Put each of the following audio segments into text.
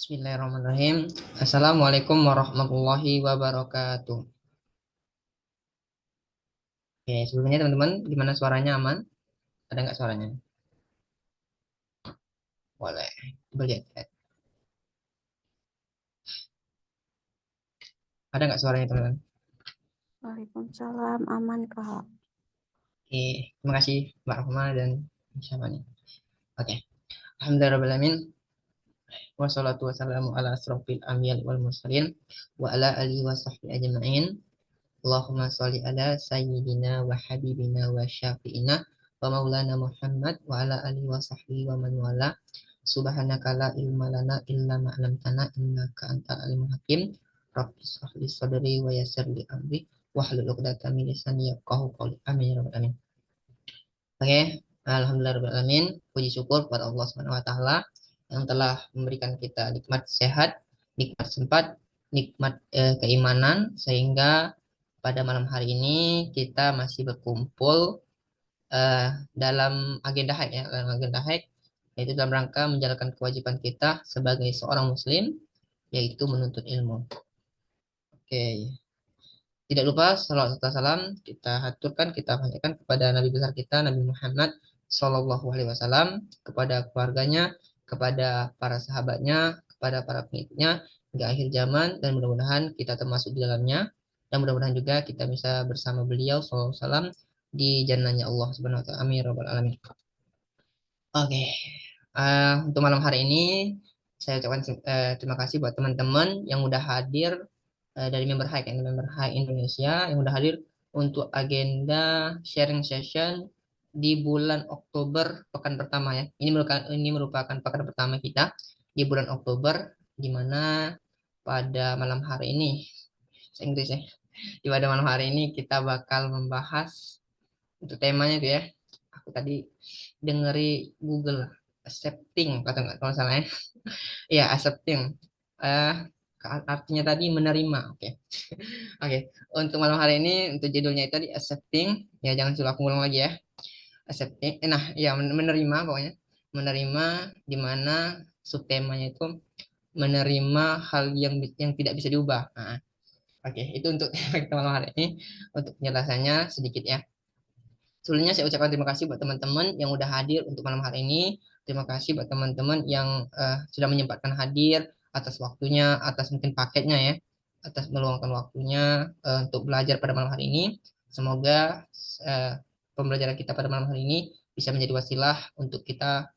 Bismillahirrahmanirrahim. Assalamualaikum warahmatullahi wabarakatuh. Oke, sebelumnya teman-teman, gimana suaranya aman? Ada nggak suaranya? Boleh. Coba lihat. Ada nggak suaranya teman-teman? Waalaikumsalam, aman Kak. Oke, terima kasih Mbak Rahma dan siapa nih? Oke, Alhamdulillahirrahmanirrahim. Wassalatu wassalamu ala asrofil anbiya'i wal mursalin wa ala alihi wa sahbihi ajma'in. Allahumma sholli ala sayyidina wa habibina wa syafi'ina wa maulana Muhammad wa ala alihi wa sahbihi wa man wala. Subhanaka la ilma lana illa ma 'allamtana innaka antal alimul hakim. Rabbi shrah li sadri wa yassir li amri wahlul 'uqdatam min lisani yafqahu qawli. Amin ya rabbal alamin. Oke, alhamdulillah rabbil alamin. Puji syukur kepada Allah Subhanahu wa taala yang telah memberikan kita nikmat sehat, nikmat sempat, nikmat keimanan sehingga pada malam hari ini kita masih berkumpul eh, dalam agenda haid ya, dalam agenda haid yaitu dalam rangka menjalankan kewajiban kita sebagai seorang muslim yaitu menuntut ilmu. Oke, tidak lupa salawat serta salam kita haturkan, kita panjatkan kepada Nabi besar kita Nabi Muhammad Shallallahu Alaihi Wasallam, kepada keluarganya, kepada para sahabatnya, kepada para pengikutnya hingga akhir zaman dan mudah-mudahan kita termasuk di dalamnya dan mudah-mudahan juga kita bisa bersama beliau Sallallahu Alaihi Wasallam di jannahnya Allah Subhanahu Wa Taala. Amin ya Rabbal Alamin. Oke, untuk malam hari ini saya ucapkan terima kasih buat teman-teman yang udah hadir dari member Hike, member Hike Indonesia yang udah hadir untuk agenda sharing session di bulan Oktober pekan pertama ya. Ini merupakan pekan pertama kita di bulan Oktober di mana pada malam hari ini, bahasa Inggris ya, di pada malam hari ini kita bakal membahas untuk temanya itu ya. Aku tadi dengeri Google accepting kata nggak kalau salah ya. Ya, accepting. Eh artinya tadi menerima. Oke. Oke. Untuk malam hari ini untuk judulnya itu tadi accepting. Ya, jangan suruh aku ulang lagi ya. Accepting. Nah, ya menerima pokoknya. Menerima di mana subtemanya itu menerima hal yang tidak bisa diubah. Nah, oke, itu untuk kita malam hari ini. Untuk penjelasannya sedikit ya. Sebelumnya saya ucapkan terima kasih buat teman-teman yang udah hadir untuk malam hari ini. Terima kasih buat teman-teman yang sudah menyempatkan hadir atas waktunya, atas mungkin paketnya ya, atas meluangkan waktunya untuk belajar pada malam hari ini. Semoga uh, pembelajaran kita pada malam hari ini bisa menjadi wasilah untuk kita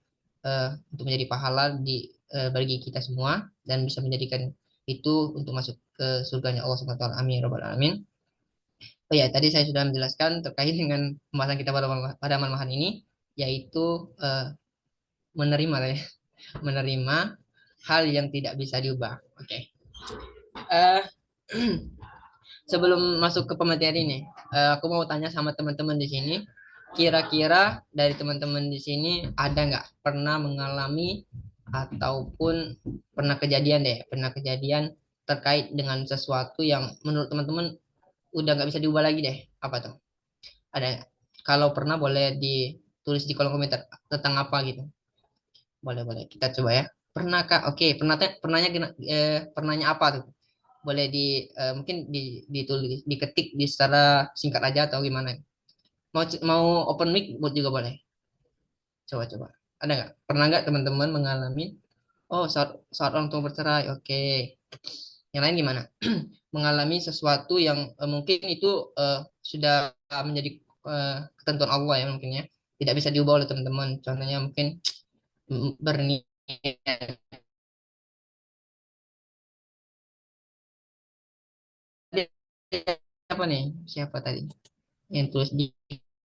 untuk menjadi pahala bagi kita semua dan bisa menjadikan itu untuk masuk ke surganya Allah Subhanahu wa taala. Amin ya rabbal alamin. Oh ya, tadi saya sudah menjelaskan terkait dengan pembahasan kita pada malam hari ini, yaitu eh, menerima lah ya, menerima hal yang tidak bisa diubah. Oke. Eh, Sebelum masuk ke pemateri ini, aku mau tanya sama teman-teman di sini, kira-kira dari teman-teman di sini ada nggak pernah mengalami ataupun pernah kejadian terkait dengan sesuatu yang menurut teman-teman udah nggak bisa diubah lagi deh, apa tuh? Ada. Kalau pernah boleh ditulis di kolom komentar tentang apa gitu. Boleh, boleh. Kita coba ya. Pernah Kak? Oke, pernahnya apa tuh? Boleh mungkin ditulis, diketik di secara singkat aja atau gimana? Mau open mic buat juga boleh. Coba-coba. Ada nggak? Pernah nggak teman-teman mengalami? Oh, saat orang tua bercerai. Oke. Yang lain gimana? Mengalami sesuatu yang mungkin itu sudah menjadi ketentuan Allah ya mungkin ya. Tidak bisa diubah oleh teman-teman. Contohnya mungkin berniat apa nih? Siapa tadi? Yang tulis di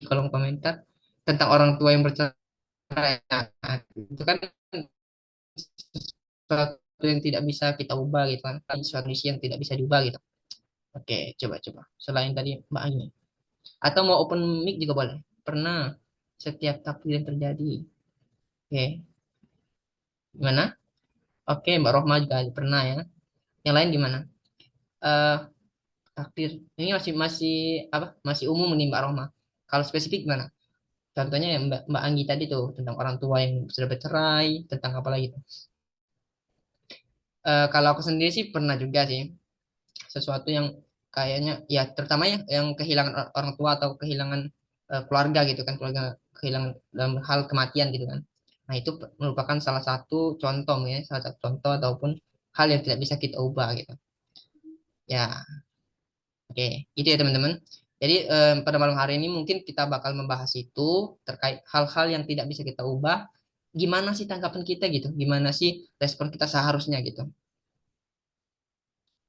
kolom komentar tentang orang tua yang bercerai. Nah, itu kan sesuatu yang tidak bisa kita ubah gitu kan. Suatu kondisi yang tidak bisa diubah gitu. Oke, coba-coba. Selain tadi Mbak Agni. Atau mau open mic juga boleh. Pernah setiap takdir yang terjadi. Oke, gimana? Oke, Mbak Rohma juga pernah ya. Yang lain gimana? Eh Takdir. Ini masih masih apa? Masih umum nih Mbak Rohma. Kalau spesifik gimana? Contohnya ya Mbak Anggi tadi tuh tentang orang tua yang sudah bercerai, tentang apa lagi tuh? Kalau aku sendiri sih pernah juga sih sesuatu yang kayaknya ya terutama yang kehilangan orang tua atau kehilangan keluarga gitu kan, keluarga kehilangan dalam hal kematian gitu kan. Nah itu merupakan salah satu contoh ya, salah satu contoh ataupun hal yang tidak bisa kita ubah gitu. Ya, oke, itu ya teman-teman. Jadi pada malam hari ini mungkin kita bakal membahas itu terkait hal-hal yang tidak bisa kita ubah. Gimana sih tanggapan kita gitu? Gimana sih respon kita seharusnya gitu?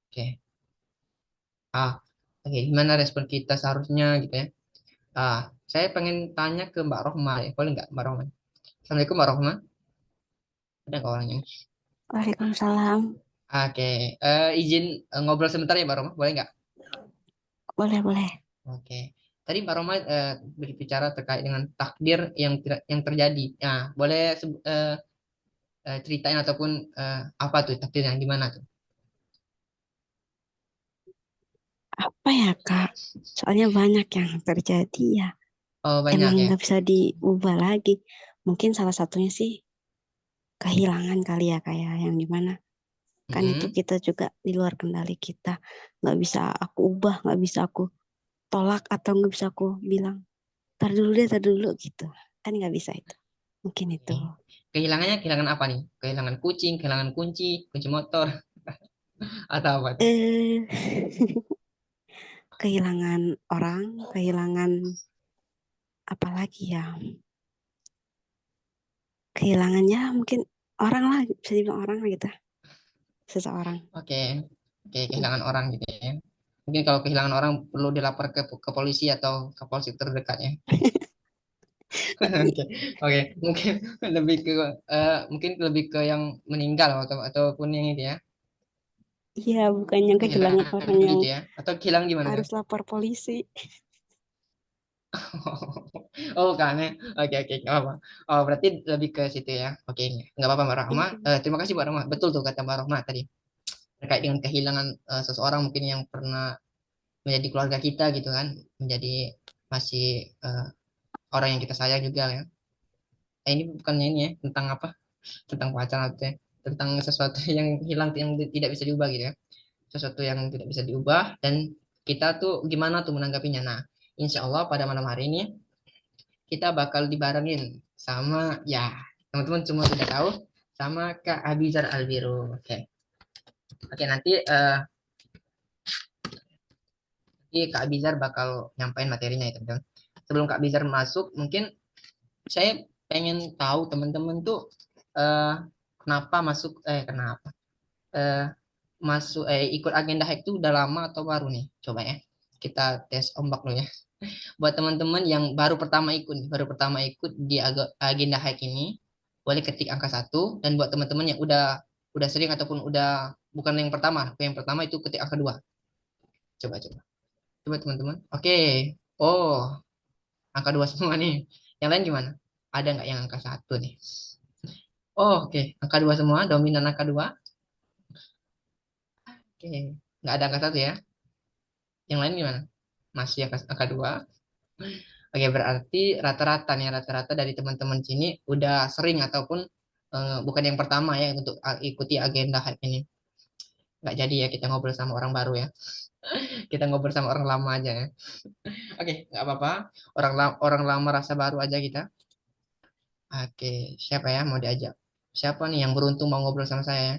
Oke. Ah, oke, gimana respon kita seharusnya gitu ya? Ah, saya pengen tanya ke Mbak Rohma ya, boleh nggak Mbak Rohma? Assalamualaikum Mbak Rohma, ada nggak orangnya? Waalaikumsalam. Oke, izin ngobrol sebentar ya Mbak Rohma, boleh nggak? Boleh, boleh. Oke, tadi Mbak Rohma berbicara terkait dengan takdir yang yang terjadi. Nah, boleh ceritain ataupun apa tuh takdirnya gimana tuh? Apa ya, Kak? Soalnya banyak yang terjadi ya. Oh banyak Emang ya. nggak bisa diubah lagi. Mungkin salah satunya sih kehilangan kali ya, kayak yang gimana. Kan itu Mm-mm. kita juga di luar kendali kita. Nggak bisa aku ubah, nggak bisa aku tolak, atau nggak bisa aku bilang, tar dulu gitu. Kan nggak bisa itu. Mungkin itu. Oke. Kehilangannya kehilangan apa nih? Kehilangan kucing, kehilangan kunci, kunci motor atau apa tuh? Eh, kehilangan orang, kehilangan apa lagi ya? Kehilangannya mungkin orang lah, bisa dibilang orang lah gitu, seseorang. Oke, oke, kehilangan orang gitu ya. Mungkin kalau kehilangan orang perlu dilapor ke polisi atau ke polisi terdekat ya. Tapi Oke, oke, mungkin lebih ke mungkin lebih ke yang meninggal ataupun yang itu ya. iya, bukannya kehilangan Kehilangan orang yang gitu ya. Atau kehilangan gimana tuh? harus lapor polisi. Oh, kan ya. Oke, oke, nggak apa-apa. Oh, berarti lebih ke situ ya. Oke, nggak apa-apa Mbak Rahma. Iya. Terima kasih Mbak Rahma. Betul tuh kata Mbak Rahma tadi. Terkait dengan kehilangan seseorang mungkin yang pernah menjadi keluarga kita gitu kan. Menjadi masih orang yang kita sayang juga ya. Ini bukannya ini ya, tentang apa? Tentang pacaran atau ya, tentang sesuatu yang hilang yang tidak bisa diubah gitu ya. Sesuatu yang tidak bisa diubah dan kita tuh gimana tuh menanggapinya. Nah, insya Allah pada malam hari ini kita bakal dibarengin sama ya teman-teman semua sudah tahu sama Kak Abizar Albiru. Oke, oke nanti Kak Abizar bakal nyampain materinya itu. Sebelum Kak Abizar masuk, mungkin saya pengen tahu teman-teman tuh eh, kenapa masuk kenapa eh, ikut agenda hack itu udah lama atau baru nih? Coba ya. Kita tes ombak dulu ya. Buat teman-teman yang baru pertama ikut di agenda hack ini, boleh ketik angka satu. Dan buat teman-teman yang udah sering ataupun udah bukan yang pertama itu ketik angka dua. Coba coba. Coba teman-teman. Oke. Oh, angka dua semua nih. Yang lain gimana? Ada nggak yang angka satu nih? Oh, oke. Angka dua semua, dominan angka dua. Oke. Nggak ada angka satu ya. Yang lain gimana? Masih angka dua. Oke, berarti rata-rata nih, rata-rata dari teman-teman sini udah sering ataupun bukan yang pertama ya untuk ikuti agenda hype ini. Nggak jadi ya kita ngobrol sama orang baru ya. Kita ngobrol sama orang lama aja ya. Oke, nggak apa-apa. Orang lama rasa baru aja kita. Oke, siapa ya mau diajak? Siapa nih yang beruntung mau ngobrol sama saya ya?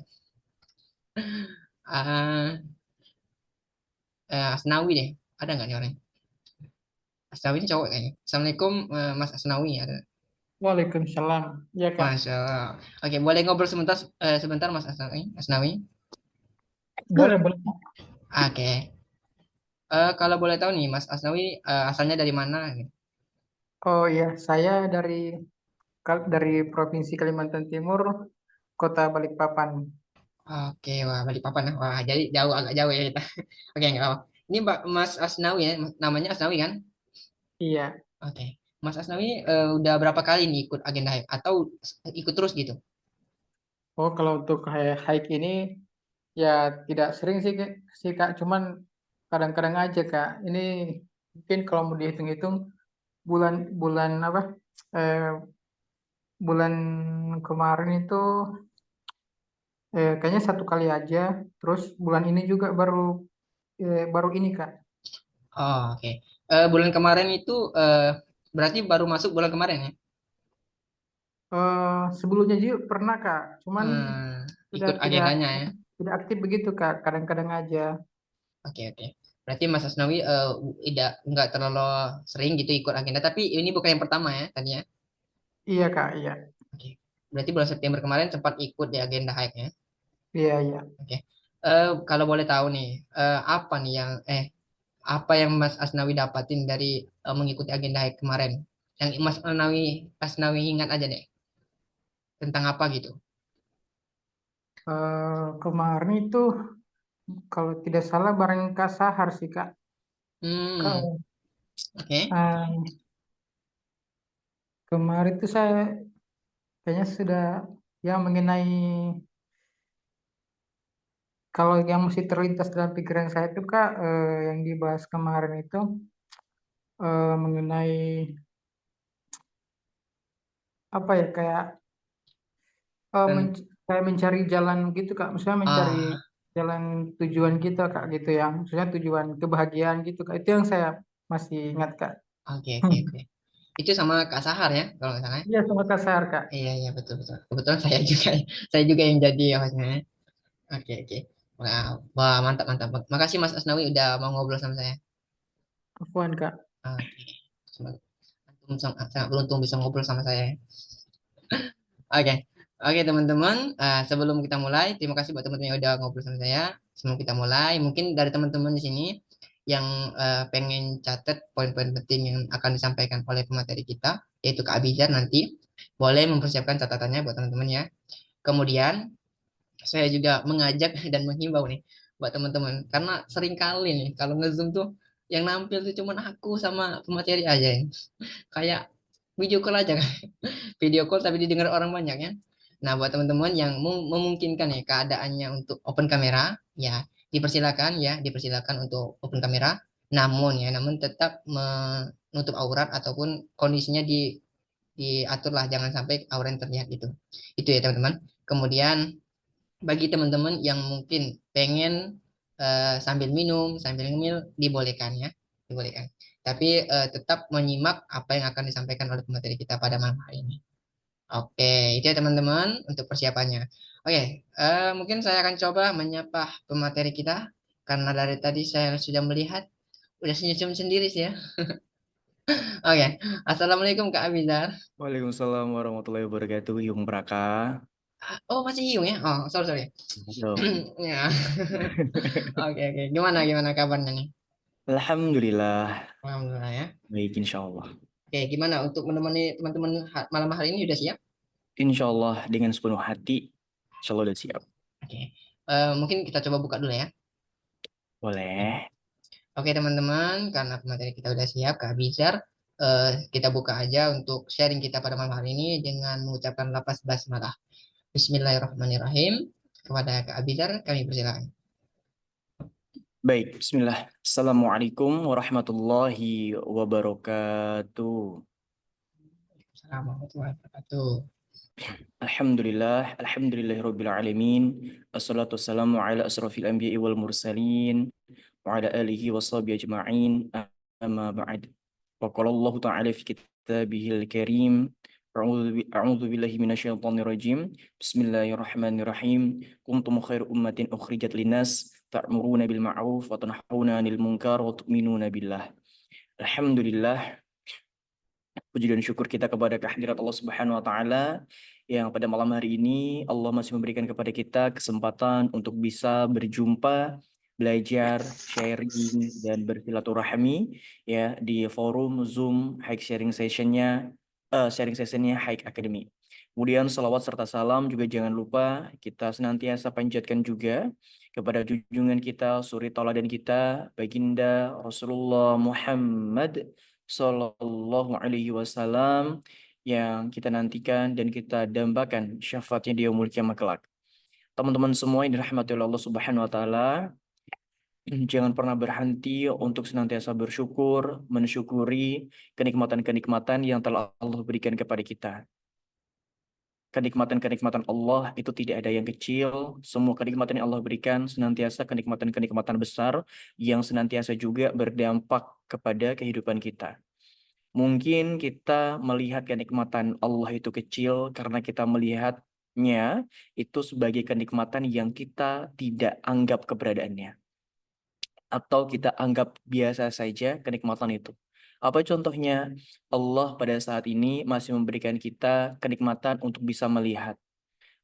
Ah, Asnawi deh. Ada nggak nih orang? Asnawi ini cowok kayaknya. Assalamualaikum Mas Asnawi. Ada. Waalaikumsalam. Ya, Kak. Masya Allah. Oke, boleh ngobrol sebentar Mas Asnawi? Asnawi? Boleh, boleh. Oke. Kalau boleh tahu nih, Mas Asnawi asalnya dari mana? Oh iya, saya dari Provinsi Kalimantan Timur, Kota Balikpapan. Oke, wah Balikpapan ya. Wah, jadi jauh agak jauh ya kita. Oke, enggak apa. Ini Mbak Mas Asnawi ya, namanya Asnawi kan? Iya. Oke. Mas Asnawi udah berapa kali nih ikut agenda HIP atau ikut terus gitu? Oh, kalau untuk hike ini ya tidak sering sih, Kak. Cuman kadang-kadang aja, Kak. Ini mungkin kalau mau dihitung-hitung bulan bulan apa? Eh, bulan kemarin itu kayaknya 1 kali aja. Terus bulan ini juga baru ini Kak. Oh, oke. Bulan kemarin itu berarti baru masuk bulan kemarin ya? Sebelumnya juga pernah Kak, cuman sudah Ikut tidak agendanya ya? tidak aktif begitu Kak, kadang-kadang aja. Oke, oke. Berarti Mas Asnawi tidak nggak terlalu sering gitu ikut agenda, tapi ini bukan yang pertama ya tadinya. Iya Kak, iya. Oke. Berarti bulan September kemarin sempat ikut di agenda hike ya. Iya, iya. Oke. Kalau boleh tahu nih, apa nih yang apa yang Mas Asnawi dapatin dari mengikuti agenda hike kemarin? Yang Mas Asnawi ingat aja deh. Tentang apa gitu? Kemarin itu kalau tidak salah bareng Kak Sahar sih Kak. Hmm, Ka- oke. eh, Kemarin itu saya kayaknya sudah ya mengenai kalau yang mesti terlintas dalam pikiran saya itu Kak, yang dibahas kemarin itu mengenai apa ya kayak Dan, kayak mencari jalan gitu Kak, maksudnya mencari ah, jalan tujuan kita Kak gitu ya, maksudnya tujuan kebahagiaan gitu Kak, itu yang saya masih ingat Kak. oke, oke, oke. Itu sama Kak Sahar ya, kalau nggak salah ya? Iya sama kasar Kak. Iya, iya, betul, betul. Kebetulan saya juga, saya juga yang jadi hostnya ya. Oke, oke. Wah, wah, mantap, mantap. Makasih Mas Asnawi udah mau ngobrol sama saya. Afwan Kak. Oke. Sangat beruntung bisa ngobrol sama saya. Oke, oke teman-teman. Sebelum kita mulai, terima kasih buat teman-teman yang udah ngobrol sama saya. Sebelum kita mulai, mungkin dari teman-teman di sini yang pengen catat poin-poin penting yang akan disampaikan oleh pemateri kita, yaitu Kak Abizar nanti, boleh mempersiapkan catatannya buat teman-teman ya. Kemudian saya juga mengajak dan menghimbau nih buat teman-teman, karena sering kali nih kalau nge-zoom tuh yang nampil tuh cuman aku sama pemateri aja ya. Kayak video call aja kan. Video call tapi didengar orang banyak ya. Nah, buat teman-teman yang memungkinkan ya keadaannya untuk open kamera, ya dipersilakan untuk open kamera. Namun tetap menutup aurat ataupun kondisinya diaturlah jangan sampai aurat terlihat gitu. Itu ya teman-teman. Kemudian bagi teman-teman yang mungkin pengen sambil minum, sambil ngemil, dibolehkan ya, dibolehkan. Tapi tetap menyimak apa yang akan disampaikan oleh pemateri kita pada malam hari ini. Oke, itu ya teman-teman untuk persiapannya. Oke, mungkin saya akan coba menyapa pemateri kita karena dari tadi saya sudah melihat udah senyum sendiri sih ya. Oke, Assalamualaikum Kak Abizar. Waalaikumsalam warahmatullahi wabarakatuh. Yung Braka. Oh masih hiung ya? Oh sorry sorry. Yo. Ya. Oke oke. Gimana gimana kabarnya nih? Alhamdulillah. Alhamdulillah ya. Baik insya Allah. Oke, gimana untuk menemani teman-teman malam hari ini sudah siap? Insya Allah dengan sepenuh hati. Insya Allah udah siap. Oke. Mungkin kita coba buka dulu ya. Boleh. Oke teman-teman, karena materi kita udah siap, Kak Bizar, kita buka aja untuk sharing kita pada malam hari ini dengan mengucapkan lafaz basmalah. Bismillahirrahmanirrahim. Kepada Kak Bizar, kami persilakan. Baik. Bismillah. Assalamualaikum warahmatullahi wabarakatuh. Assalamualaikum warahmatullahi wabarakatuh. Alhamdulillah. Alhamdulillahirabbil alamin. Assalatu wassalamu ala asrofil anbiya'i wal mursalin. Wa ala alihi wa sahbihi ajma'in. Amma ba'd. Wa qala Allah ta'ala fi kitabihil karim. A'udzu billahi minasyaitonir rajim. Bismillahirrahmanirrahim. Kuntum khairu ummatin ukhrijat linnas ta'muruna bil ma'ruf wa tanhauna 'anil munkar wa tu'minuna billah. Alhamdulillah, puji dan syukur kita kepada kehadirat Allah Subhanahu wa taala yang pada malam hari ini Allah masih memberikan kepada kita kesempatan untuk bisa berjumpa, belajar, sharing dan bersilaturahmi ya di forum Zoom Hike sharing sessionnya Hike Academy. Kemudian salawat serta salam juga jangan lupa kita senantiasa panjatkan juga kepada junjungan kita, suri tauladan kita, baginda Rasulullah Muhammad Sallallahu Alaihi Wasallam yang kita nantikan dan kita dambakan syafaatnya di yaumul kiamah kelak. Teman-teman semua yang dirahmati oleh Allah Subhanahu Wa Taala, jangan pernah berhenti untuk senantiasa bersyukur, mensyukuri kenikmatan-kenikmatan yang telah Allah berikan kepada kita. kenikmatan-kenikmatan Allah itu tidak ada yang kecil. Semua kenikmatan yang Allah berikan senantiasa kenikmatan-kenikmatan besar yang senantiasa juga berdampak kepada kehidupan kita. Mungkin kita melihat kenikmatan Allah itu kecil karena kita melihatnya itu sebagai kenikmatan yang kita tidak anggap keberadaannya. Atau kita anggap biasa saja kenikmatan itu. Apa contohnya? Allah pada saat ini masih memberikan kita kenikmatan untuk bisa melihat.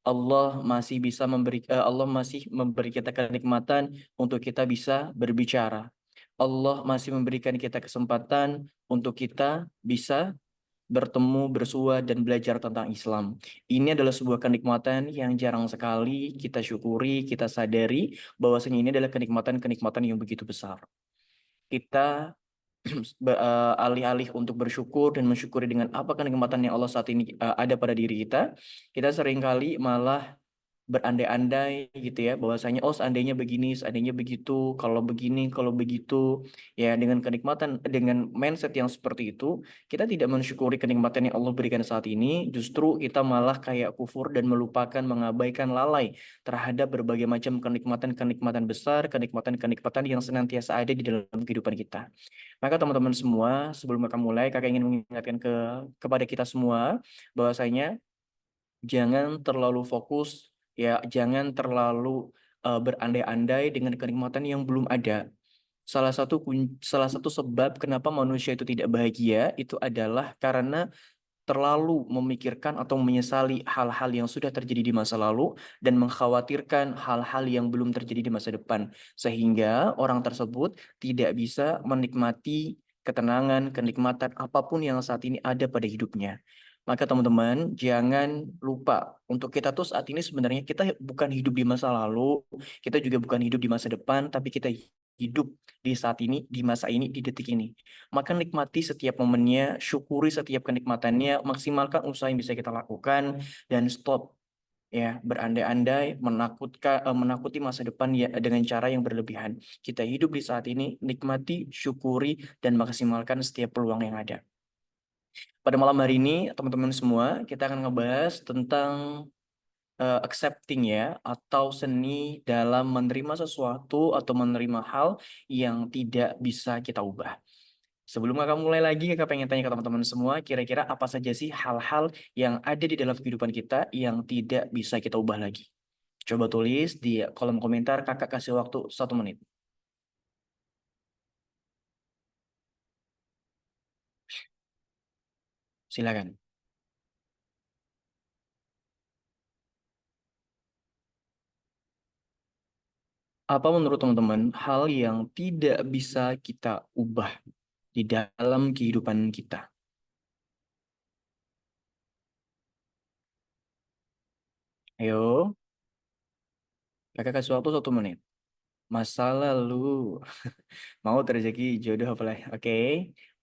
Allah masih memberi kita kenikmatan untuk kita bisa berbicara. Allah masih memberikan kita kesempatan untuk kita bisa bertemu, bersua, dan belajar tentang Islam. Ini adalah sebuah kenikmatan yang jarang sekali kita syukuri, kita sadari bahwasanya ini adalah kenikmatan-kenikmatan yang begitu besar. Kita alih-alih untuk bersyukur dan mensyukuri dengan apa kenikmatan yang Allah saat ini ada pada diri kita seringkali malah berandai-andai gitu ya bahwasanya oh seandainya begini seandainya begitu kalau begitu ya dengan kenikmatan dengan mindset yang seperti itu kita tidak mensyukuri kenikmatan yang Allah berikan saat ini justru kita malah kayak kufur dan melupakan mengabaikan lalai terhadap berbagai macam kenikmatan-kenikmatan besar kenikmatan-kenikmatan yang senantiasa ada di dalam kehidupan kita. Maka teman-teman semua sebelum kakak mulai kakak ingin mengingatkan kepada kita semua bahwasanya jangan terlalu fokus, ya, jangan terlalu berandai-andai dengan kenikmatan yang belum ada. Salah satu sebab kenapa manusia itu tidak bahagia itu adalah karena terlalu memikirkan atau menyesali hal-hal yang sudah terjadi di masa lalu dan mengkhawatirkan hal-hal yang belum terjadi di masa depan. Sehingga orang tersebut tidak bisa menikmati ketenangan, kenikmatan apapun yang saat ini ada pada hidupnya. Maka teman-teman jangan lupa untuk kita tuh saat ini sebenarnya kita bukan hidup di masa lalu, kita juga bukan hidup di masa depan, tapi kita hidup di saat ini, di masa ini, di detik ini. Maka nikmati setiap momennya, syukuri setiap kenikmatannya, maksimalkan usaha yang bisa kita lakukan, dan stop ya berandai-andai menakuti masa depan ya dengan cara yang berlebihan. Kita hidup di saat ini, nikmati, syukuri, dan maksimalkan setiap peluang yang ada. Pada malam hari ini, teman-teman semua, kita akan ngebahas tentang accepting ya, atau seni dalam menerima sesuatu atau menerima hal yang tidak bisa kita ubah. Sebelum kakak mulai lagi, kakak pengen tanya ke teman-teman semua, kira-kira apa saja sih hal-hal yang ada di dalam kehidupan kita yang tidak bisa kita ubah lagi? Coba tulis di kolom komentar, kakak kasih waktu 1 menit. Silakan. Apa menurut teman-teman hal yang tidak bisa kita ubah di dalam kehidupan kita? Ayo, kakak kasih waktu 1 menit. Masa lalu, mau rezeki jodoh apa lagi? Oke,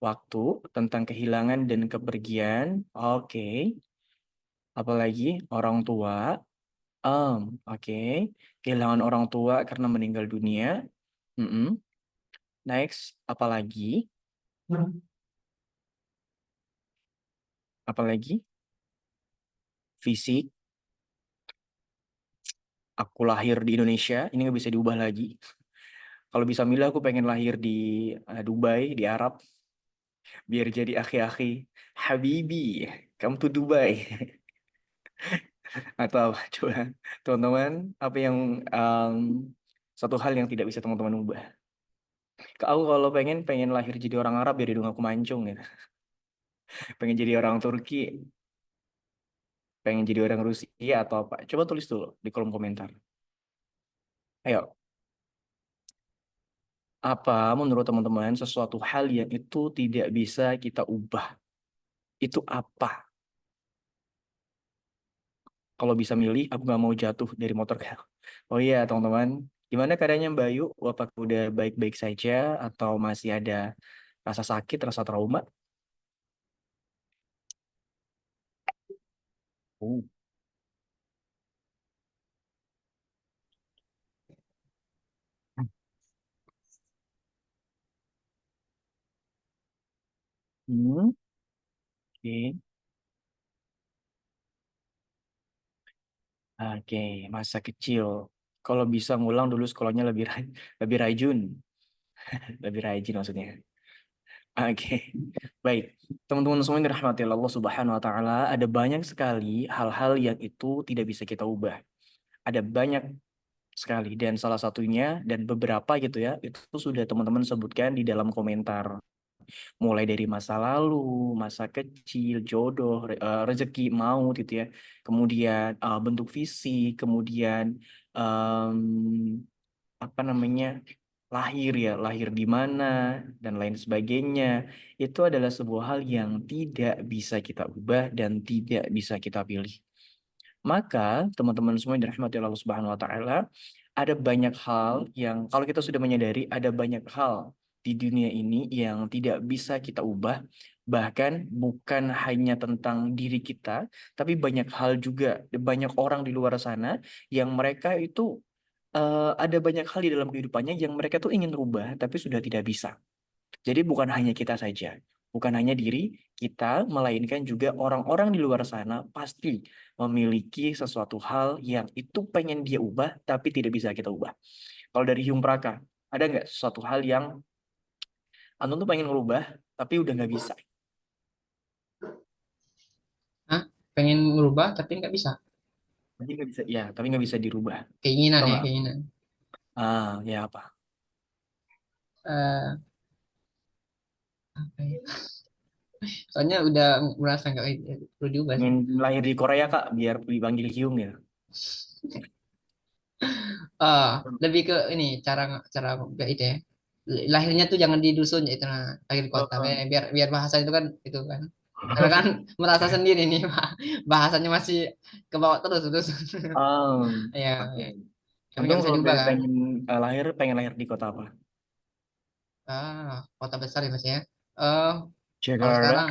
waktu tentang kehilangan dan kepergian. Oke, apalagi orang tua. Oke, kehilangan orang tua karena meninggal dunia. Mm-mm. Next, apalagi? Apalagi? Fisik. Aku lahir di Indonesia, ini nggak bisa diubah lagi. Kalau bisa milih, aku pengen lahir di Dubai, di Arab, biar jadi akhi-akhi. Habibi, kamu tuh Dubai. Atau apa? Coba, teman-teman, apa yang satu hal yang tidak bisa teman-teman ubah? Aku kalau pengen lahir jadi orang Arab biar hidung aku mancung ya. Pengen jadi orang Turki, pengen jadi orang Rusia atau apa? Coba tulis dulu di kolom komentar. Ayo, apa menurut teman-teman sesuatu hal yang itu tidak bisa kita ubah? Itu apa? Kalau bisa milih, aku nggak mau jatuh dari motor. Oh iya, teman-teman. Gimana keadaannya Mbak Ayu? Apakah udah baik-baik saja atau masih ada rasa sakit, rasa trauma? Oh. Hmm, oke. Oke, masa kecil. Kalau bisa ngulang dulu sekolahnya lebih rajin, lebih rajin maksudnya. Oke, baik. Teman-teman semua yang dirahmati Allah Subhanahu wa taala, ada banyak sekali hal-hal yang itu tidak bisa kita ubah. Ada banyak sekali dan salah satunya dan beberapa gitu ya, itu sudah teman-teman sebutkan di dalam komentar. Mulai dari masa lalu, masa kecil, jodoh, rezeki, maut gitu ya. Kemudian bentuk fisik, kemudian em, apa namanya? Lahir ya, lahir di mana dan lain sebagainya. Itu adalah sebuah hal yang tidak bisa kita ubah dan tidak bisa kita pilih. Maka, teman-teman semua yang dirahmati Allah Subhanahu wa taala, ada banyak hal yang kalau kita sudah menyadari ada banyak hal di dunia ini yang tidak bisa kita ubah, bahkan bukan hanya tentang diri kita, tapi banyak hal juga, banyak orang di luar sana yang mereka itu ada banyak hal di dalam kehidupannya yang mereka tuh ingin rubah tapi sudah tidak bisa. Jadi bukan hanya kita saja, bukan hanya diri kita, melainkan juga orang-orang di luar sana pasti memiliki sesuatu hal yang itu pengen dia ubah, tapi tidak bisa kita ubah. Kalau dari Hyung Praka, ada nggak sesuatu hal yang Anton tuh pengen ngerubah, tapi udah nggak bisa? Hah? Pengen merubah tapi nggak bisa. Tapi nggak bisa, ya, tapi nggak bisa dirubah. Keinginan Tau ya, nggak? keinginan. Ya apa? Eh, apa ya? Soalnya udah merasa nggak perlu diubah sih. Ingin lahir di Korea, Kak, biar dipanggil Hyung ya. Lebih ke ini cara cara nggak itu ya. Lahirnya tuh jangan di dusun ya itu, nah, lahir di kota. Oh, Biar biar bahasa itu kan itu kan. Karena kan merasa sendiri nih, bahasanya masih ke bawah terus. Ya, oke. ya. Tapi Untung nggak bisa kalau diubah kan. pengen pengen lahir di kota apa? Kota besar ya mas ya. Eh, kalau Jakarta. sekarang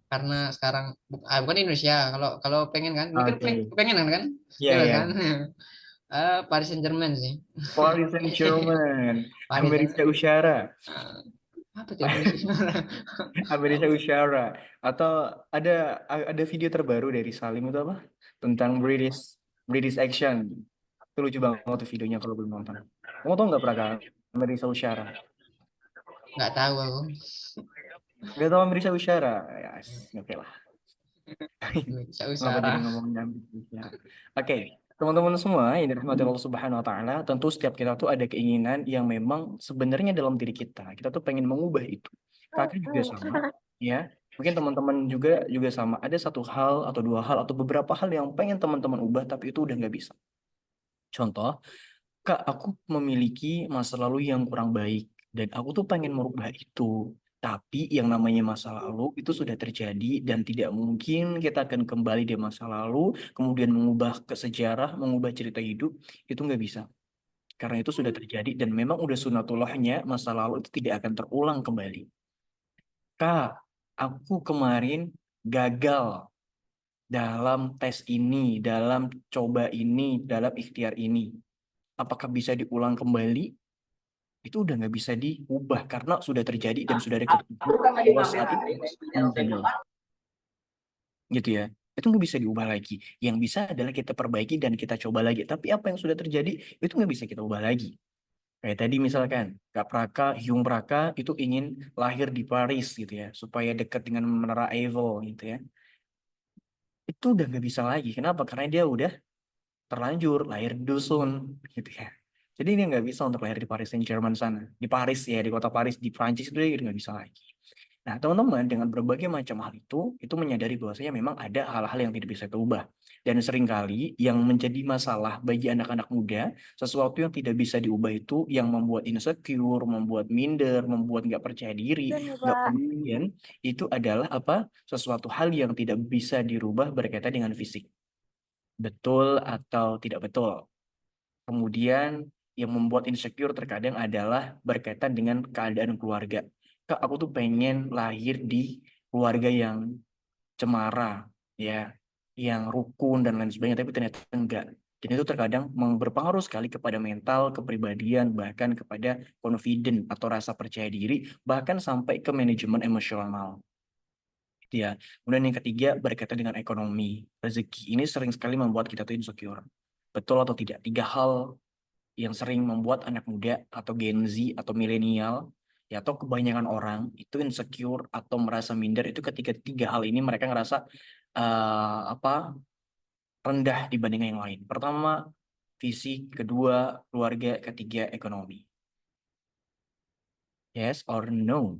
karena sekarang bukan di Indonesia. Kalau kalau pengen kan, ini kan Oke. pengen kan, Iya, bebas iya. kan. Paris Saint-Germain sih. Paris Saint-Germain, Paris ya. Amerika Utara, Eh, apa tuh Paris Saint-Germain? Amerika Utara. Atau ada ada video terbaru dari Salim itu apa? Tentang British Action. Itu lucu banget tuh videonya kalau belum nonton. Kamu tau nggak pernah Amerika Utara? Nggak tahu aku. Nggak tahu Amerika Utara? Ya, oke lah. Bisa Kenapa jadi usaha. ngomongin Amerika Utara? Oke, teman-teman semua yang dirahmati Allah Subhanahu Wa Taala, tentu setiap kita tuh ada keinginan yang memang sebenarnya dalam diri kita. Kita tuh pengen mengubah itu. Kakak juga sama, ya. Mungkin teman-teman juga sama. Ada satu hal atau dua hal atau beberapa hal yang pengen teman-teman ubah, tapi itu udah nggak bisa. Contoh, Kak, aku memiliki masa lalu yang kurang baik dan aku tuh pengen merubah itu. Tapi yang namanya masa lalu itu sudah terjadi dan tidak mungkin kita akan kembali di masa lalu, kemudian mengubah ke sejarah, mengubah cerita hidup, itu nggak bisa. Karena itu sudah terjadi dan memang udah sunatullahnya masa lalu itu tidak akan terulang kembali. Kak, aku kemarin gagal dalam tes ini, dalam coba ini, dalam ikhtiar ini. Apakah bisa diulang kembali? Itu udah nggak bisa diubah karena sudah terjadi dan sudah ada keputusan bahwa saat itu kamu gagal, gitu ya. Itu nggak bisa diubah lagi. Yang bisa adalah kita perbaiki dan kita coba lagi. Tapi apa yang sudah terjadi itu nggak bisa kita ubah lagi. Kayak tadi misalkan Kak Praka, Hyung Praka itu ingin lahir di Paris gitu ya, supaya dekat dengan Menara Eiffel gitu ya. Itu udah nggak bisa lagi. Kenapa? Karena dia udah terlanjur lahir di dusun gitu ya. Jadi dia nggak bisa untuk lahir di Paris Saint-Germain sana. Di Paris ya, di kota Paris, di Prancis itu dia nggak bisa lagi. Nah, teman-teman dengan berbagai macam hal itu menyadari bahwasanya memang ada hal-hal yang tidak bisa diubah. Dan seringkali yang menjadi masalah bagi anak-anak muda, sesuatu yang tidak bisa diubah itu yang membuat insecure, membuat minder, membuat nggak percaya diri, nggak pengen, itu adalah apa? Sesuatu hal yang tidak bisa dirubah berkaitan dengan fisik. Betul atau tidak betul? Kemudian yang membuat insecure terkadang adalah berkaitan dengan keadaan keluarga. Kak, aku tuh pengen lahir di keluarga yang cemara, ya, yang rukun dan lain sebagainya, tapi ternyata enggak. Dan itu terkadang berpengaruh sekali kepada mental, kepribadian, bahkan kepada confident atau rasa percaya diri, bahkan sampai ke manajemen emosional. gitu ya. Kemudian yang ketiga berkaitan dengan ekonomi, rezeki. Ini sering sekali membuat kita tuh insecure. Betul atau tidak? Tiga hal yang sering membuat anak muda atau Gen Z atau milenial ya atau kebanyakan orang itu insecure atau merasa minder itu ketika tiga hal ini mereka ngerasa rendah dibandingkan yang lain. Pertama, fisik, kedua, keluarga, ketiga, ekonomi. Yes or no?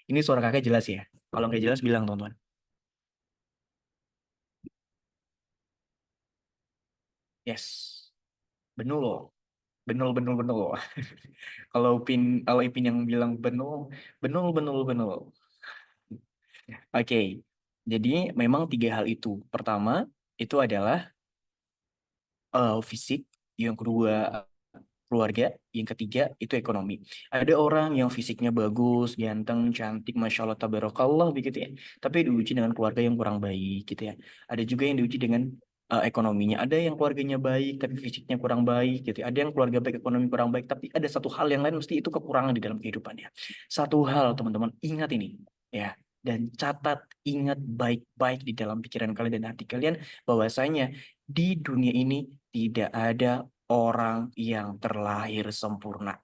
Ini suara kakak jelas ya? Kalau nggak jelas bilang teman-teman. Yes. Benul loh. Benul. Kalau Ipin yang bilang benul. Oke. Jadi memang tiga hal itu. Pertama, itu adalah fisik, yang kedua keluarga, yang ketiga itu ekonomi. Ada orang yang fisiknya bagus, ganteng, cantik, masya Allah, tabarakallah begitu ya. Tapi diuji dengan keluarga yang kurang baik gitu ya. Ada juga yang diuji dengan ekonominya. Ada yang keluarganya baik tapi fisiknya kurang baik gitu ya. Ada yang keluarga baik, ekonomi kurang baik, tapi ada satu hal yang lain mesti itu kekurangan di dalam kehidupannya. Satu hal teman-teman ingat ini ya. Dan catat, ingat baik-baik di dalam pikiran kalian dan hati kalian bahwasanya di dunia ini tidak ada orang yang terlahir sempurna.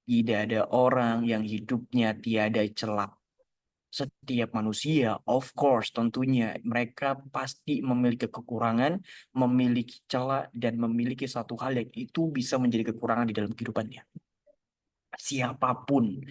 Tidak ada orang yang hidupnya tiada celah. Setiap manusia, of course, tentunya mereka pasti memiliki kekurangan, memiliki celah, dan memiliki satu hal yang itu bisa menjadi kekurangan di dalam kehidupannya. Siapapun,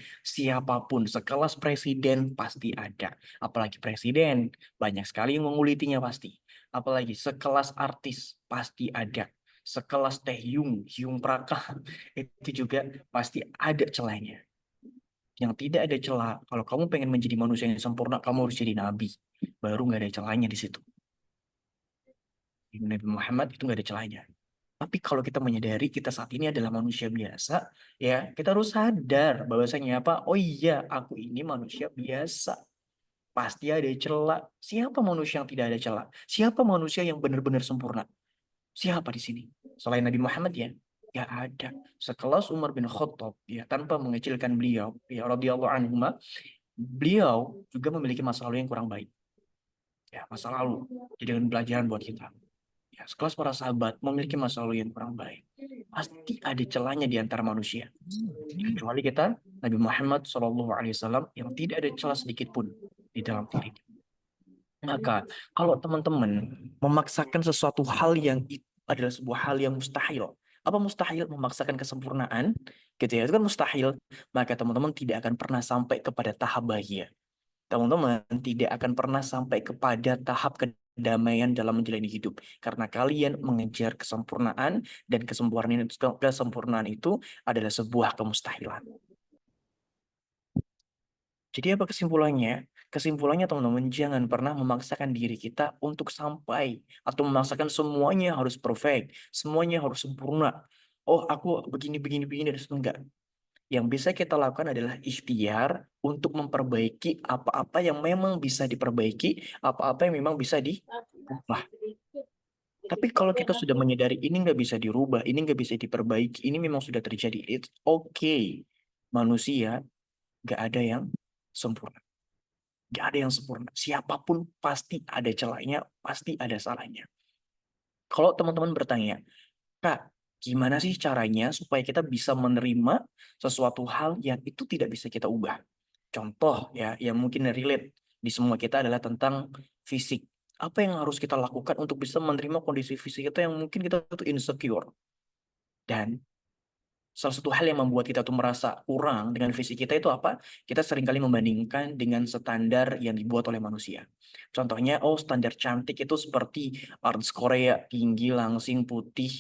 sekelas presiden pasti ada. Apalagi presiden, banyak sekali yang mengulitinya pasti. Apalagi sekelas artis pasti ada. Sekelas Teh Hyung Praka, itu juga pasti ada celahnya. Yang tidak ada celah, kalau kamu pengen menjadi manusia yang sempurna, kamu harus jadi nabi. Baru nggak ada celahnya di situ. Nabi Muhammad itu nggak ada celahnya. Tapi kalau kita menyadari kita saat ini adalah manusia biasa, ya kita harus sadar bahwasanya apa? Oh iya, aku ini manusia biasa. Pasti ada celah. Siapa manusia yang tidak ada celah? Siapa manusia yang benar-benar sempurna? Siapa di sini? Selain Nabi Muhammad ya? Gak ada. Sekelas Umar bin Khattab, ya tanpa mengecilkan beliau, ya radhiyallahu anhu, beliau juga memiliki masa lalu yang kurang baik. Ya, masa lalu. Jadi dengan pelajaran buat kita. Ya, sekelas para sahabat memiliki masa lalu yang kurang baik. Pasti ada celahnya di antara manusia. Kecuali kita, Nabi Muhammad SAW, yang tidak ada celah sedikit pun di dalam diri. Maka, kalau teman-teman memaksakan sesuatu hal yang itu adalah sebuah hal yang mustahil. Apa mustahil? Memaksakan kesempurnaan, gitu ya. Itu kan mustahil. Maka teman-teman tidak akan pernah sampai kepada tahap bahagia. Teman-teman tidak akan pernah sampai kepada tahap kedamaian dalam menjalani hidup karena kalian mengejar kesempurnaan dan kesempurnaan itu adalah sebuah kemustahilan. Jadi apa kesimpulannya? Kesimpulannya teman-teman jangan pernah memaksakan diri kita untuk sampai atau memaksakan semuanya harus perfect, semuanya harus sempurna. Oh, aku begini dan enggak. Yang bisa kita lakukan adalah ikhtiar untuk memperbaiki apa-apa yang memang bisa diperbaiki, apa-apa yang memang bisa diubah. Tapi kalau kita sudah menyadari ini nggak bisa dirubah, ini nggak bisa diperbaiki, ini memang sudah terjadi, it's okay. Manusia nggak ada yang sempurna. Nggak ada yang sempurna. Siapapun pasti ada celahnya, pasti ada salahnya. Kalau teman-teman bertanya, Kak, gimana sih caranya supaya kita bisa menerima sesuatu hal yang itu tidak bisa kita ubah? Contoh ya, yang mungkin relate di semua kita adalah tentang fisik. Apa yang harus kita lakukan untuk bisa menerima kondisi fisik kita yang mungkin kita tuh insecure? Dan salah satu hal yang membuat kita tuh merasa kurang dengan fisik kita itu apa? Kita seringkali membandingkan dengan standar yang dibuat oleh manusia. Contohnya, oh standar cantik itu seperti artis Korea, tinggi, langsing, putih,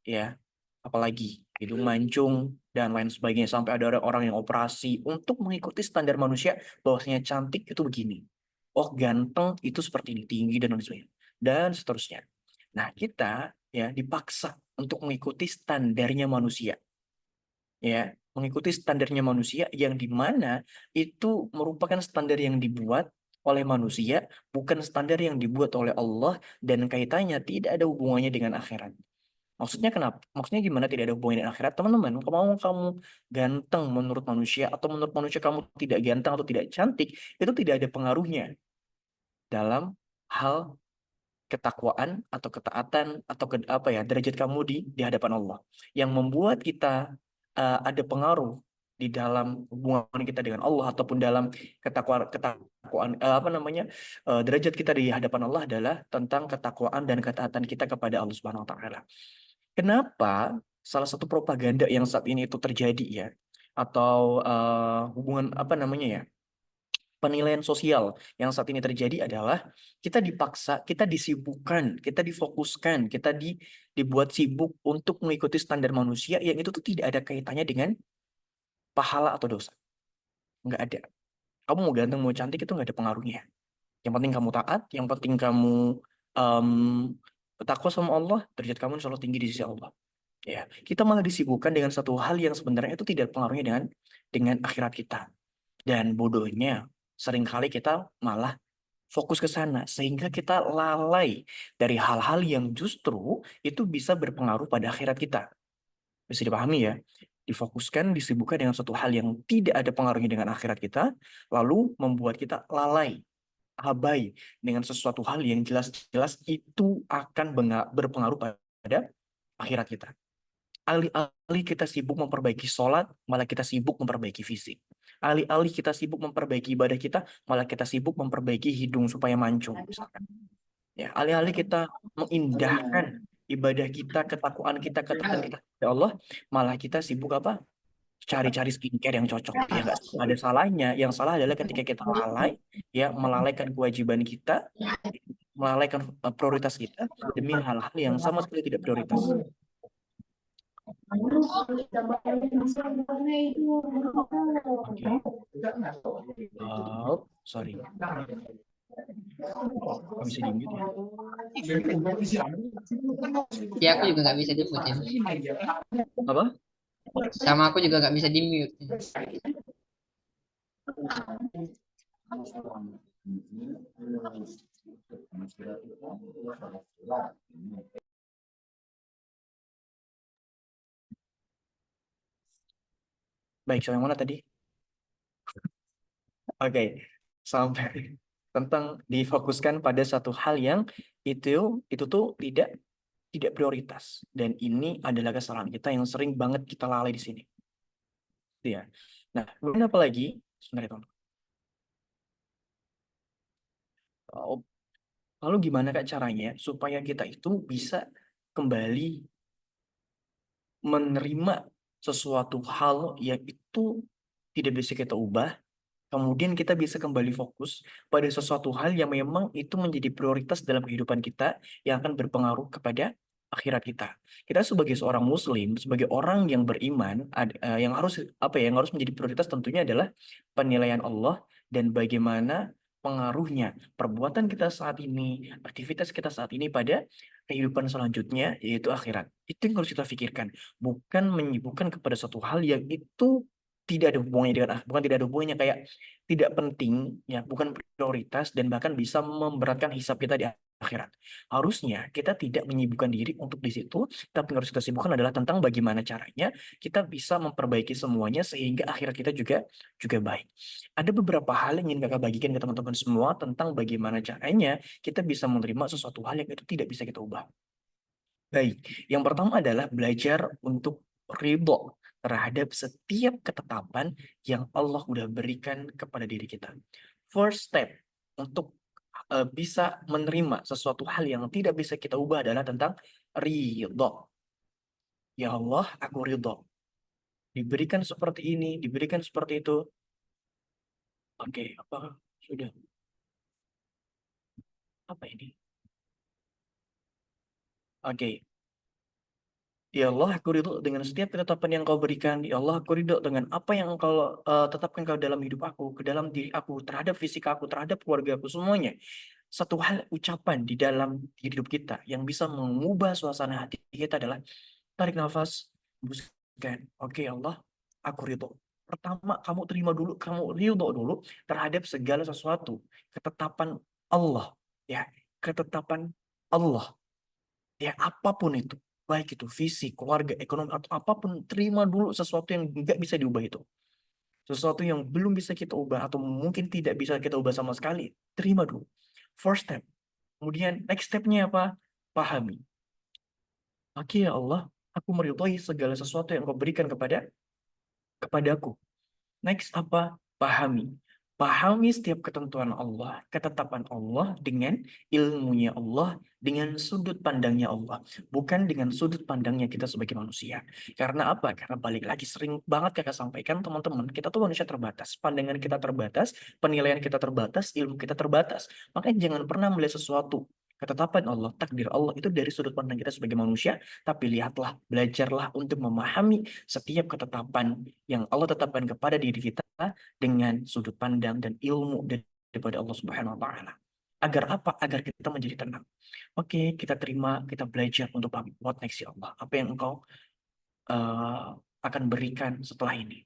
ya. Apalagi hidung mancung dan lain sebagainya. Sampai ada orang yang operasi untuk mengikuti standar manusia bahwasanya cantik itu begini. Oh ganteng itu seperti ini, tinggi dan lain sebagainya. Dan seterusnya. Nah kita ya dipaksa untuk mengikuti standarnya manusia ya mengikuti standarnya manusia yang dimana itu merupakan standar yang dibuat oleh manusia bukan standar yang dibuat oleh Allah dan kaitannya tidak ada hubungannya dengan akhirat. Maksudnya kenapa? Maksudnya gimana tidak ada hubungannya dengan akhirat? Teman-teman, mau kamu ganteng menurut manusia atau menurut manusia kamu tidak ganteng atau tidak cantik, itu tidak ada pengaruhnya. dalam hal ketakwaan atau ketaatan atau derajat kamu di hadapan Allah yang membuat kita ada pengaruh di dalam hubungan kita dengan Allah ataupun dalam ketakwaan derajat kita di hadapan Allah adalah tentang ketakwaan dan ketaatan kita kepada Allah Subhanahu wa taala. Kenapa salah satu propaganda yang saat ini itu terjadi ya, atau hubungan penilaian sosial yang saat ini terjadi adalah kita dipaksa, kita disibukkan, kita difokuskan, kita dibuat sibuk untuk mengikuti standar manusia yang itu tuh tidak ada kaitannya dengan pahala atau dosa. Nggak ada. Kamu mau ganteng, mau cantik itu nggak ada pengaruhnya. Yang penting kamu taat, yang penting kamu takwa sama Allah, derajat kamu insya Allah tinggi di sisi Allah. Ya, kita malah disibukkan dengan satu hal yang sebenarnya itu tidak pengaruhnya dengan akhirat kita. Dan bodohnya, seringkali kita malah fokus ke sana sehingga kita lalai dari hal-hal yang justru itu bisa berpengaruh pada akhirat kita. Bisa dipahami ya? Difokuskan, disibukkan dengan suatu hal yang tidak ada pengaruhnya dengan akhirat kita, lalu membuat kita lalai, abai dengan sesuatu hal yang jelas-jelas itu akan berpengaruh pada akhirat kita. Alih-alih kita sibuk memperbaiki sholat, malah kita sibuk memperbaiki fisik. Alih-alih kita sibuk memperbaiki ibadah kita, malah kita sibuk memperbaiki hidung supaya mancung, misalkan. Ya, alih-alih kita mengindahkan ibadah kita, ketakwaan kita, ketaatan kita kepada Allah, malah kita sibuk apa? Cari-cari skincare yang cocok. Ya nggak ada salahnya. Yang salah adalah ketika kita lalai, ya melalaikan kewajiban kita, melalaikan prioritas kita demi hal-hal yang sama sekali tidak prioritas. Sorry. Bisa di-mute ya? Ya, aku juga nggak bisa di-mute. Apa? Sama aku juga nggak bisa di-mute. Baik, so yang mana tadi? Oke, sampai tentang difokuskan pada satu hal yang itu tuh tidak prioritas, dan ini adalah kesalahan kita yang sering banget kita lalai di sini. Ya. Nah, kemudian apa lagi? Sebenarnya, lalu gimana Kak caranya supaya kita itu bisa kembali menerima sesuatu hal yang itu tidak bisa kita ubah, kemudian kita bisa kembali fokus pada sesuatu hal yang memang itu menjadi prioritas dalam kehidupan kita yang akan berpengaruh kepada akhirat kita. Kita sebagai seorang muslim, sebagai orang yang beriman, yang harus menjadi prioritas tentunya adalah penilaian Allah dan bagaimana pengaruhnya perbuatan kita saat ini, aktivitas kita saat ini pada kehidupan selanjutnya, yaitu akhirat. Itu yang harus kita pikirkan, bukan menyibukkan kepada suatu hal yang itu tidak ada hubungannya bukan tidak ada hubungannya, kayak tidak penting ya, bukan prioritas dan bahkan bisa memberatkan hisab kita di akhirat. Harusnya kita tidak menyibukkan diri untuk di situ, tapi yang harus kita sibukkan adalah tentang bagaimana caranya kita bisa memperbaiki semuanya sehingga akhirat kita juga baik. Ada beberapa hal yang ingin Kakak bagikan ke teman-teman semua tentang bagaimana caranya kita bisa menerima sesuatu hal yang itu tidak bisa kita ubah. Baik, yang pertama adalah belajar untuk ridho terhadap setiap ketetapan yang Allah udah berikan kepada diri kita. First step untuk bisa menerima sesuatu hal yang tidak bisa kita ubah adalah tentang ridho. Ya Allah, aku ridho. Diberikan seperti ini, diberikan seperti itu. Oke, apa sudah? Apa ini? Oke. Ya Allah, aku ridho dengan setiap ketetapan yang kau berikan. Ya Allah, aku ridho dengan apa yang kau tetapkan kau dalam hidup aku, ke dalam diri aku, terhadap fisik aku, terhadap keluarga aku, semuanya. Satu hal ucapan di dalam hidup kita yang bisa mengubah suasana hati kita adalah tarik nafas, hembuskan. Oke Allah, aku ridho. Pertama, kamu terima dulu, kamu ridho dulu terhadap segala sesuatu. Ketetapan Allah. Ya, ketetapan Allah. Ya, apapun itu. Baik itu fisik, keluarga, ekonomi, atau apapun. Terima dulu sesuatu yang nggak bisa diubah itu. Sesuatu yang belum bisa kita ubah atau mungkin tidak bisa kita ubah sama sekali. Terima dulu. First step. Kemudian next step-nya apa? Pahami. Oke ya Allah, aku meridhai segala sesuatu yang Engkau berikan kepadaku. Next apa? Pahami. Pahami setiap ketentuan Allah, ketetapan Allah dengan ilmunya Allah, dengan sudut pandangnya Allah. Bukan dengan sudut pandangnya kita sebagai manusia. Karena apa? Karena balik lagi sering banget kakak sampaikan teman-teman, kita tuh manusia terbatas. Pandangan kita terbatas, penilaian kita terbatas, ilmu kita terbatas. Makanya jangan pernah melihat sesuatu, ketetapan Allah, takdir Allah itu dari sudut pandang kita sebagai manusia, tapi lihatlah, belajarlah untuk memahami setiap ketetapan yang Allah tetapkan kepada diri kita dengan sudut pandang dan ilmu daripada Allah Subhanahu wa taala. Agar apa? Agar kita menjadi tenang. Oke, kita terima, kita belajar untuk paham what next ya Allah. Apa yang Engkau akan berikan setelah ini.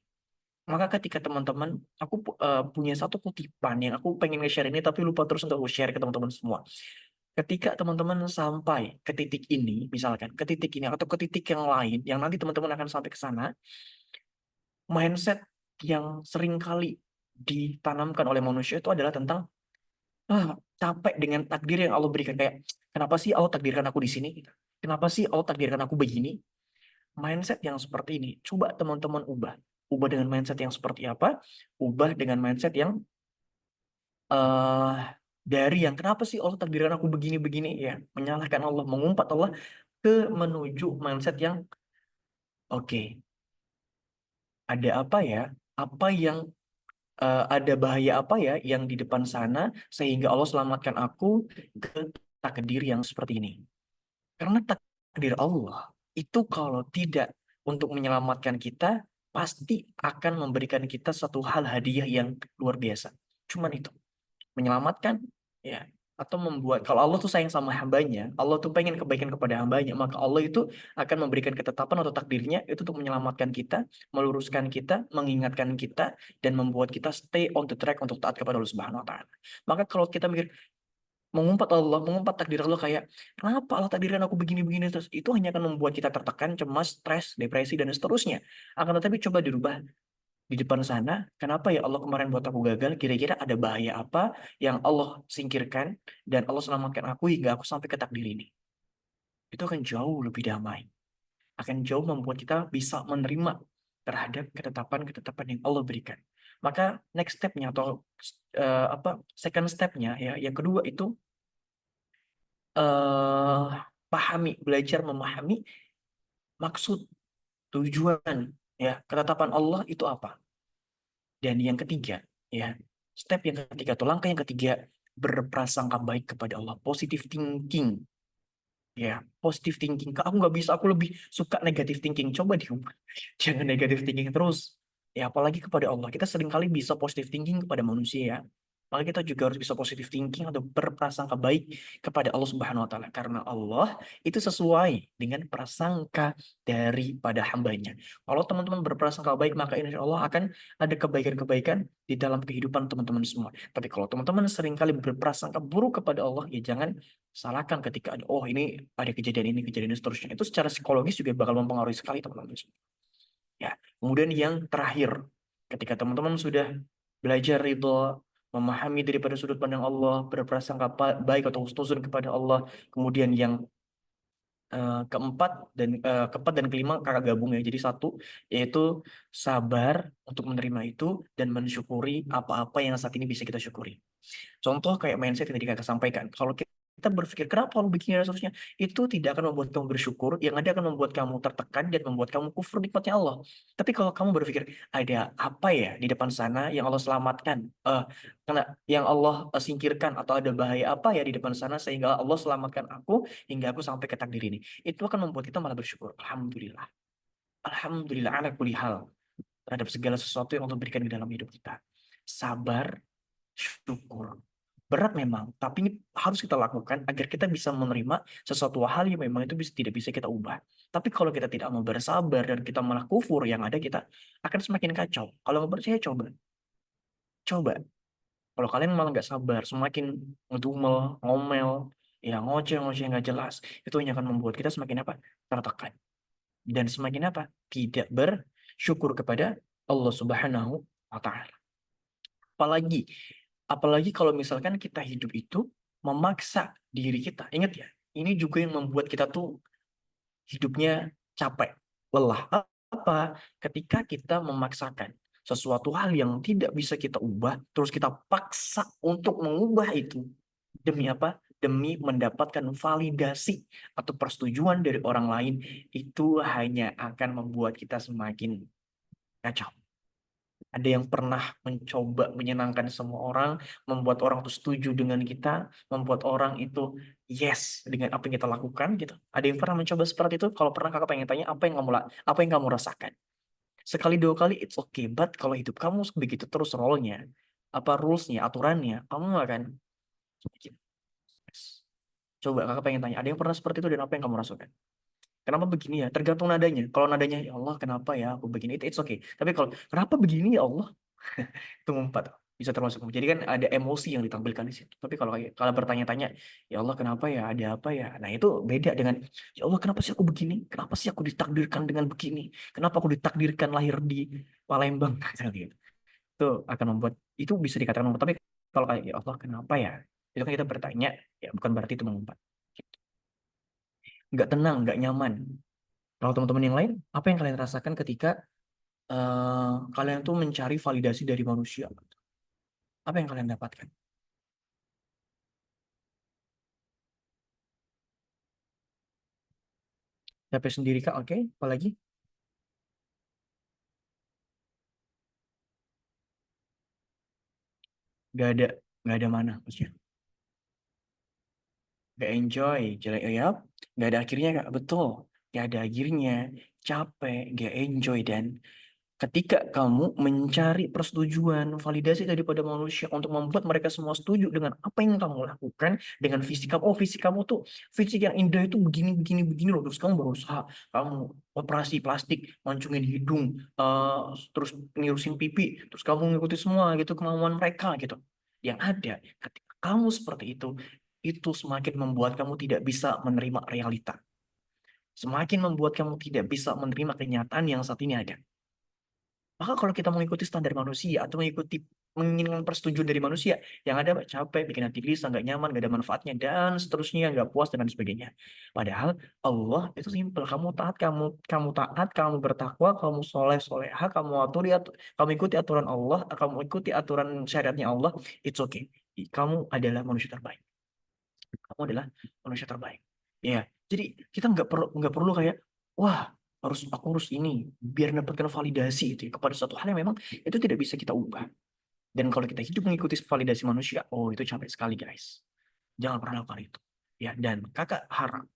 Maka ketika teman-teman, aku punya satu kutipan yang aku pengen nge-share ini tapi lupa terus untuk aku share ke teman-teman semua. Ketika teman-teman sampai ke titik ini, misalkan ke titik ini atau ke titik yang lain, yang nanti teman-teman akan sampai ke sana, mindset yang sering kali ditanamkan oleh manusia itu adalah tentang capek dengan takdir yang Allah berikan. Kayak, kenapa sih Allah takdirkan aku di sini? Kenapa sih Allah takdirkan aku begini? Mindset yang seperti ini, coba teman-teman ubah. Ubah dengan mindset yang seperti apa? Ubah dengan mindset yang dari yang kenapa sih Allah takdirkan aku begini-begini? Ya, menyalahkan Allah, mengumpat Allah ke menuju mindset yang oke, ada apa ya? Apa yang ada bahaya apa ya yang di depan sana sehingga Allah selamatkan aku ke takdir yang seperti ini. Karena takdir Allah itu kalau tidak untuk menyelamatkan kita, pasti akan memberikan kita satu hal hadiah yang luar biasa. Cuman itu, menyelamatkan, ya, atau membuat, kalau Allah tuh sayang sama hambanya, Allah tuh pengen kebaikan kepada hambanya, maka Allah itu akan memberikan ketetapan atau takdirnya itu untuk menyelamatkan kita, meluruskan kita, mengingatkan kita, dan membuat kita stay on the track untuk taat kepada Allah Subhanahu wa taala. Maka kalau kita mikir mengumpat Allah, mengumpat takdir Allah kayak, kenapa Allah takdirkan aku begini-begini terus, itu hanya akan membuat kita tertekan, cemas, stres, depresi, dan seterusnya. Akan tetapi coba dirubah di depan sana, kenapa ya Allah kemarin buat aku gagal? Kira-kira ada bahaya apa yang Allah singkirkan dan Allah selamatkan aku hingga aku sampai ke takdir ini? Itu akan jauh lebih damai. Akan jauh membuat kita bisa menerima terhadap ketetapan-ketetapan yang Allah berikan. Maka next step-nya atau second step-nya ya, yang kedua itu pahami, belajar memahami maksud, tujuan ya, ketetapan Allah itu apa. Dan yang ketiga, ya, step yang ketiga atau langkah yang ketiga, berprasangka baik kepada Allah, positive thinking. Ya, positive thinking. Aku nggak bisa, aku lebih suka negative thinking. Coba diubah. Jangan negative thinking terus. Ya, apalagi kepada Allah. Kita seringkali bisa positive thinking kepada manusia ya. Maka kita juga harus bisa positive thinking atau berprasangka baik kepada Allah Subhanahu wa taala. Karena Allah itu sesuai dengan prasangka daripada hambanya. Kalau teman-teman berprasangka baik, maka insya Allah akan ada kebaikan-kebaikan di dalam kehidupan teman-teman semua. Tapi kalau teman-teman seringkali berprasangka buruk kepada Allah, ya jangan salahkan ketika ada, oh ini ada kejadian ini seterusnya. Itu secara psikologis juga bakal mempengaruhi sekali teman-teman semua. Ya, kemudian yang terakhir, ketika teman-teman sudah belajar ridho, memahami daripada sudut pandang Allah, berprasangka baik atau husnuzon kepada Allah, kemudian yang keempat dan kelima kakak gabung ya, jadi satu, yaitu sabar untuk menerima itu dan mensyukuri apa-apa yang saat ini bisa kita syukuri. Contoh kayak mindset yang tadi kakak sampaikan. Kalau kita berpikir kenapa Allah begini dan seterusnya, itu tidak akan membuat kamu bersyukur, yang ada akan membuat kamu tertekan dan membuat kamu kufur nikmatnya Allah. Tapi kalau kamu berpikir ada apa ya di depan sana yang Allah selamatkan, yang Allah singkirkan, atau ada bahaya apa ya di depan sana sehingga Allah selamatkan aku hingga aku sampai ke takdir ini, itu akan membuat kita malah bersyukur. Alhamdulillah, alhamdulillah ala kulli hal terhadap segala sesuatu yang Allah berikan di dalam hidup kita. Sabar, syukur. Berat memang, tapi ini harus kita lakukan agar kita bisa menerima sesuatu hal yang memang itu tidak bisa kita ubah. Tapi kalau kita tidak mau bersabar dan kita malah kufur, yang ada kita akan semakin kacau. Kalau nggak percaya, coba. Coba. Kalau kalian malah nggak sabar, semakin ngedumel, ngomel, ya ngoceh-ngoceh nggak jelas, itu hanya akan membuat kita semakin apa? Tertekan. Dan semakin apa? Tidak bersyukur kepada Allah Subhanahu wa taala. Apalagi kalau misalkan kita hidup itu memaksa diri kita. Ingat ya, ini juga yang membuat kita tuh hidupnya capek, lelah. Apa? Ketika kita memaksakan sesuatu hal yang tidak bisa kita ubah, terus kita paksa untuk mengubah itu. Demi apa? Demi mendapatkan validasi atau persetujuan dari orang lain, itu hanya akan membuat kita semakin kacau. Ada yang pernah mencoba menyenangkan semua orang, membuat orang itu setuju dengan kita, membuat orang itu yes dengan apa yang kita lakukan gitu. Ada yang pernah mencoba seperti itu? Kalau pernah, kakak pengen tanya apa yang kamu rasakan? Sekali dua kali it's okay, but kalau hidup kamu begitu terus role-nya, apa rules-nya, aturannya, kamu akan semakin stres. Coba kakak pengen tanya, ada yang pernah seperti itu dan apa yang kamu rasakan? Kenapa begini ya? Tergantung nadanya. Kalau nadanya, ya Allah kenapa ya aku begini, it's okay. Tapi kalau kenapa begini ya Allah, itu ngumpat, bisa termasuk. Jadi kan ada emosi yang ditampilkan di situ. Tapi kalau bertanya-tanya, ya Allah kenapa ya, ada apa ya, nah itu beda dengan ya Allah kenapa sih aku begini, kenapa sih aku ditakdirkan dengan begini, kenapa aku ditakdirkan lahir di Palembang. Gitu. Itu akan membuat, itu bisa dikatakan mengumpat. Tapi kalau kayak ya Allah kenapa ya, itu kan kita bertanya, ya bukan berarti itu mengumpat. Nggak tenang, nggak nyaman. Kalau teman-teman yang lain, apa yang kalian rasakan ketika kalian tuh mencari validasi dari manusia? Apa yang kalian dapatkan? Capek sendiri kak, oke. Apalagi? Gak ada mana, maksudnya. Gak enjoy, jelek ya. Gak ada akhirnya kak, betul. Gak ada akhirnya, capek, gak enjoy, dan ketika kamu mencari persetujuan, validasi daripada manusia untuk membuat mereka semua setuju dengan apa yang kamu lakukan, dengan fisik kamu, oh fisik kamu tuh, fisik yang indah itu begini, begini, begini loh, terus kamu berusaha, kamu operasi plastik, mancungin hidung, terus nirusin pipi, terus kamu ngikuti semua gitu kemauan mereka gitu. Yang ada, ketika kamu seperti itu semakin membuat kamu tidak bisa menerima realita. Semakin membuat kamu tidak bisa menerima kenyataan yang saat ini ada. Maka kalau kita mengikuti standar manusia atau menginginkan persetujuan dari manusia, yang ada capek, bikin hati gelisah, nggak nyaman, nggak ada manfaatnya, dan seterusnya, nggak puas, dan sebagainya. Padahal Allah itu simpel. Kamu taat, kamu bertakwa, kamu soleh, soleha, kamu ikuti aturan Allah, kamu ikuti aturan syariatnya Allah, it's okay. Kamu adalah manusia terbaik. Kamu adalah manusia terbaik. Ya, jadi kita nggak perlu kayak, wah aku harus ini biar mendapatkan validasi itu kepada suatu hal yang memang itu tidak bisa kita ubah. Dan kalau kita hidup mengikuti validasi manusia, oh itu capek sekali guys. Jangan pernah lakukan itu. Ya, dan kakak harap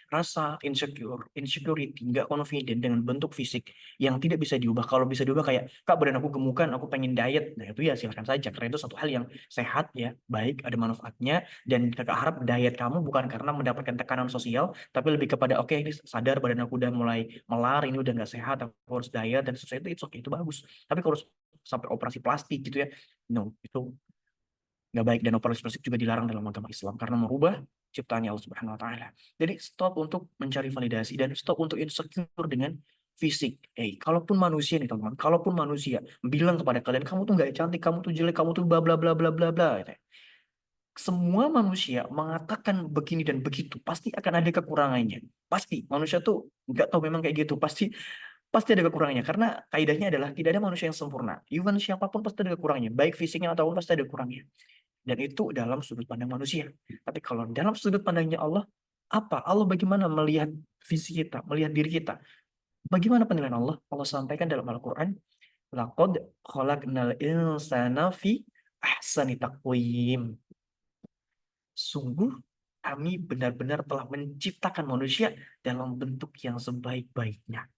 rasa insecurity, nggak confident dengan bentuk fisik yang tidak bisa diubah. Kalau bisa diubah kayak, kak badan aku gemukan, aku pengen diet. Nah itu ya silahkan saja, karena itu satu hal yang sehat ya, baik, ada manfaatnya. Dan kakak harap diet kamu bukan karena mendapatkan tekanan sosial, tapi lebih kepada, oke, ini sadar badan aku udah mulai melar, ini udah nggak sehat, aku harus diet, dan sesuatu itu oke, itu bagus. Tapi kalau sampai operasi plastik gitu ya, no, itu nggak baik, dan operasi plastik juga dilarang dalam agama Islam karena merubah ciptaannya Allah Subhanahu wa taala. Jadi stop untuk mencari validasi dan stop untuk insecure dengan fisik. Kalaupun manusia nih teman-teman, kalaupun manusia bilang kepada kalian kamu tuh nggak cantik, kamu tuh jelek, kamu tuh bla bla bla bla bla bla gitu ya. Semua manusia mengatakan begini dan begitu, pasti akan ada kekurangannya. Pasti manusia tuh nggak tahu memang kayak gitu, pasti pasti ada kekurangannya, karena kaidahnya adalah tidak ada manusia yang sempurna. Even siapapun pasti ada kekurangannya, baik fisiknya ataupun pasti ada kurangnya. Dan itu dalam sudut pandang manusia. Tapi kalau dalam sudut pandangnya Allah, apa? Allah bagaimana melihat visi kita, melihat diri kita? Bagaimana penilaian Allah? Allah sampaikan dalam Al-Quran, laqad khalaqnal insana fi ahsani taqwim. Sungguh kami benar-benar telah menciptakan manusia dalam bentuk yang sebaik-baiknya.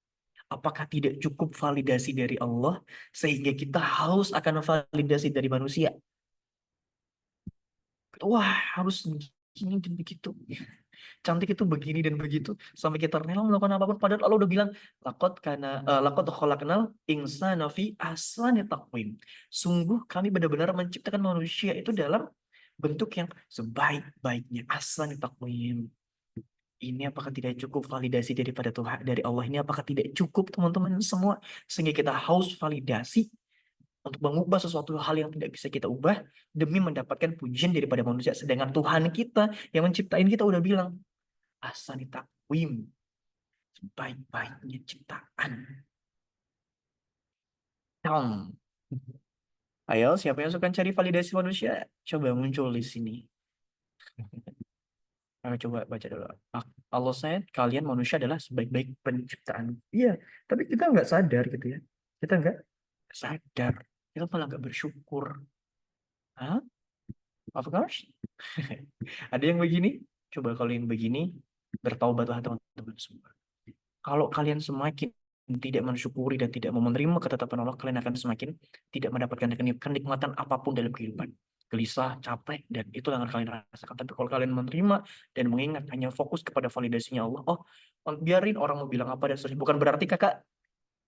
Apakah tidak cukup validasi dari Allah sehingga kita haus akan validasi dari manusia? Wah, harus begini dan begitu. Cantik itu begini dan begitu. Sampai kita rela melakukan apapun. Padahal Allah udah bilang, laqad khalaqnal insana fi ahsani taqwim. Sungguh kami benar-benar menciptakan manusia itu dalam bentuk yang sebaik-baiknya. Ahsani taqwim. Ini apakah tidak cukup validasi daripada Tuhan, dari Allah ini? Apakah tidak cukup teman-teman semua? Sehingga kita haus validasi untuk mengubah sesuatu hal yang tidak bisa kita ubah demi mendapatkan pujian daripada manusia. Sedangkan Tuhan kita yang menciptain kita udah bilang, ahsani taqwim, sebaik-baiknya ciptaan. Ayo, siapa yang suka cari validasi manusia? Coba muncul di sini. Coba baca dulu. Allah said, kalian manusia adalah sebaik-baik penciptaan. Iya, tapi kita nggak sadar gitu ya. Kita nggak sadar. Kita malah nggak bersyukur. Hah? Of course. Ada yang begini? Coba kalau yang begini, bertaubatlah teman-teman semua. Kalau kalian semakin tidak mensyukuri dan tidak mau menerima ketetapan Allah, kalian akan semakin tidak mendapatkan kenikmatan apapun dalam kehidupan. Gelisah, capek, dan itu yang akan kalian rasakan. Tapi kalau kalian menerima dan mengingat hanya fokus kepada validasinya Allah, oh biarin orang mau bilang apa dan seterusnya. Bukan berarti kakak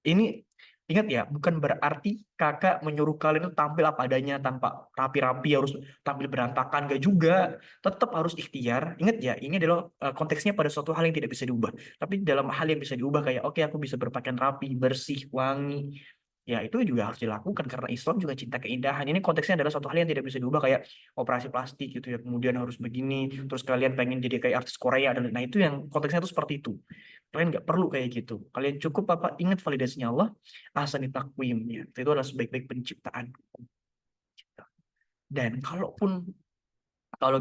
ini, ingat ya, bukan berarti kakak menyuruh kalian itu tampil apa adanya tanpa rapi-rapi harus tampil berantakan, gak juga. Tetap harus ikhtiar. Ingat ya, ini adalah konteksnya pada suatu hal yang tidak bisa diubah. Tapi dalam hal yang bisa diubah kayak oke, aku bisa berpakaian rapi, bersih, wangi. Ya itu juga harus dilakukan karena Islam juga cinta keindahan. Ini konteksnya adalah suatu hal yang tidak bisa diubah kayak operasi plastik gitu ya. Kemudian harus begini, terus kalian pengen jadi kayak artis Korea dan nah itu yang konteksnya itu seperti itu. Kalian nggak perlu kayak gitu. Kalian cukup apa ingat validasinya Allah, ahsani taqwimnya. Itu adalah sebaik-baik penciptaan. Dan kalau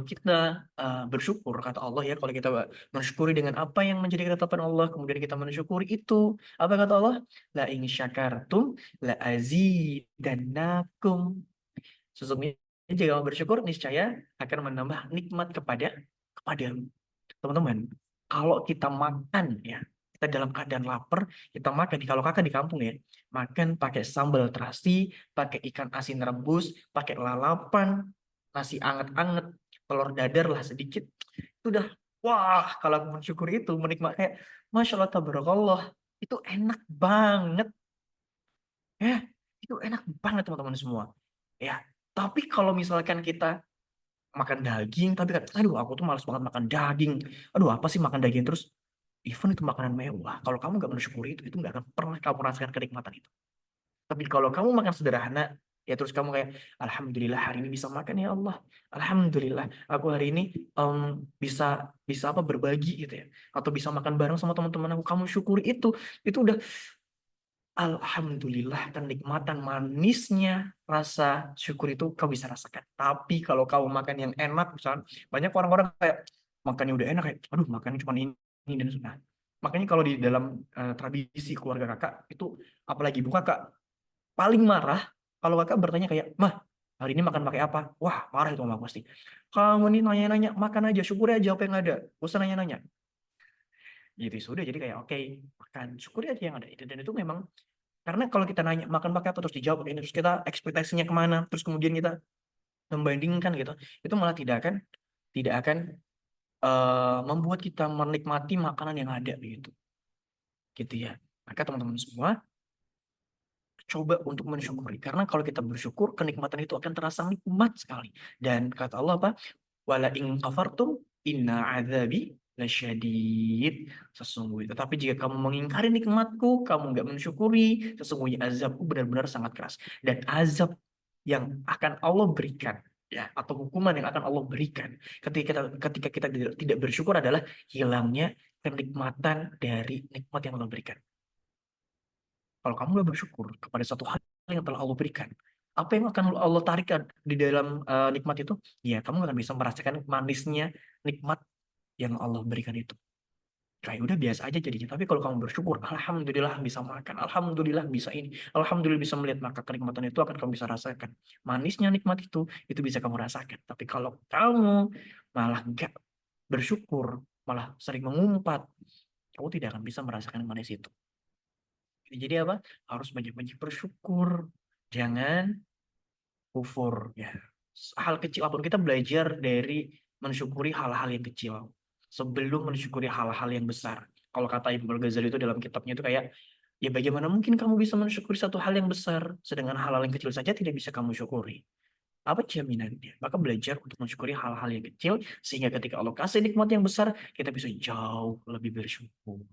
kita bersyukur kata Allah ya, kalau kita mensyukuri dengan apa yang menjadi ketetapan Allah, kemudian kita mensyukuri itu, apa kata Allah? La in syakartum la azidannakum. Sesungguhnya jika kamu bersyukur niscaya akan menambah nikmat kepadamu. Teman-teman, kalau kita makan ya, kita dalam keadaan lapar, kita makan. Kalau kakak di kampung ya, makan pakai sambal terasi, pakai ikan asin rebus, pakai lalapan, nasi anget-anget, telur dadar lah sedikit. Itu udah, wah, kalau aku mensyukuri itu, menikmati kayak, Masya Allah, tabarakallah, itu enak banget. Ya, itu enak banget teman-teman semua. Ya, tapi kalau misalkan kita makan daging, tapi kan, aduh aku tuh malas banget makan daging. Aduh apa sih makan daging terus? Even itu makanan mewah. Kalau kamu nggak mensyukuri itu nggak akan pernah kamu rasakan kenikmatan itu. Tapi kalau kamu makan sederhana, ya terus kamu kayak, Alhamdulillah hari ini bisa makan ya Allah. Alhamdulillah aku hari ini bisa bisa apa berbagi gitu ya. Atau bisa makan bareng sama teman-teman aku. Kamu syukuri itu udah Alhamdulillah, kenikmatan manisnya rasa syukur itu kau bisa rasakan. Tapi kalau kau makan yang enak, misalnya banyak orang-orang kayak makannya udah enak kayak, aduh makannya cuma ini dan sudah. Makanya kalau di dalam tradisi keluarga kakak itu, apalagi ibu kakak paling marah kalau kakak bertanya kayak, mah hari ini makan pakai apa? Wah marah itu mama pasti. Kamu nih nanya-nanya makan aja, syukuri aja apa yang ada, gak usah nanya-nanya. Gitu sudah jadi kayak oke, makan syukuri aja yang ada. Dan itu memang karena kalau kita nanya makan pakai apa terus dijawab ini terus kita ekspektasinya kemana terus kemudian kita membandingkan gitu itu malah tidak akan membuat kita menikmati makanan yang ada gitu ya. Maka teman-teman semua coba untuk mensyukuri karena kalau kita bersyukur kenikmatan itu akan terasa nikmat sekali dan kata Allah apa wala in kafartum inna adzabi lasyadid. Sesungguhnya tetapi jika kamu mengingkari nikmatku kamu nggak mensyukuri sesungguhnya azabku benar-benar sangat keras dan azab yang akan Allah berikan ya atau hukuman yang akan Allah berikan ketika kita tidak bersyukur adalah hilangnya kenikmatan dari nikmat yang Allah berikan. Kalau kamu nggak bersyukur kepada satu hal yang telah Allah berikan, apa yang akan Allah tarikan di dalam nikmat itu? Ya, kamu nggak akan bisa merasakan manisnya nikmat yang Allah berikan itu. Kayak udah biasa aja jadinya. Tapi kalau kamu bersyukur, alhamdulillah bisa makan, alhamdulillah bisa ini, alhamdulillah bisa melihat, maka kenikmatan itu akan kamu bisa rasakan. Manisnya nikmat itu bisa kamu rasakan. Tapi kalau kamu malah nggak bersyukur, malah sering mengumpat, kamu tidak akan bisa merasakan manis itu. Jadi apa? Harus banyak-banyak bersyukur. Jangan kufur. Ya. Hal kecil apapun kita belajar dari mensyukuri hal-hal yang kecil. Sebelum mensyukuri hal-hal yang besar. Kalau kata Ibnu Al-Ghazali itu dalam kitabnya itu kayak, ya bagaimana mungkin kamu bisa mensyukuri satu hal yang besar, sedangkan hal-hal yang kecil saja tidak bisa kamu syukuri. Apa jaminannya? Maka belajar untuk mensyukuri hal-hal yang kecil, sehingga ketika Allah kasih nikmat yang besar, kita bisa jauh lebih bersyukur.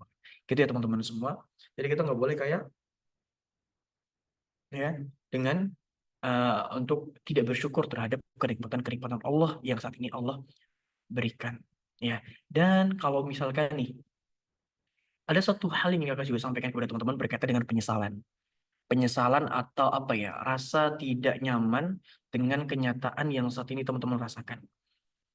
Gitu ya teman-teman semua. Jadi kita nggak boleh kayak ya dengan untuk tidak bersyukur terhadap kenikmatan-kenikmatan Allah yang saat ini Allah berikan. Ya, dan kalau misalkan nih ada satu hal yang kakak juga sampaikan kepada teman-teman berkaitan dengan penyesalan. Penyesalan atau apa ya, rasa tidak nyaman dengan kenyataan yang saat ini teman-teman rasakan.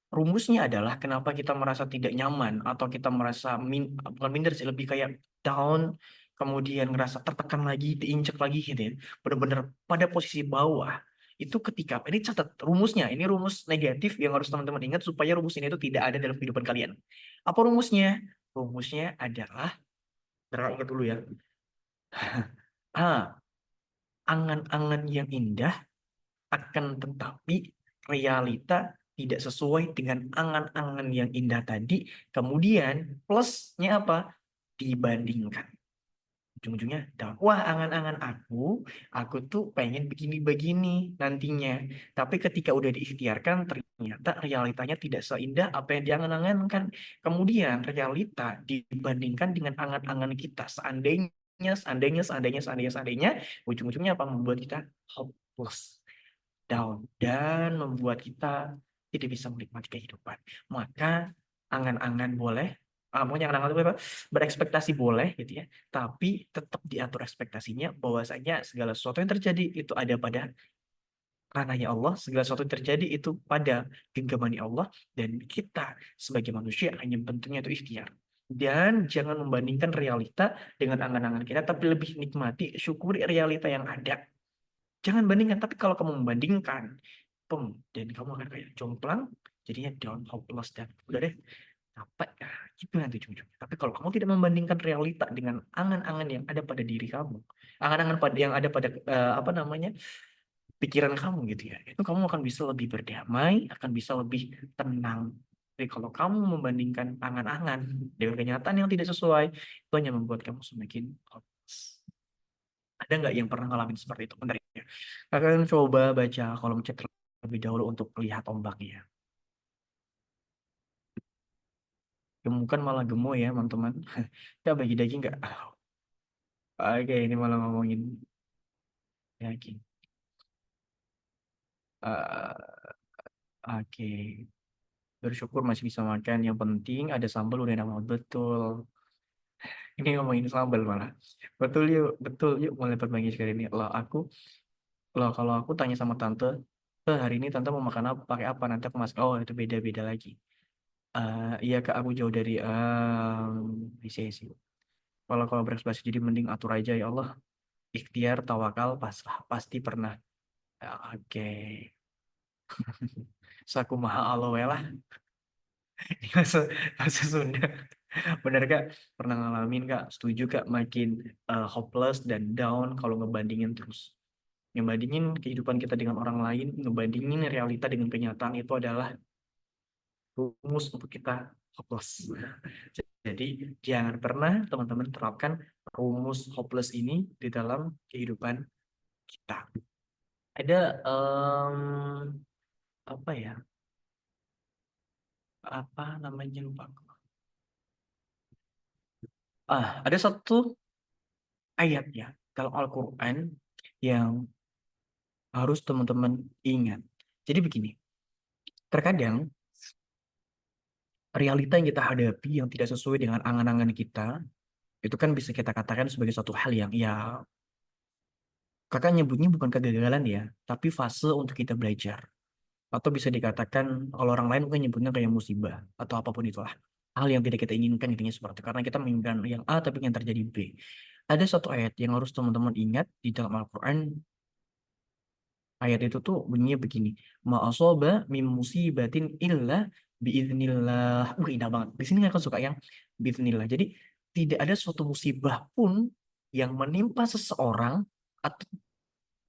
Rumusnya adalah kenapa kita merasa tidak nyaman atau kita merasa bukan minder sih, lebih kayak down, kemudian ngerasa tertekan lagi, diinjak lagi gitu ya. Benar-benar pada posisi bawah. Itu ketika, ini catat rumusnya, ini rumus negatif yang harus teman-teman ingat supaya rumus ini itu tidak ada dalam kehidupan kalian. Apa rumusnya? Rumusnya adalah, ingat dulu ya. Angan-angan yang indah akan tetapi realita tidak sesuai dengan angan-angan yang indah tadi. Kemudian plusnya apa? Dibandingkan. Ujung-ujungnya down. Wah, angan-angan aku tuh pengen begini-begini nantinya. Tapi ketika udah diikhtiarkan, ternyata realitanya tidak seindah apa yang diangan-angankan. Kemudian realita dibandingkan dengan angan-angan kita. Seandainya, ujung-ujungnya apa? Membuat kita hopeless, down, dan membuat kita tidak bisa menikmati kehidupan. Maka angan-angan boleh, maunya angan-angan itu apa? Berekspektasi boleh gitu ya, tapi tetap diatur ekspektasinya bahwasanya segala sesuatu yang terjadi itu ada pada ranahnya Allah, segala sesuatu yang terjadi itu pada genggaman Allah, dan kita sebagai manusia hanya bentuknya itu ikhtiar. Dan jangan membandingkan realita dengan angan-angan kita, tapi lebih nikmati, syukuri realita yang ada. Jangan bandingkan, tapi kalau kamu membandingkan, dan kamu akan kayak jomplang, jadinya down, hopeless, dan udah deh, capek, gitu nanti ujung-ujungnya. Tapi kalau kamu tidak membandingkan realita dengan angan-angan yang ada pada diri kamu, angan-angan yang ada pada pikiran kamu gitu ya, itu kamu akan bisa lebih berdamai, akan bisa lebih tenang. Jadi kalau kamu membandingkan angan-angan dengan kenyataan yang tidak sesuai, itu hanya membuat kamu semakin hopeless. Ada nggak yang pernah ngalamin seperti itu? Bentar ya. Kalian coba baca kolom chat terlebih dahulu untuk lihat ombaknya. Gemukan malah gemo ya, teman-teman. Kita bagi daging nggak? Oke, ini malah ngomongin daging. Oke. Bersyukur masih bisa makan. Yang penting ada sambal udah enak banget. Betul. Ini ngomongin sambal malah. Betul yuk, mulai berbagi sekali ini. Kalau aku tanya sama tante, hari ini tante mau makan apa, pakai apa, nanti aku masak. Oh, itu beda-beda lagi. Iya kak, aku jauh dari isi. Kalau berekspresi jadi mending atur aja ya Allah. Ikhtiar, tawakal, pasrah, pasti pernah. Oke. Saku maha aloe lah. Bahasa Sunda. Bener kak, pernah ngalamin kak, setuju kak, makin hopeless dan down kalau ngebandingin terus. Ngebandingin kehidupan kita dengan orang lain, ngebandingin realita dengan kenyataan itu adalah rumus untuk kita hopeless. Jadi jangan pernah teman-teman terapkan rumus hopeless ini di dalam kehidupan kita. Ada apa ya? Apa namanya, lupa aku. Ada satu ayat ya dalam Al-Quran yang harus teman-teman ingat. Jadi begini, terkadang realita yang kita hadapi yang tidak sesuai dengan angan-angan kita, itu kan bisa kita katakan sebagai suatu hal yang ya kakak nyebutnya bukan kegagalan ya, tapi fase untuk kita belajar. Atau bisa dikatakan kalau orang lain mungkin nyebutnya kayak musibah atau apapun itulah. Hal yang tidak kita inginkan intinya seperti itu. Karena kita menginginkan yang A tapi yang terjadi B. Ada satu ayat yang harus teman-teman ingat di dalam Al-Quran. Ayat itu tuh bunyinya begini. Ma'asoba mim musibatin illa biiznillah. Indah banget. Di sini aku suka yang biiznillah. Jadi tidak ada suatu musibah pun yang menimpa seseorang atau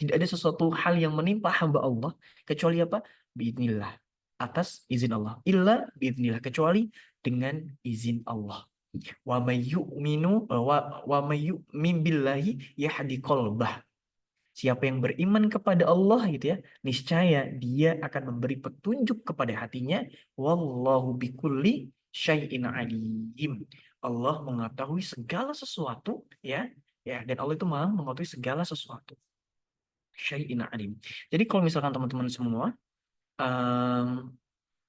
tidak ada sesuatu hal yang menimpa hamba Allah kecuali apa? Biiznillah. Atas izin Allah. Illa biiznillah. Kecuali dengan izin Allah. Wa may yu'minu wa may yu'min billahi yahdi qalbah. Siapa yang beriman kepada Allah gitu ya, niscaya dia akan memberi petunjuk kepada hatinya. Wallahu bikulli syai'in alim. Allah mengetahui segala sesuatu ya, dan Allah itu Maha mengetahui segala sesuatu. syai'in alim. Jadi kalau misalkan teman-teman semua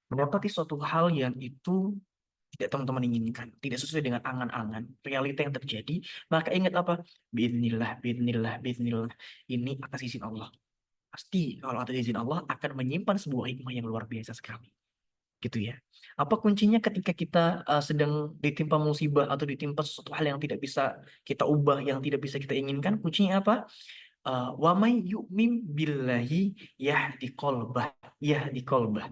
mendapati suatu hal yang itu tidak teman-teman inginkan, tidak sesuai dengan angan-angan, realita yang terjadi, maka ingat apa? Biiznillah, biiznillah, biiznillah. Ini atas izin Allah. Pasti kalau atas izin Allah akan menyimpan sebuah hikmah yang luar biasa sekali. Gitu ya. Apa kuncinya ketika kita sedang ditimpa musibah atau ditimpa sesuatu hal yang tidak bisa kita ubah, yang tidak bisa kita inginkan? Kuncinya apa? Wa may yu'min billahi yahdi qalbah, yahdi qalbah.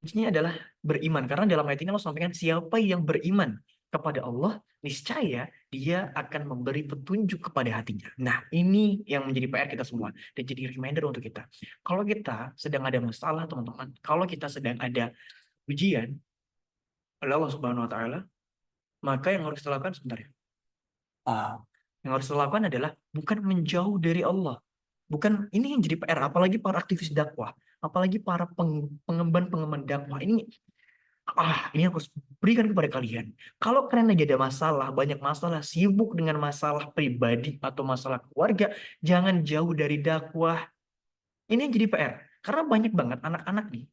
Kuncinya adalah beriman, karena dalam ayat ini Allah sampaikan siapa yang beriman kepada Allah, niscaya dia akan memberi petunjuk kepada hatinya. Nah, ini yang menjadi PR kita semua dan jadi reminder untuk kita. Kalau kita sedang ada masalah, teman-teman, kalau kita sedang ada ujian oleh Allah Subhanahu wa taala, maka yang harus kita lakukan sebentar ya. Yang harus kita lakukan adalah bukan menjauh dari Allah. Bukan, ini yang jadi PR, apalagi para aktivis dakwah, apalagi para pengemban dakwah. Ini harus berikan kepada kalian. Kalau kalian lagi ada masalah, banyak masalah, sibuk dengan masalah pribadi atau masalah keluarga, jangan jauh dari dakwah. Ini yang jadi PR. Karena banyak banget anak-anak nih,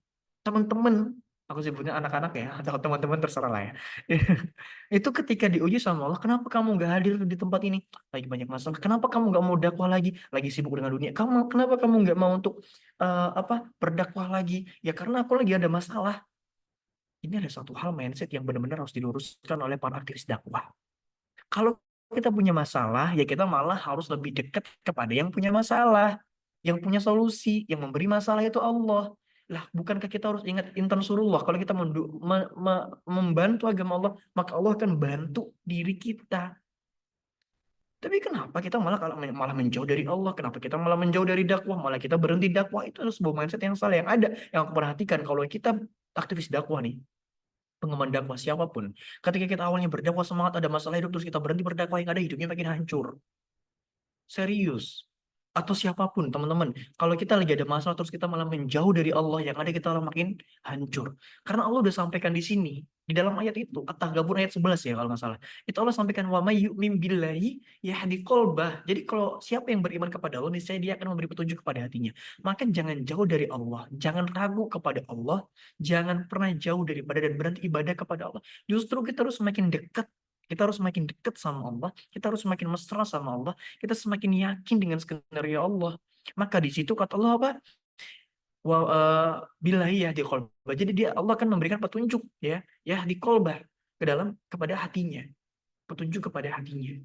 teman-teman, aku sebutnya anak-anak ya, atau teman-teman terserah lah ya. Itu ketika diuji sama Allah, kenapa kamu nggak hadir di tempat ini? Lagi banyak masalah. Kenapa kamu nggak mau dakwah lagi? Lagi sibuk dengan dunia. Kenapa kamu nggak mau untuk berdakwah lagi? Ya karena aku lagi ada masalah. Ini ada satu hal mindset yang benar-benar harus diluruskan oleh para aktivis dakwah. Kalau kita punya masalah, ya kita malah harus lebih dekat kepada yang punya masalah, yang punya solusi, yang memberi masalah itu Allah. Lah, bukankah kita harus ingat intan surullah? Kalau kita membantu agama Allah, maka Allah akan bantu diri kita. Tapi kenapa kita malah menjauh dari Allah? Kenapa kita malah menjauh dari dakwah? Malah kita berhenti dakwah. Itu adalah sebuah mindset yang salah. Yang ada, yang aku perhatikan, kalau kita aktivis dakwah nih, pengemban dakwah siapapun, ketika kita awalnya berdakwah semangat, ada masalah hidup, terus kita berhenti berdakwah, yang ada hidupnya makin hancur. Serius. Atau siapapun, teman-teman, kalau kita lagi ada masalah terus kita malah menjauh dari Allah, yang ada kita malah makin hancur. Karena Allah udah sampaikan di sini, di dalam ayat itu, At-Taghabun ayat 11 ya kalau nggak salah. Itu Allah sampaikan, wa may yu'min billahi yahdi qalbah. Jadi kalau siapa yang beriman kepada Allah, niscaya dia akan memberi petunjuk kepada hatinya. Maka jangan jauh dari Allah, jangan ragu kepada Allah, jangan pernah jauh daripada dan berhenti ibadah kepada Allah. Justru kita harus semakin dekat. Kita harus semakin dekat sama Allah, kita harus semakin mesra sama Allah, kita semakin yakin dengan skenario Allah. Maka di situ kata Allah apa? Billahi yahdi qalbah. Jadi Allah akan memberikan petunjuk ya di qalbah kepada hatinya. Petunjuk kepada hatinya.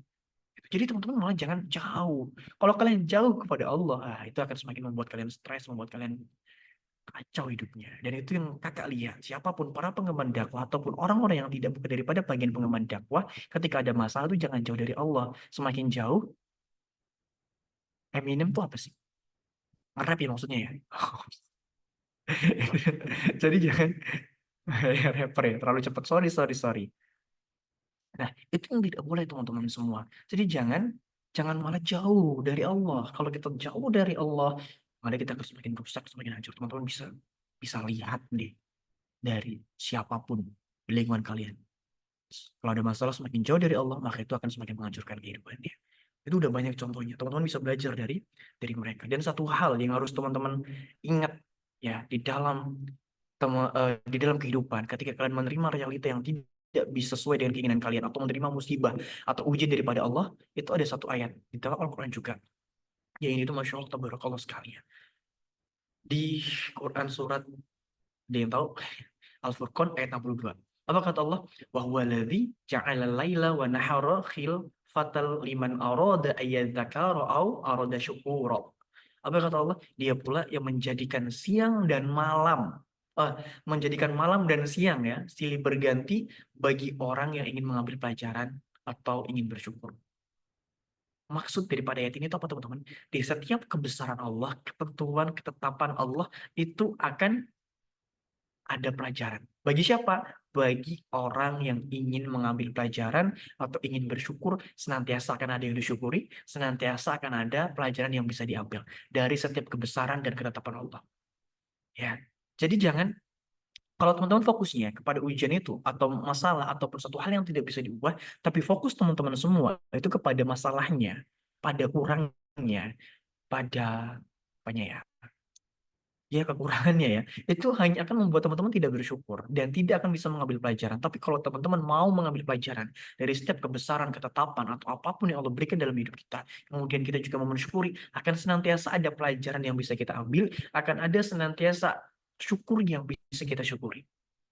Jadi teman-teman malah jangan jauh. Kalau kalian jauh kepada Allah, itu akan semakin membuat kalian stres, membuat kalian kacau hidupnya. Dan itu yang kakak lihat, siapapun para pengemban dakwah ataupun orang-orang yang tidak bukan daripada bagian pengemban dakwah, ketika ada masalah itu jangan jauh dari Allah. Semakin jauh, Eminem tuh apa sih? Nge-rap ya maksudnya ya. Jadi jangan ya, rapper ya, terlalu cepat. Sorry. Nah, itu yang tidak boleh teman-teman semua. Jadi jangan malah jauh dari Allah. Kalau kita jauh dari Allah, malah kita akan semakin rusak, semakin hancur. Teman-teman bisa lihat deh dari siapapun di lingkungan kalian. Kalau ada masalah semakin jauh dari Allah, maka itu akan semakin menghancurkan kehidupannya. Itu udah banyak contohnya. Teman-teman bisa belajar dari mereka. Dan satu hal yang harus teman-teman ingat ya di dalam kehidupan, ketika kalian menerima realita yang tidak bisa sesuai dengan keinginan kalian atau menerima musibah atau ujian daripada Allah, itu ada satu ayat di dalam Al-Quran juga. Ya ini itu Masya Allah, tabarakallah sekalian. Di Quran surat, dia yang tahu, Al-Furqan ayat 62. Apa kata Allah? Wa huwaladzi ja'ala laila wa nahara khilfatal liman arada ayyadzakara au arada syukura. Apa kata Allah? Dia pula yang menjadikan siang dan malam. Menjadikan malam dan siang ya, silih berganti bagi orang yang ingin mengambil pelajaran atau ingin bersyukur. Maksud daripada ayat ini itu apa teman-teman? Di setiap kebesaran Allah, ketentuan, ketetapan Allah itu akan ada pelajaran. Bagi siapa? Bagi orang yang ingin mengambil pelajaran atau ingin bersyukur, senantiasa akan ada yang disyukuri, senantiasa akan ada pelajaran yang bisa diambil dari setiap kebesaran dan ketetapan Allah. Ya. Jadi jangan, kalau teman-teman fokusnya kepada ujian itu atau masalah ataupun satu hal yang tidak bisa diubah, tapi fokus teman-teman semua itu kepada masalahnya, pada kurangnya, pada apanya ya? Ya kekurangannya ya, itu hanya akan membuat teman-teman tidak bersyukur dan tidak akan bisa mengambil pelajaran. Tapi kalau teman-teman mau mengambil pelajaran dari setiap kebesaran, ketetapan, atau apapun yang Allah berikan dalam hidup kita, kemudian kita juga mau mensyukuri, akan senantiasa ada pelajaran yang bisa kita ambil, akan ada senantiasa syukur yang bisa kita syukuri.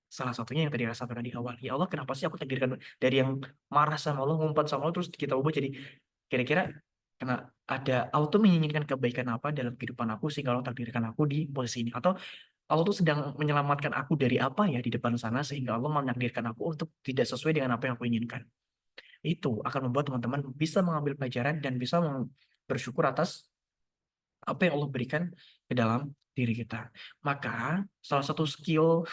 Salah satunya yang tadi saya sampaikan di awal, ya Allah kenapa sih aku takdirkan dari yang marah sama Allah, ngumpat sama Allah, terus kita ubah jadi kira-kira karena ada Allah tuh menginginkan kebaikan apa dalam kehidupan aku sehingga Allah takdirkan aku di posisi ini, atau Allah tuh sedang menyelamatkan aku dari apa ya di depan sana sehingga Allah menakdirkan aku untuk tidak sesuai dengan apa yang aku inginkan. Itu akan membuat teman-teman bisa mengambil pelajaran dan bisa bersyukur atas apa yang Allah berikan ke dalam diri kita. Maka salah satu skill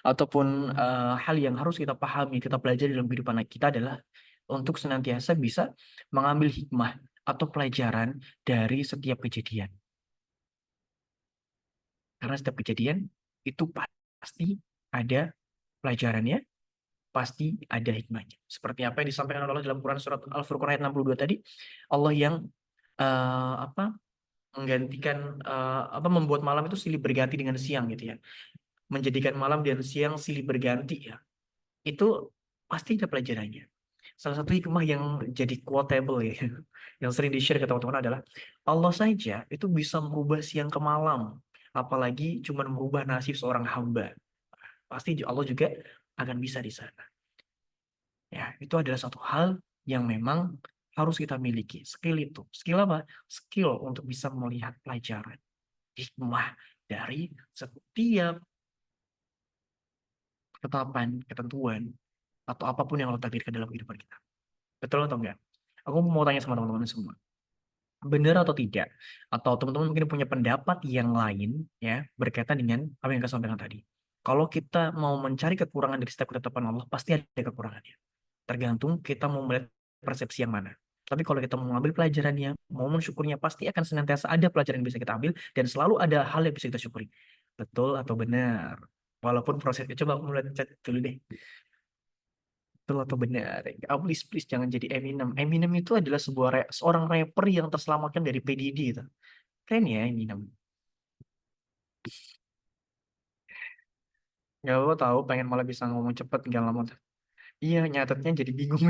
ataupun hal yang harus kita pahami, kita pelajari dalam kehidupan kita adalah untuk senantiasa bisa mengambil hikmah atau pelajaran dari setiap kejadian. Karena setiap kejadian itu pasti ada pelajarannya, pasti ada hikmahnya. Seperti apa yang disampaikan Allah dalam Quran surat Al-Furqan ayat 62 tadi, Allah yang menggantikan membuat malam itu silih berganti dengan siang gitu ya. Menjadikan malam dan siang silih berganti ya. Itu pasti ada pelajarannya. Salah satu hikmah yang jadi quotable ya, yang sering di-share ke teman-teman adalah Allah saja itu bisa merubah siang ke malam, apalagi cuma merubah nasib seorang hamba. Pasti Allah juga akan bisa di sana. Ya, itu adalah satu hal yang memang harus kita miliki. Skill itu. Skill apa? Skill untuk bisa melihat pelajaran, hikmah dari setiap ketetapan, ketentuan, atau apapun yang Allah takdirkan dalam kehidupan kita. Betul atau enggak? Aku mau tanya sama teman-teman semua. Benar atau tidak? Atau teman-teman mungkin punya pendapat yang lain ya berkaitan dengan apa yang saya sampaikan tadi. Kalau kita mau mencari kekurangan dari setiap ketetapan Allah, pasti ada kekurangannya. Tergantung kita mau melihat persepsi yang mana. Tapi kalau kita mau mengambil pelajarannya, mau mensyukurnya, pasti akan senantiasa ada pelajaran yang bisa kita ambil dan selalu ada hal yang bisa kita syukuri. Betul atau benar? Walaupun prosesnya, coba aku mulai chat dulu deh. Betul atau benar? Please jangan jadi Eminem. Eminem itu adalah seorang rapper yang terselamatkan dari P. Diddy gitu. Keren ya Eminem. Gak apa tahu pengen malah bisa ngomong cepet gak lama. Iya nyatetnya jadi bingung.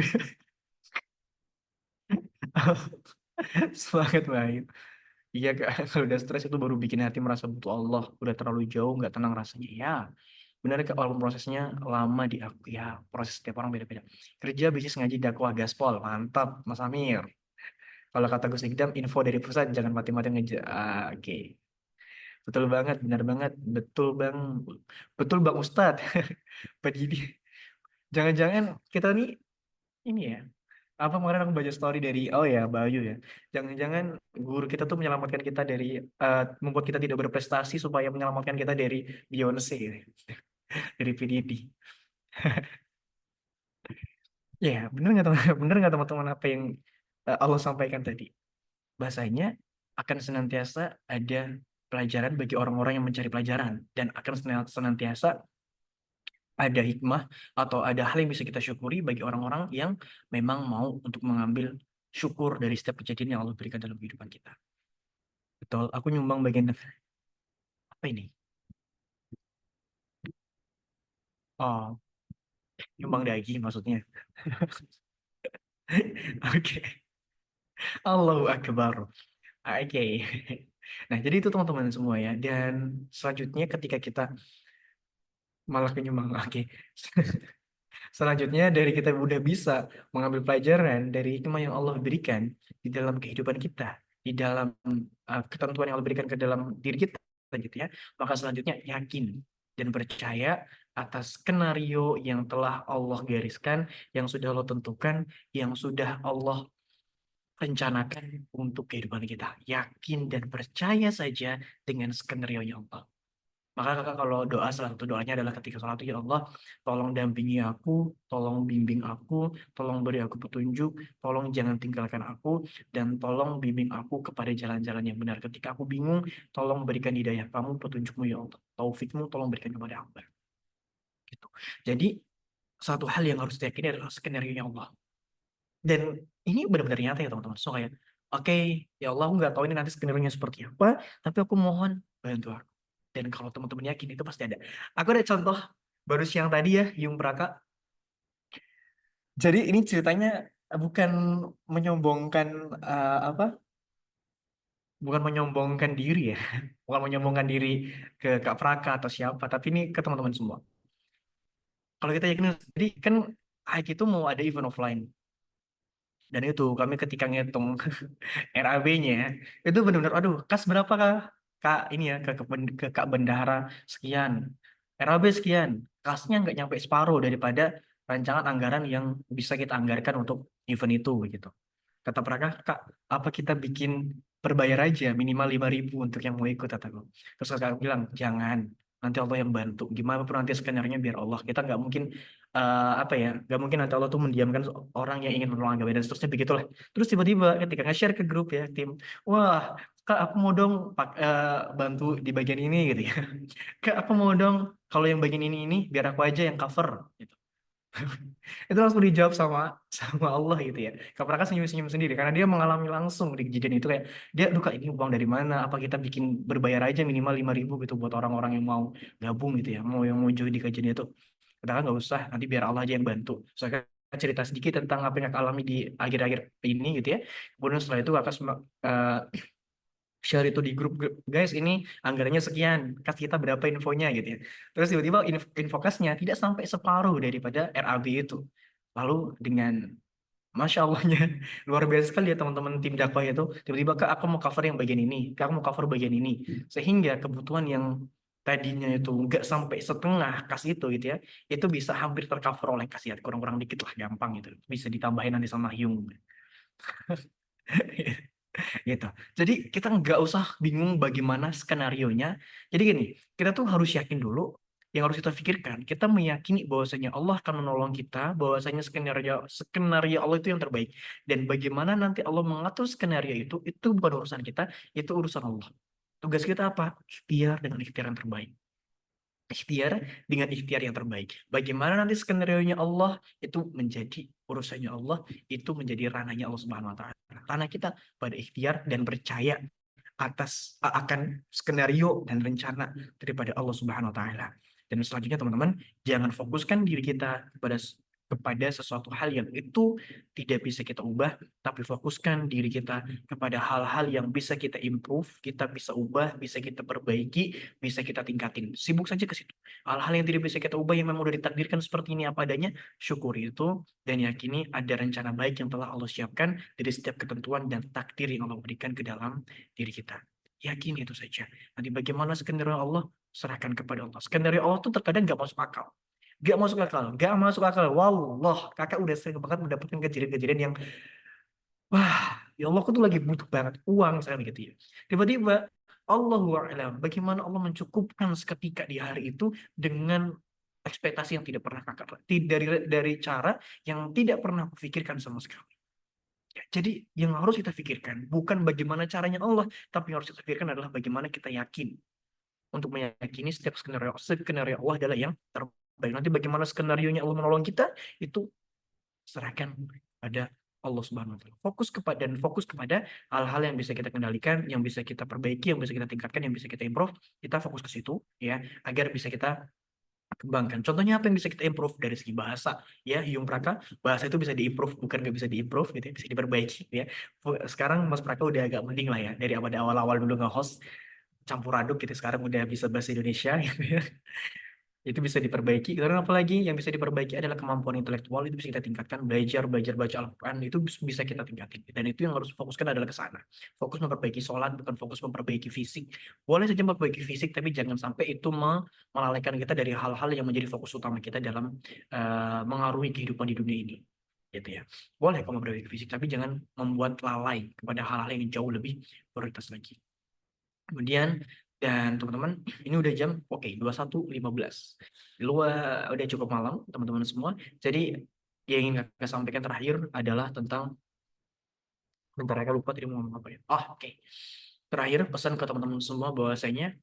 Semangat baik. Iya kak, kalau udah stres itu baru bikin hati merasa butuh Allah. Udah terlalu jauh nggak tenang rasanya. Ya, benar kak, walaupun prosesnya lama di aku. Ya, proses setiap orang beda-beda. Kerja, bisnis, ngaji, dakwah, gaspol. Mantap, Mas Amir. Kalau kata Gus Ikdam, info dari pusat, jangan mati-mati ngejar. Oke. Betul banget, benar banget. Betul bang. Betul bang Ustadz. Pendidik. Jangan-jangan kita nih, ini ya. Apa kemarin aku baca story dari, oh ya, Bayu ya. Jangan-jangan guru kita tuh menyelamatkan kita dari, membuat kita tidak berprestasi supaya menyelamatkan kita dari Beyonce, dari PDD. Ya, bener nggak teman? Bener nggak teman-teman apa yang Allah sampaikan tadi? Bahasanya akan senantiasa ada pelajaran bagi orang-orang yang mencari pelajaran dan akan senantiasa ada hikmah atau ada hal yang bisa kita syukuri bagi orang-orang yang memang mau untuk mengambil syukur dari setiap kejadian yang Allah berikan dalam kehidupan kita. Betul, aku nyumbang bagian apa ini? Oh, nyumbang daging maksudnya. Oke, Allahu Akbar. Oke. Nah, jadi itu teman-teman semua ya. Dan selanjutnya ketika kita malah ke nyumbang. Oke. Selanjutnya dari kita udah bisa mengambil pelajaran dari hikmah yang Allah berikan di dalam kehidupan kita, di dalam ketentuan yang Allah berikan ke dalam diri kita gitu ya. Maka selanjutnya yakin dan percaya atas skenario yang telah Allah gariskan, yang sudah Allah tentukan, yang sudah Allah rencanakan untuk kehidupan kita. Yakin dan percaya saja dengan skenario yang Allah. Maka kakak kalau doa, salah satu doanya adalah ketika sholat, ya Allah, tolong dampingi aku, tolong bimbing aku, tolong beri aku petunjuk, tolong jangan tinggalkan aku, dan tolong bimbing aku kepada jalan-jalan yang benar. Ketika aku bingung, tolong berikan hidayah kamu, petunjukmu ya Allah. Taufikmu tolong berikan kepada hamba. Gitu. Jadi, satu hal yang harus diyakini adalah skenario Allah. Dan ini benar-benar nyata ya teman-teman. So kayak Oke, ya Allah, aku nggak tahu ini nanti skenario seperti apa, tapi aku mohon bantu aku. Dan kalau teman-teman yakin itu pasti ada. Aku ada contoh baru siang tadi ya, Yung Praka. Jadi ini ceritanya bukan menyombongkan apa? Bukan menyombongkan diri ya, bukan menyombongkan diri ke Kak Praka atau siapa, tapi ini ke teman-teman semua. Kalau kita yakin, jadi kan Hike itu mau ada event offline. Dan itu kami ketika ngitung RAB-nya itu benar-benar aduh kas berapa kak ini ya ke kak bendahara sekian, RAB sekian, kasnya nggak nyampe separuh daripada rancangan anggaran yang bisa kita anggarkan untuk event itu gitu. Kata mereka, kak, apa kita bikin berbayar aja minimal 5.000 untuk yang mau ikut, kataku. Terus kakak bilang jangan, nanti Allah yang bantu, gimana pun nanti skenario biar Allah, kita nggak mungkin apa ya, nggak mungkin nanti Allah tuh mendiamkan orang yang ingin menolong agama dan seterusnya begitulah. Terus tiba-tiba ketika nge-share ke grup ya tim, wah kak aku mau dong bantu di bagian ini gitu ya. Kak aku mau dong kalau yang bagian ini biar aku aja yang cover gitu. Itu langsung dijawab sama Allah gitu ya. Kak Praka senyum-senyum sendiri karena dia mengalami langsung di kejadian itu kayak dia duh kak ini uang dari mana? Apa kita bikin berbayar aja minimal 5.000 gitu buat orang-orang yang mau gabung gitu ya, yang mau join di kajian itu. Katakan nggak usah, nanti biar Allah aja yang bantu. Saya cerita sedikit tentang apa yang kakak alami di akhir-akhir ini gitu ya. Kemudian setelah itu kakak eh, share itu di grup, guys ini anggarannya sekian, kas kita berapa infonya gitu ya. Terus tiba-tiba info kasnya tidak sampai separuh daripada RAB itu. Lalu dengan Masya Allahnya luar biasa sekali ya teman-teman tim dakwah itu tiba-tiba kak aku mau cover yang bagian ini, kak aku mau cover bagian ini, sehingga kebutuhan yang tadinya itu nggak sampai setengah kas itu gitu ya, itu bisa hampir tercover oleh kas ya, kurang-kurang dikit lah, gampang gitu, bisa ditambahin nanti sama Hyung. Gitu. Jadi kita nggak usah bingung bagaimana skenarionya. Jadi gini, kita tuh harus yakin dulu. Yang harus kita pikirkan, kita meyakini bahwasanya Allah akan menolong kita, bahwasanya skenario skenario Allah itu yang terbaik. Dan bagaimana nanti Allah mengatur skenario itu bukan urusan kita, itu urusan Allah. Tugas kita apa? Ikhtiar dengan ikhtiar yang terbaik. Ikhtiar dengan ikhtiar yang terbaik. Bagaimana nanti skenario-nya Allah itu menjadi urusannya Allah, itu menjadi ranahnya Allah Subhanahu wa taala. Karena kita pada ikhtiar dan percaya akan skenario dan rencana daripada Allah Subhanahu wa taala. Dan selanjutnya teman-teman, jangan fokuskan diri kita kepada sesuatu hal yang itu tidak bisa kita ubah, tapi fokuskan diri kita kepada hal-hal yang bisa kita improve, kita bisa ubah, bisa kita perbaiki, bisa kita tingkatin. Sibuk saja ke situ. Hal-hal yang tidak bisa kita ubah yang memang sudah ditakdirkan seperti ini apa adanya, syukuri itu dan yakini ada rencana baik yang telah Allah siapkan dari setiap ketentuan dan takdir yang Allah berikan ke dalam diri kita. Yakin itu saja. Nanti bagaimana skenario Allah, serahkan kepada Allah. Skenario Allah itu terkadang nggak masuk akal. Gak masuk akal, gak masuk akal. Wallah, kakak udah sering banget mendapatkan kejadian-kejadian yang, wah, ya Allah, aku tuh lagi butuh banget uang sekarang gitu ya. Tiba-tiba, Allahu a'lam, bagaimana Allah mencukupkan seketika di hari itu dengan ekspektasi yang tidak pernah kakak, dari cara yang tidak pernah aku pikirkan sama sekali. Ya, jadi yang harus kita pikirkan bukan bagaimana caranya Allah, tapi yang harus kita pikirkan adalah bagaimana kita yakin untuk meyakini setiap skenario Allah adalah yang terbaik. Nanti bagaimana skenario-nya Allah menolong kita, itu serahkan pada Allah Subhanahu wa taala. Fokus kepada hal-hal yang bisa kita kendalikan, yang bisa kita perbaiki, yang bisa kita tingkatkan, yang bisa kita improve. Kita fokus ke situ ya, agar bisa kita kembangkan. Contohnya apa yang bisa kita improve dari segi bahasa ya, Yung Praka, bahasa itu bisa diimprove, bukan nggak bisa diimprove gitu ya, bisa diperbaiki ya. Sekarang Mas Praka udah agak mending lah ya, dari awal-awal dulu nge-host campur aduk gitu, sekarang udah bisa bahasa Indonesia gitu ya. Itu bisa diperbaiki. Karena apalagi yang bisa diperbaiki adalah kemampuan intelektual, itu bisa kita tingkatkan, belajar baca Al-Quran itu bisa kita tingkatin. Dan itu yang harus fokuskan adalah ke sana. Fokus memperbaiki sholat, bukan fokus memperbaiki fisik. Boleh saja memperbaiki fisik, tapi jangan sampai itu melalaikan kita dari hal-hal yang menjadi fokus utama kita dalam mengaruhi kehidupan di dunia ini. Gitu ya. Boleh kamu memperbaiki fisik, tapi jangan membuat lalai kepada hal-hal yang jauh lebih prioritas lagi. Kemudian dan teman-teman, ini udah jam 21.15. Luar udah cukup malam teman-teman semua. Jadi yang ingin saya sampaikan terakhir adalah tentang, bentar ya, lupa tadi mau ngomong apa ya. Oke. Terakhir pesan ke teman-teman semua bahwasanya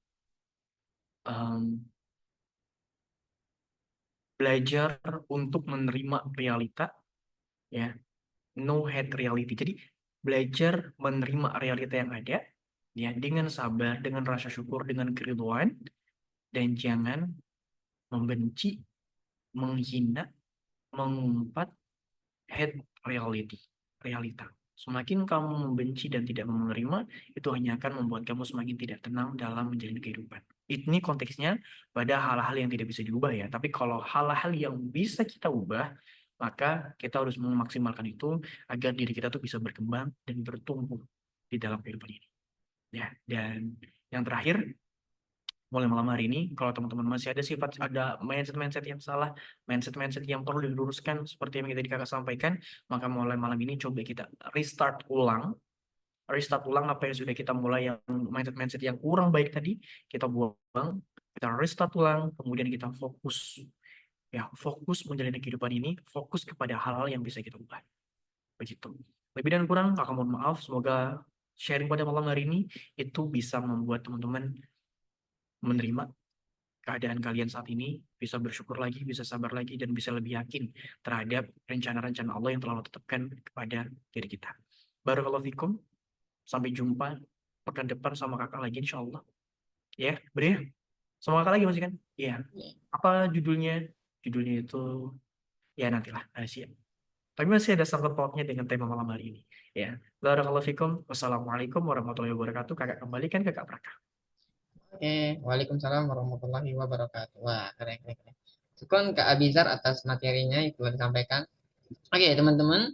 belajar untuk menerima realita ya. No hate reality. Jadi belajar menerima realita yang ada, ya, dengan sabar, dengan rasa syukur, dengan keriduan, dan jangan membenci, menghina, mengumpat hate realita. Semakin kamu membenci dan tidak mau menerima, itu hanya akan membuat kamu semakin tidak tenang dalam menjalani kehidupan. Ini konteksnya pada hal-hal yang tidak bisa diubah ya. Tapi kalau hal-hal yang bisa kita ubah, maka kita harus memaksimalkan itu agar diri kita tuh bisa berkembang dan bertumbuh di dalam kehidupan ini. Ya, dan yang terakhir, mulai malam hari ini, kalau teman-teman masih ada mindset-mindset yang salah, mindset-mindset yang perlu diluruskan, seperti yang tadi kakak sampaikan, maka mulai malam ini coba kita restart ulang apa yang sudah kita mulai, yang mindset-mindset yang kurang baik tadi, kita buang, kita restart ulang, kemudian kita fokus. Ya, fokus menjalani kehidupan ini, fokus kepada hal-hal yang bisa kita ubah. Begitu. Lebih dan kurang, kakak mohon maaf, semoga sharing pada malam hari ini itu bisa membuat teman-teman menerima keadaan kalian saat ini, bisa bersyukur lagi, bisa sabar lagi, dan bisa lebih yakin terhadap rencana-rencana Allah yang telah Allah tetapkan kepada diri kita. Barakallahu fikum. Sampai jumpa pekan depan sama kakak lagi, insya Allah. Ya, bener ya? Sama kakak lagi masih kan? Iya. Apa judulnya? Judulnya itu, ya nantilah, rahasia. Tapi masih ada sangkut pautnya dengan tema malam hari ini. Ya. Barakallahu fikum. Wassalamualaikum warahmatullahi wabarakatuh. Kakak kembalikan ke Kak Praka. Oke, waalaikumsalam warahmatullahi wabarakatuh. Wah, keren, keren, keren. Syukron Kak Abizar atas materinya itu telah disampaikan. Oke, teman-teman,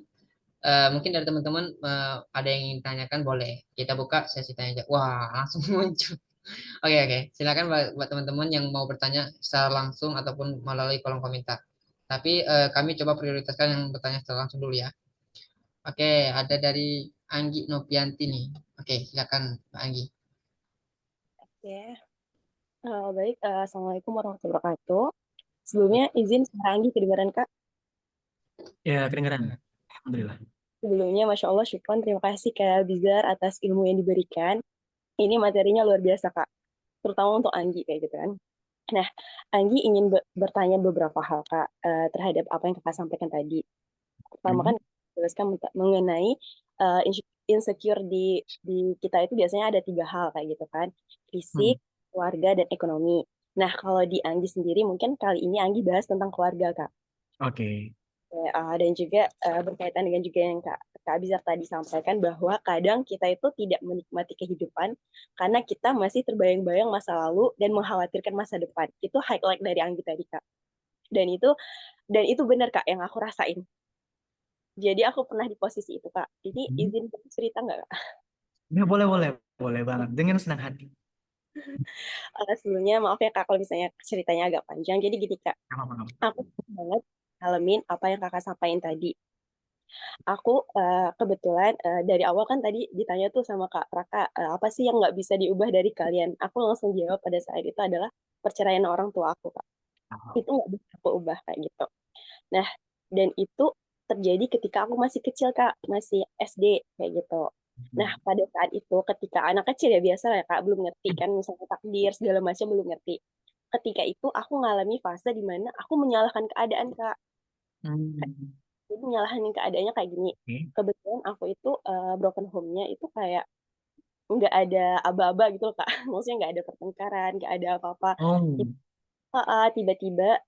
mungkin dari teman-teman ada yang ingin tanyakan, boleh kita buka sesi tanya jawab. Wah, langsung muncul. Oke, oke, silakan buat teman-teman yang mau bertanya secara langsung ataupun melalui kolom komentar. Tapi kami coba prioritaskan yang bertanya secara langsung dulu ya. Oke, ada dari Anggi Nopianti nih. Oke, silakan Pak Anggi. Oke, baik. Assalamualaikum warahmatullahi wabarakatuh. Sebelumnya izin suara Anggi kedengaran Kak. Ya, kedengeran. Alhamdulillah. Sebelumnya, Masya Allah, syukron. Terima kasih Kak Bizar atas ilmu yang diberikan. Ini materinya luar biasa Kak, terutama untuk Anggi kayak gitu kan. Nah, Anggi ingin bertanya beberapa hal Kak terhadap apa yang Kakak sampaikan tadi. Pertama kan jelaskan mengenai insecure di kita itu biasanya ada 3 hal kayak gitu kan, fisik, keluarga, dan ekonomi. Nah, kalau di Anggi sendiri mungkin kali ini Anggi bahas tentang keluarga Kak. Oke. Dan juga berkaitan dengan juga yang Kak Abizar tadi sampaikan bahwa kadang kita itu tidak menikmati kehidupan karena kita masih terbayang-bayang masa lalu dan mengkhawatirkan masa depan. Itu highlight dari Anggi tadi Kak. Dan itu benar Kak yang aku rasain. Jadi aku pernah di posisi itu Kak. Jadi izin cerita nggak Kak? Ya, boleh banget. Dengan senang hati. Sebelumnya maaf ya Kak kalau misalnya ceritanya agak panjang. Jadi gini Kak, aku banget ngalamin apa yang Kakak sampaikan tadi. Aku kebetulan dari awal kan tadi ditanya tuh sama Kak Raka, apa sih yang nggak bisa diubah dari kalian? Aku langsung jawab pada saat itu adalah perceraian orang tua aku Kak. Itu nggak bisa aku ubah kayak gitu. Nah, dan itu terjadi ketika aku masih kecil Kak, masih SD kayak gitu. Nah, pada saat itu ketika anak kecil ya biasa ya Kak, belum ngerti kan misalnya takdir segala macam belum ngerti. Ketika itu aku ngalami fase di mana aku menyalahkan keadaan Kak. Jadi menyalahkan keadaannya kayak gini. Kebetulan aku itu broken home-nya itu kayak nggak ada aba-aba gitu loh Kak. Maksudnya nggak ada pertengkaran, nggak ada apa-apa. Tiba-tiba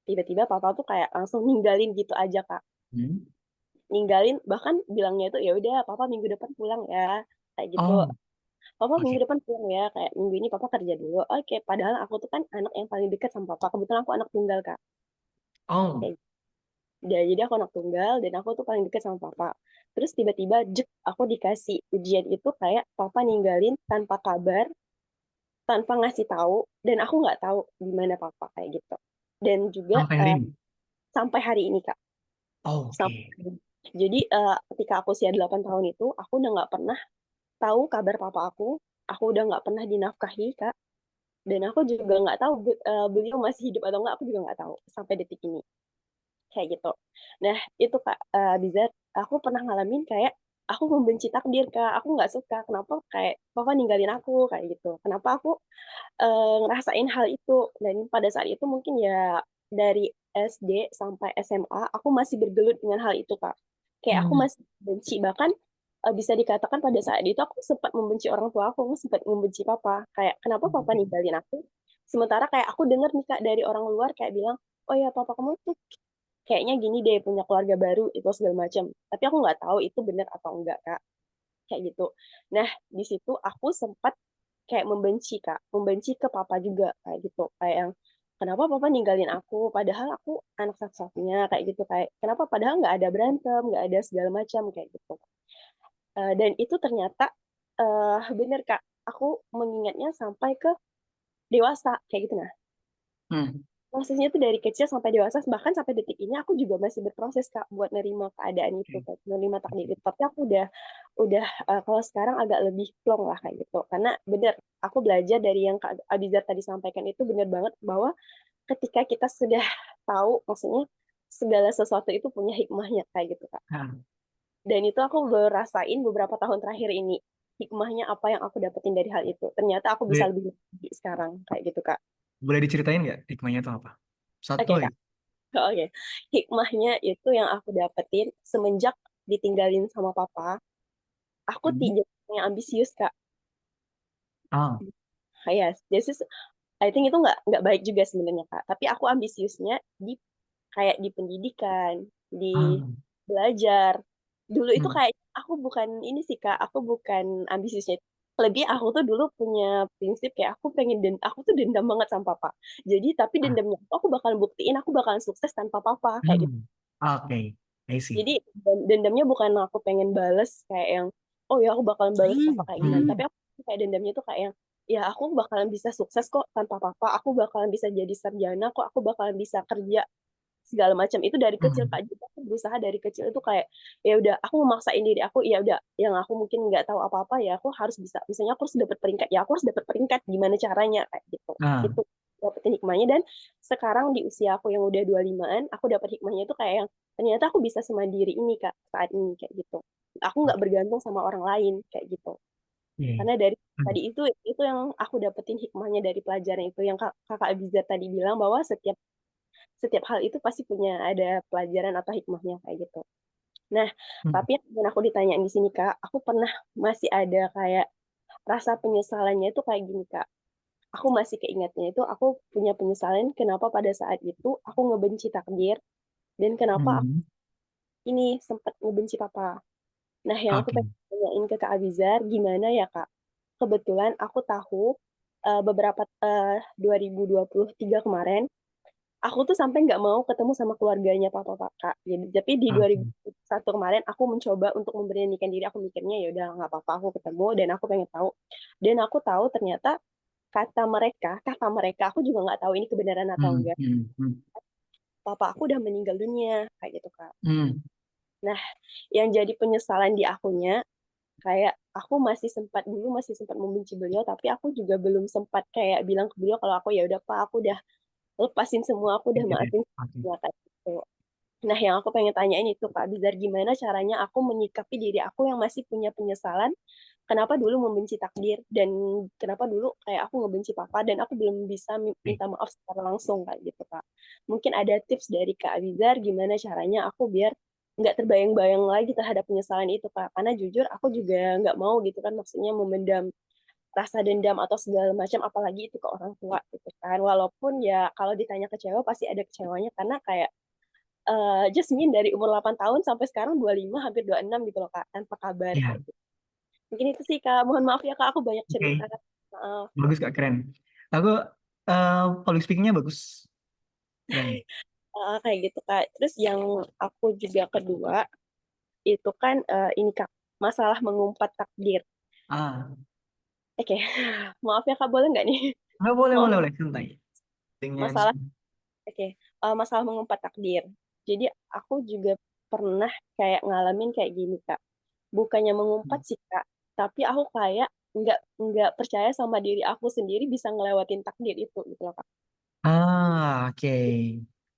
tiba-tiba papa tuh kayak langsung ninggalin gitu aja Kak. Ninggalin, bahkan bilangnya itu ya udah papa minggu depan pulang ya kayak gitu. Papa minggu depan pulang ya, kayak minggu ini papa kerja dulu. Oke, padahal aku tuh kan anak yang paling dekat sama papa. Kebetulan aku anak tunggal Kak. Kayak jadi aku anak tunggal dan aku tuh paling dekat sama papa. Terus tiba-tiba aku dikasih ujian itu kayak papa ninggalin tanpa kabar, tanpa ngasih tahu, dan aku nggak tahu di mana papa kayak gitu. Dan juga sampai hari ini Kak. Jadi ketika aku usia 8 tahun itu, aku udah nggak pernah tahu kabar papa aku udah nggak pernah dinafkahi Kak. Dan aku juga nggak tahu beliau masih hidup atau nggak, aku juga nggak tahu sampai detik ini. Kayak gitu. Nah, itu Kak Bizar, aku pernah ngalamin kayak aku membenci takdir Kak. Aku nggak suka kenapa kayak papa ninggalin aku kayak gitu. Kenapa aku ngerasain hal itu. Dan pada saat itu mungkin ya dari SD sampai SMA aku masih bergelut dengan hal itu Kak. Kayak aku Hmm. masih benci, bahkan bisa dikatakan pada saat itu aku sempat membenci orang tua aku sempat membenci papa. Kayak kenapa papa ninggalin aku? Sementara kayak aku dengar nih Kak dari orang luar kayak bilang, oh ya papa kamu tuh kayaknya gini deh punya keluarga baru itu segala macam. Tapi aku nggak tahu itu benar atau enggak Kak. Kayak gitu. Nah di situ aku sempat kayak membenci Kak, membenci ke papa juga kayak gitu. Kayak yang kenapa papa ninggalin aku padahal aku anak satu-satunya kayak gitu, kayak kenapa padahal nggak ada berantem, nggak ada segala macam kayak gitu. Dan itu ternyata bener Kak, aku mengingatnya sampai ke dewasa kayak gitu. Nah, Hmm. prosesnya tuh dari kecil sampai dewasa, bahkan sampai detik ini aku juga masih berproses Kak buat nerima keadaan itu, Kak, nerima takdir itu. Tapi aku udah kalau sekarang agak lebih plong lah kayak gitu. Karena bener, aku belajar dari yang Kak Abizar tadi sampaikan itu bener banget bahwa ketika kita sudah tahu, maksudnya segala sesuatu itu punya hikmahnya kayak gitu Kak. Ah, Dan itu aku baru rasain beberapa tahun terakhir ini. Hikmahnya apa yang aku dapetin dari hal itu. Ternyata aku bisa boleh, lebih baik sekarang kayak gitu Kak. boleh diceritain nggak hikmahnya itu apa? Satu Oke aja. Kak. Oke. Hikmahnya itu yang aku dapetin semenjak ditinggalin sama papa, aku Hmm. tidak yang ambisius Kak. Ah. Yes, this is I think itu nggak baik juga sebenarnya Kak. Tapi aku ambisiusnya di kayak di pendidikan, di Ah. belajar. Dulu itu Hmm. kayak aku bukan ini sih Kak, aku bukan ambisiusnya. Lebih aku tuh dulu punya prinsip kayak aku tuh dendam banget sama papa. Jadi tapi Ah. dendamnya aku bakal buktiin aku bakalan sukses tanpa papa kayak gitu. Hmm. Oke, I see. Jadi dendamnya bukan aku pengen bales kayak yang oh ya aku bakalan bales papa kayak gimana, tapi Hmm. aku kayak dendamnya tuh kayak yang ya aku bakalan bisa sukses kok tanpa papa, aku bakalan bisa jadi sarjana kok, aku bakalan bisa kerja segala macam itu dari kecil Hmm. Kak. Jadi aku berusaha dari kecil itu kayak ya udah aku memaksain diri aku, ya udah yang aku mungkin nggak tahu apa-apa ya aku harus bisa, misalnya aku harus dapat peringkat ya aku harus dapat peringkat gimana caranya kayak gitu. Ah. Itu dapetin hikmahnya. Dan sekarang di usia aku yang udah 25-an aku dapat hikmahnya itu kayak yang ternyata aku bisa semandiri ini Kak saat ini kayak gitu. Aku nggak bergantung sama orang lain kayak gitu. Oke. Karena dari Hmm. tadi itu yang aku dapetin hikmahnya dari pelajaran itu yang Kakak Abizar tadi bilang bahwa setiap setiap hal itu pasti punya ada pelajaran atau hikmahnya kayak gitu. Nah, Hmm. tapi yang aku ditanyain di sini Kak, aku pernah masih ada kayak rasa penyesalannya itu kayak gini Kak. Aku masih keingatnya itu aku punya penyesalan kenapa pada saat itu aku ngebenci takdir dan kenapa aku Hmm. ini sempat ngebenci papa. Nah, yang aku Oke. pengen tanyain ke Kak Abizar, gimana ya Kak? Kebetulan aku tahu beberapa 2023 kemarin aku tuh sampai nggak mau ketemu sama keluarganya papa Kak. Jadi tapi di Oke. 2001 kemarin aku mencoba untuk memberanikan diri, aku mikirnya ya udah nggak apa-apa aku ketemu dan aku pengen tahu. Dan aku tahu ternyata kata mereka aku juga nggak tahu ini kebenaran atau Hmm. enggak. Hmm. Hmm. Papa aku udah meninggal dunia kayak gitu Kak. Hmm. Nah, yang jadi penyesalan di akunya kayak aku masih sempat membenci beliau, tapi aku juga belum sempat kayak bilang ke beliau kalau aku ya udah Pak, aku udah lepasin semua, aku udah Oke deh. maafin Oke. semua kayak gitu. Nah, yang aku pengen tanyain itu Kak Bizar, gimana caranya aku menyikapi diri aku yang masih punya penyesalan, kenapa dulu membenci takdir, dan kenapa dulu kayak aku ngebenci papa, dan aku belum bisa minta maaf secara langsung kayak gitu Kak. Mungkin ada tips dari Kak Bizar, gimana caranya aku biar nggak terbayang-bayang lagi terhadap penyesalan itu Kak. Karena jujur aku juga nggak mau gitu kan, maksudnya memendam rasa dendam atau segala macam, apalagi itu ke orang tua gitu kan. Walaupun ya kalau ditanya kecewa pasti ada kecewanya karena kayak Jasmine dari umur 8 tahun sampai sekarang 25 hampir 26 gitu loh Kak, tanpa kabar kayak Ya. gitu. Mungkin itu sih Kak, mohon maaf ya Kak, aku banyak cerita. Oke. Maaf. Bagus Kak, keren. Aku public speakingnya bagus. Keren. Kayak gitu Kak. Terus yang aku juga kedua, itu kan ini Kak, masalah mengumpat takdir. Ah. Oke, maaf ya Kak, boleh nggak nih? Nggak, boleh, Maaf, boleh, boleh. Santai. Speakingnya di masalah, sini. oke, masalah mengumpat takdir. Jadi aku juga pernah kayak ngalamin kayak gini Kak. Bukannya mengumpat sih Kak, tapi aku kayak nggak percaya sama diri aku sendiri bisa ngelewatin takdir itu gitu loh Kak. Ah, oke.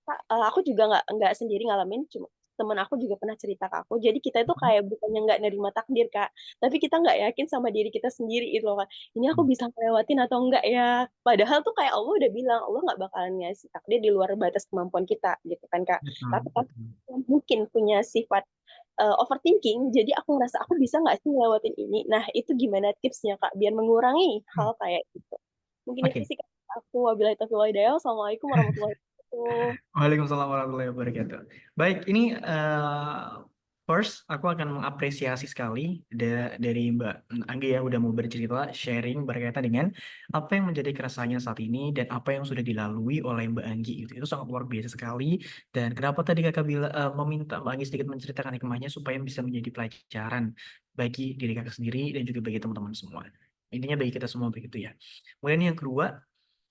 Kak, aku juga nggak sendiri ngalamin, cuma temen aku juga pernah cerita ke aku. Jadi kita itu kayak bukannya nggak nerima takdir Kak, tapi kita nggak yakin sama diri kita sendiri itu loh Kak. Ini aku bisa ngelewatin atau enggak ya? Padahal tuh kayak Allah udah bilang Allah nggak bakalan ngasih takdir di luar batas kemampuan kita gitu kan Kak. Betul, Tapi betul. mungkin punya sifat overthinking, jadi aku ngerasa aku bisa nggak sih ngelewatin ini. Nah, itu gimana tipsnya Kak biar mengurangi hal kayak gitu? Mungkin itu Oke. sih Kak. Aku wabillahi taufiq wal hidayah. Wassalamualaikum warahmatullahi wabarakatuh. Waalaikumsalam warahmatullahi wabarakatuh. Baik, ini first aku akan mengapresiasi sekali dari Mbak Anggi ya udah mau bercerita sharing berkaitan dengan apa yang menjadi keresahannya saat ini dan apa yang sudah dilalui oleh Mbak Anggi gitu. Itu sangat luar biasa sekali. Dan kenapa tadi kakak meminta Mbak Anggi sedikit menceritakan hikmahnya supaya bisa menjadi pelajaran bagi diri kakak sendiri dan juga bagi teman-teman semua. Intinya bagi kita semua begitu ya. Kemudian yang kedua,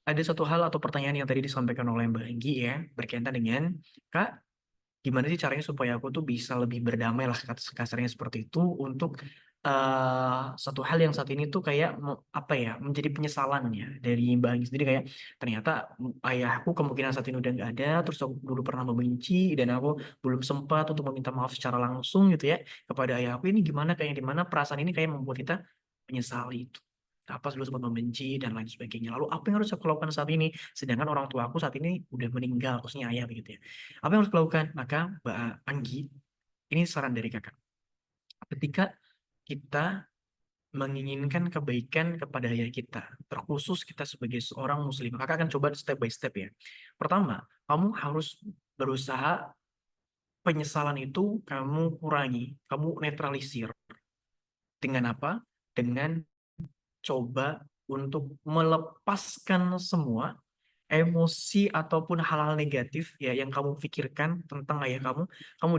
ada satu hal atau pertanyaan yang tadi disampaikan oleh Mbak Anggi ya, berkaitan dengan, Kak, gimana sih caranya supaya aku tuh bisa lebih berdamai lah, kasarnya seperti itu, untuk satu hal yang saat ini tuh kayak apa ya, menjadi penyesalannya dari Mbak Anggi sendiri, kayak ternyata ayahku kemungkinan saat ini udah nggak ada, terus aku dulu pernah membenci dan aku belum sempat untuk meminta maaf secara langsung gitu ya kepada ayahku. Ini gimana, kayak dimana perasaan ini kayak membuat kita menyesali itu. Apa dulu sempat membenci dan lain sebagainya. Lalu apa yang harus aku lakukan saat ini? Sedangkan orang tua aku saat ini udah meninggal, khususnya ayah begitu ya. Apa yang harus aku lakukan? Maka Mbak Anggi, ini saran dari kakak. Ketika kita menginginkan kebaikan kepada ayah kita, terkhusus kita sebagai seorang muslim, kakak akan coba step by step ya. Pertama, kamu harus berusaha penyesalan itu kamu kurangi, kamu netralisir. Dengan apa? Dengan coba untuk melepaskan semua emosi ataupun hal-hal negatif ya yang kamu pikirkan tentang ayah kamu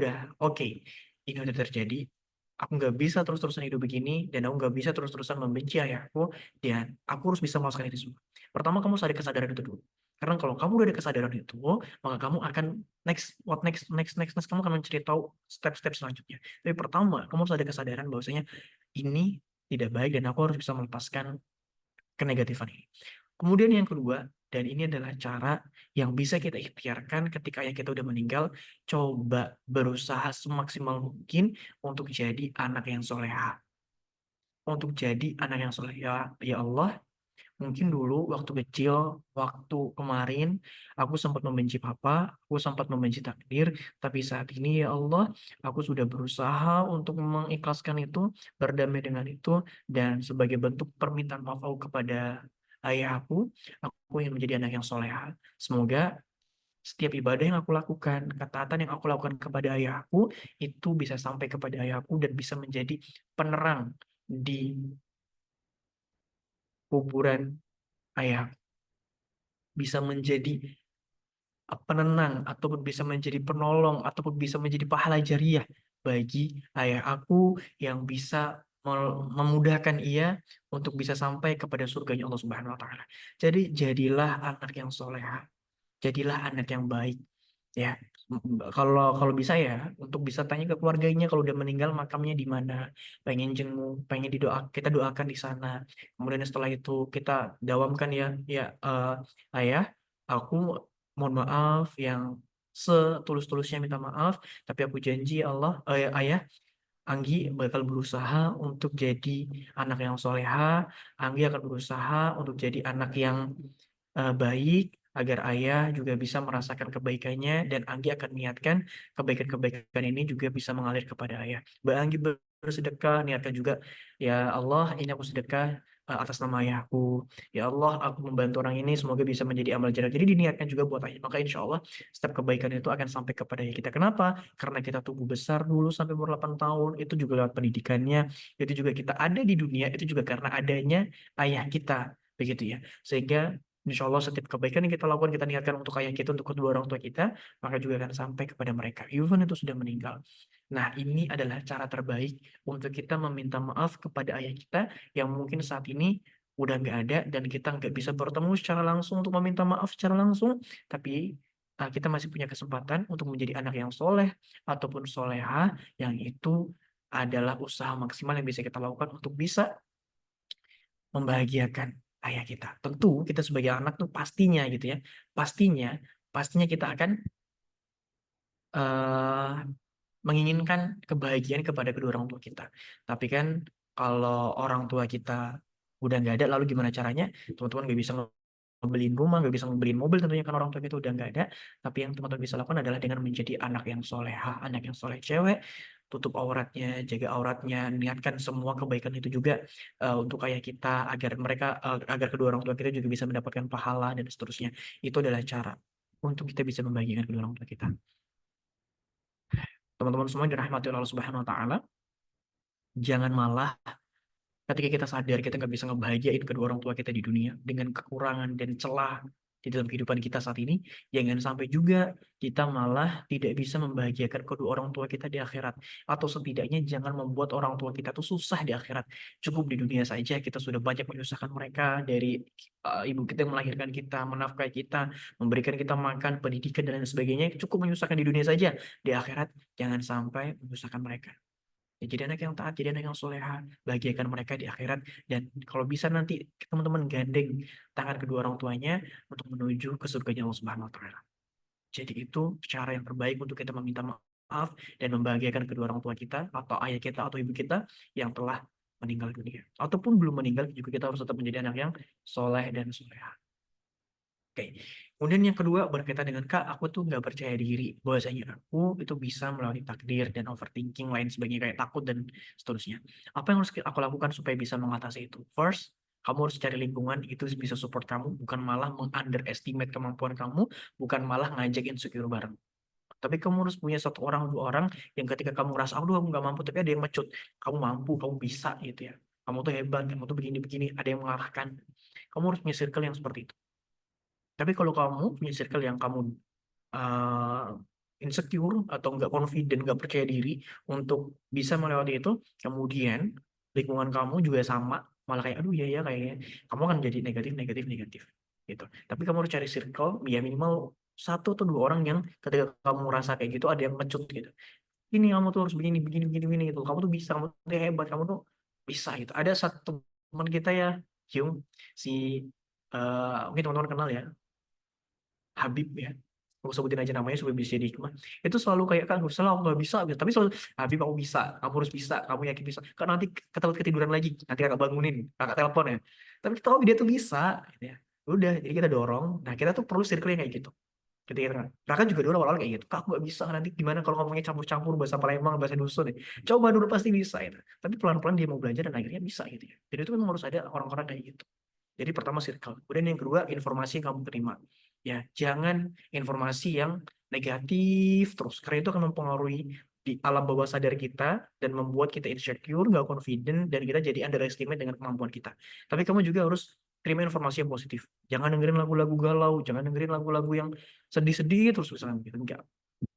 udah oke, ini udah terjadi, aku nggak bisa terus-terusan hidup begini dan aku nggak bisa terus-terusan membenci ayahku dan aku harus bisa melepaskan itu semua. Pertama kamu sadar kesadaran itu dulu. Karena kalau kamu udah ada kesadaran itu, maka kamu akan next, kamu akan mencari tahu step-step selanjutnya. Tapi pertama, kamu harus ada kesadaran bahwasanya ini tidak baik dan aku harus bisa melepaskan kenegatifan ini. Kemudian yang kedua, dan ini adalah cara yang bisa kita ikhtiarkan ketika ayah kita udah meninggal, coba berusaha semaksimal mungkin untuk jadi anak yang soleha. Untuk jadi anak yang soleha. Ya Allah, mungkin dulu waktu kecil, waktu kemarin, aku sempat membenci papa, aku sempat membenci takdir, tapi saat ini ya Allah, aku sudah berusaha untuk mengikhlaskan itu, berdamai dengan itu, dan sebagai bentuk permintaan maaf aku kepada ayah aku ingin menjadi anak yang soleha. Semoga setiap ibadah yang aku lakukan, ketaatan yang aku lakukan kepada ayahku, itu bisa sampai kepada ayahku dan bisa menjadi penerang di kuburan ayah, bisa menjadi penenang ataupun bisa menjadi penolong ataupun bisa menjadi pahala jariah bagi ayah aku yang bisa memudahkan ia untuk bisa sampai kepada surganya Allah Subhanahu wa taala. Jadi jadilah anak yang soleha, jadilah anak yang baik ya. Kalau kalau bisa ya untuk bisa tanya ke keluarganya kalau udah meninggal makamnya di mana, pengen jenguk, pengen kita doakan di sana. Kemudian setelah itu kita dawamkan ya ayah, aku mohon maaf yang setulus-tulusnya minta maaf, tapi aku janji Allah ayah, Anggi bakal berusaha untuk jadi anak yang soleha, Anggi akan berusaha untuk jadi anak yang baik, agar ayah juga bisa merasakan kebaikannya dan Anggi akan niatkan kebaikan-kebaikan ini juga bisa mengalir kepada ayah. Mbak Anggi bersedekah, niatkan juga, ya Allah ini aku sedekah atas nama ayahku. Ya Allah aku membantu orang ini semoga bisa menjadi amal jariah. Jadi diniatkan juga buat ayah. Maka insya Allah setiap kebaikan itu akan sampai kepada ayah kita. Kenapa? Karena kita tumbuh besar dulu sampai umur 8 tahun, itu juga lewat pendidikannya, itu juga kita ada di dunia, itu juga karena adanya ayah kita. Begitu ya. Sehingga insya Allah setiap kebaikan yang kita lakukan, kita niatkan untuk ayah kita, untuk kedua orang tua kita, maka juga akan sampai kepada mereka. Even itu sudah meninggal. Nah, ini adalah cara terbaik untuk kita meminta maaf kepada ayah kita yang mungkin saat ini udah nggak ada dan kita nggak bisa bertemu secara langsung untuk meminta maaf secara langsung, tapi kita masih punya kesempatan untuk menjadi anak yang soleh ataupun soleha, yang itu adalah usaha maksimal yang bisa kita lakukan untuk bisa membahagiakan ayah kita. Tentu kita sebagai anak tuh pastinya gitu ya, pastinya kita akan menginginkan kebahagiaan kepada kedua orang tua kita. Tapi kan kalau orang tua kita udah nggak ada, lalu gimana caranya? Teman-teman nggak bisa ngebeliin rumah, nggak bisa ngebeliin mobil tentunya kan orang tua kita udah nggak ada. Tapi yang teman-teman bisa lakukan adalah dengan menjadi anak yang soleha, anak yang soleh cewek, tutup auratnya, jaga auratnya, niatkan semua kebaikan itu juga untuk ayah kita agar kedua orang tua kita juga bisa mendapatkan pahala dan seterusnya. Itu adalah cara untuk kita bisa membahagiakan kedua orang tua kita. Teman-teman semua dirahmati oleh Allah Subhanahu wa taala, jangan malah ketika kita sadar kita nggak bisa ngebahagiain kedua orang tua kita di dunia dengan kekurangan dan celah di dalam kehidupan kita saat ini, jangan sampai juga kita malah tidak bisa membahagiakan kedua orang tua kita di akhirat, atau setidaknya jangan membuat orang tua kita tuh susah di akhirat. Cukup di dunia saja kita sudah banyak menyusahkan mereka, dari ibu kita yang melahirkan kita, menafkahi kita, memberikan kita makan, pendidikan dan lain sebagainya, cukup menyusahkan di dunia saja. Di akhirat jangan sampai menyusahkan mereka. Ya, jadi anak yang taat, jadi anak yang soleha, bahagiakan mereka di akhirat. Dan kalau bisa nanti teman-teman gandeng tangan kedua orang tuanya untuk menuju ke surganya Allah Subhanahu wa taala. Jadi itu cara yang terbaik untuk kita meminta maaf dan membahagiakan kedua orang tua kita, atau ayah kita atau ibu kita yang telah meninggal dunia. Ataupun belum meninggal juga kita harus tetap menjadi anak yang soleh dan soleha. Oke. Kemudian yang kedua berkaitan dengan Kak, aku tuh nggak percaya diri bahwasanya aku itu bisa melalui takdir dan overthinking lain sebagainya, kayak takut dan seterusnya. Apa yang harus aku lakukan supaya bisa mengatasi itu? First, kamu harus cari lingkungan itu bisa support kamu, bukan malah meng-underestimate kemampuan kamu, bukan malah ngajak insecure bareng. Tapi kamu harus punya satu orang, dua orang yang ketika kamu ngerasa, aduh aku nggak mampu, tapi ada yang mecut, kamu mampu, kamu bisa gitu ya. Kamu tuh hebat, kamu tuh begini-begini, ada yang mengarahkan. Kamu harus punya circle yang seperti itu. Tapi kalau kamu punya circle yang kamu insecure atau nggak confident, nggak percaya diri untuk bisa melewati itu, kemudian lingkungan kamu juga sama, malah kayak aduh ya kayaknya, kamu akan jadi negatif gitu. Tapi kamu harus cari circle ya minimal 1 atau 2 orang yang ketika kamu merasa kayak gitu ada yang mecut gitu. Ini kamu tuh harus begini gitu. Kamu tuh bisa, kamu tuh hebat, kamu tuh bisa gitu. Ada satu teman kita ya, Hyung, si mungkin teman-teman kenal ya, Habib ya, aku sebutin aja namanya supaya bisa jadi hikmah. Itu selalu kayak kan salah aku nggak bisa gitu. Tapi selalu Habib kamu bisa, kamu harus bisa, kamu yakin bisa. Kan nanti ketahuan ketiduran lagi, nanti kakak bangunin, kakak telepon ya. Tapi tahu dia tuh bisa, gitu ya. Udah, jadi kita dorong. Nah kita tuh perlu circle yang kayak gitu. Ketika Raka juga dulu awal-awal kayak gitu, kak aku nggak bisa, nanti gimana kalau ngomongnya campur-campur bahasa Palembang, bahasa dusun ya. Coba dulu pasti bisa ya. Tapi pelan-pelan dia mau belajar dan akhirnya bisa gitu ya. Jadi itu memang harus ada orang-orang kayak gitu. Jadi pertama circle. Kemudian yang kedua informasi yang kamu terima. Ya, jangan informasi yang negatif terus. Karena itu akan mempengaruhi di alam bawah sadar kita dan membuat kita insecure, nggak confident, dan kita jadi underestimate dengan kemampuan kita. Tapi kamu juga harus terima informasi yang positif. Jangan dengerin lagu-lagu galau, jangan dengerin lagu-lagu yang sedih-sedih terus misalnya gitu. Enggak.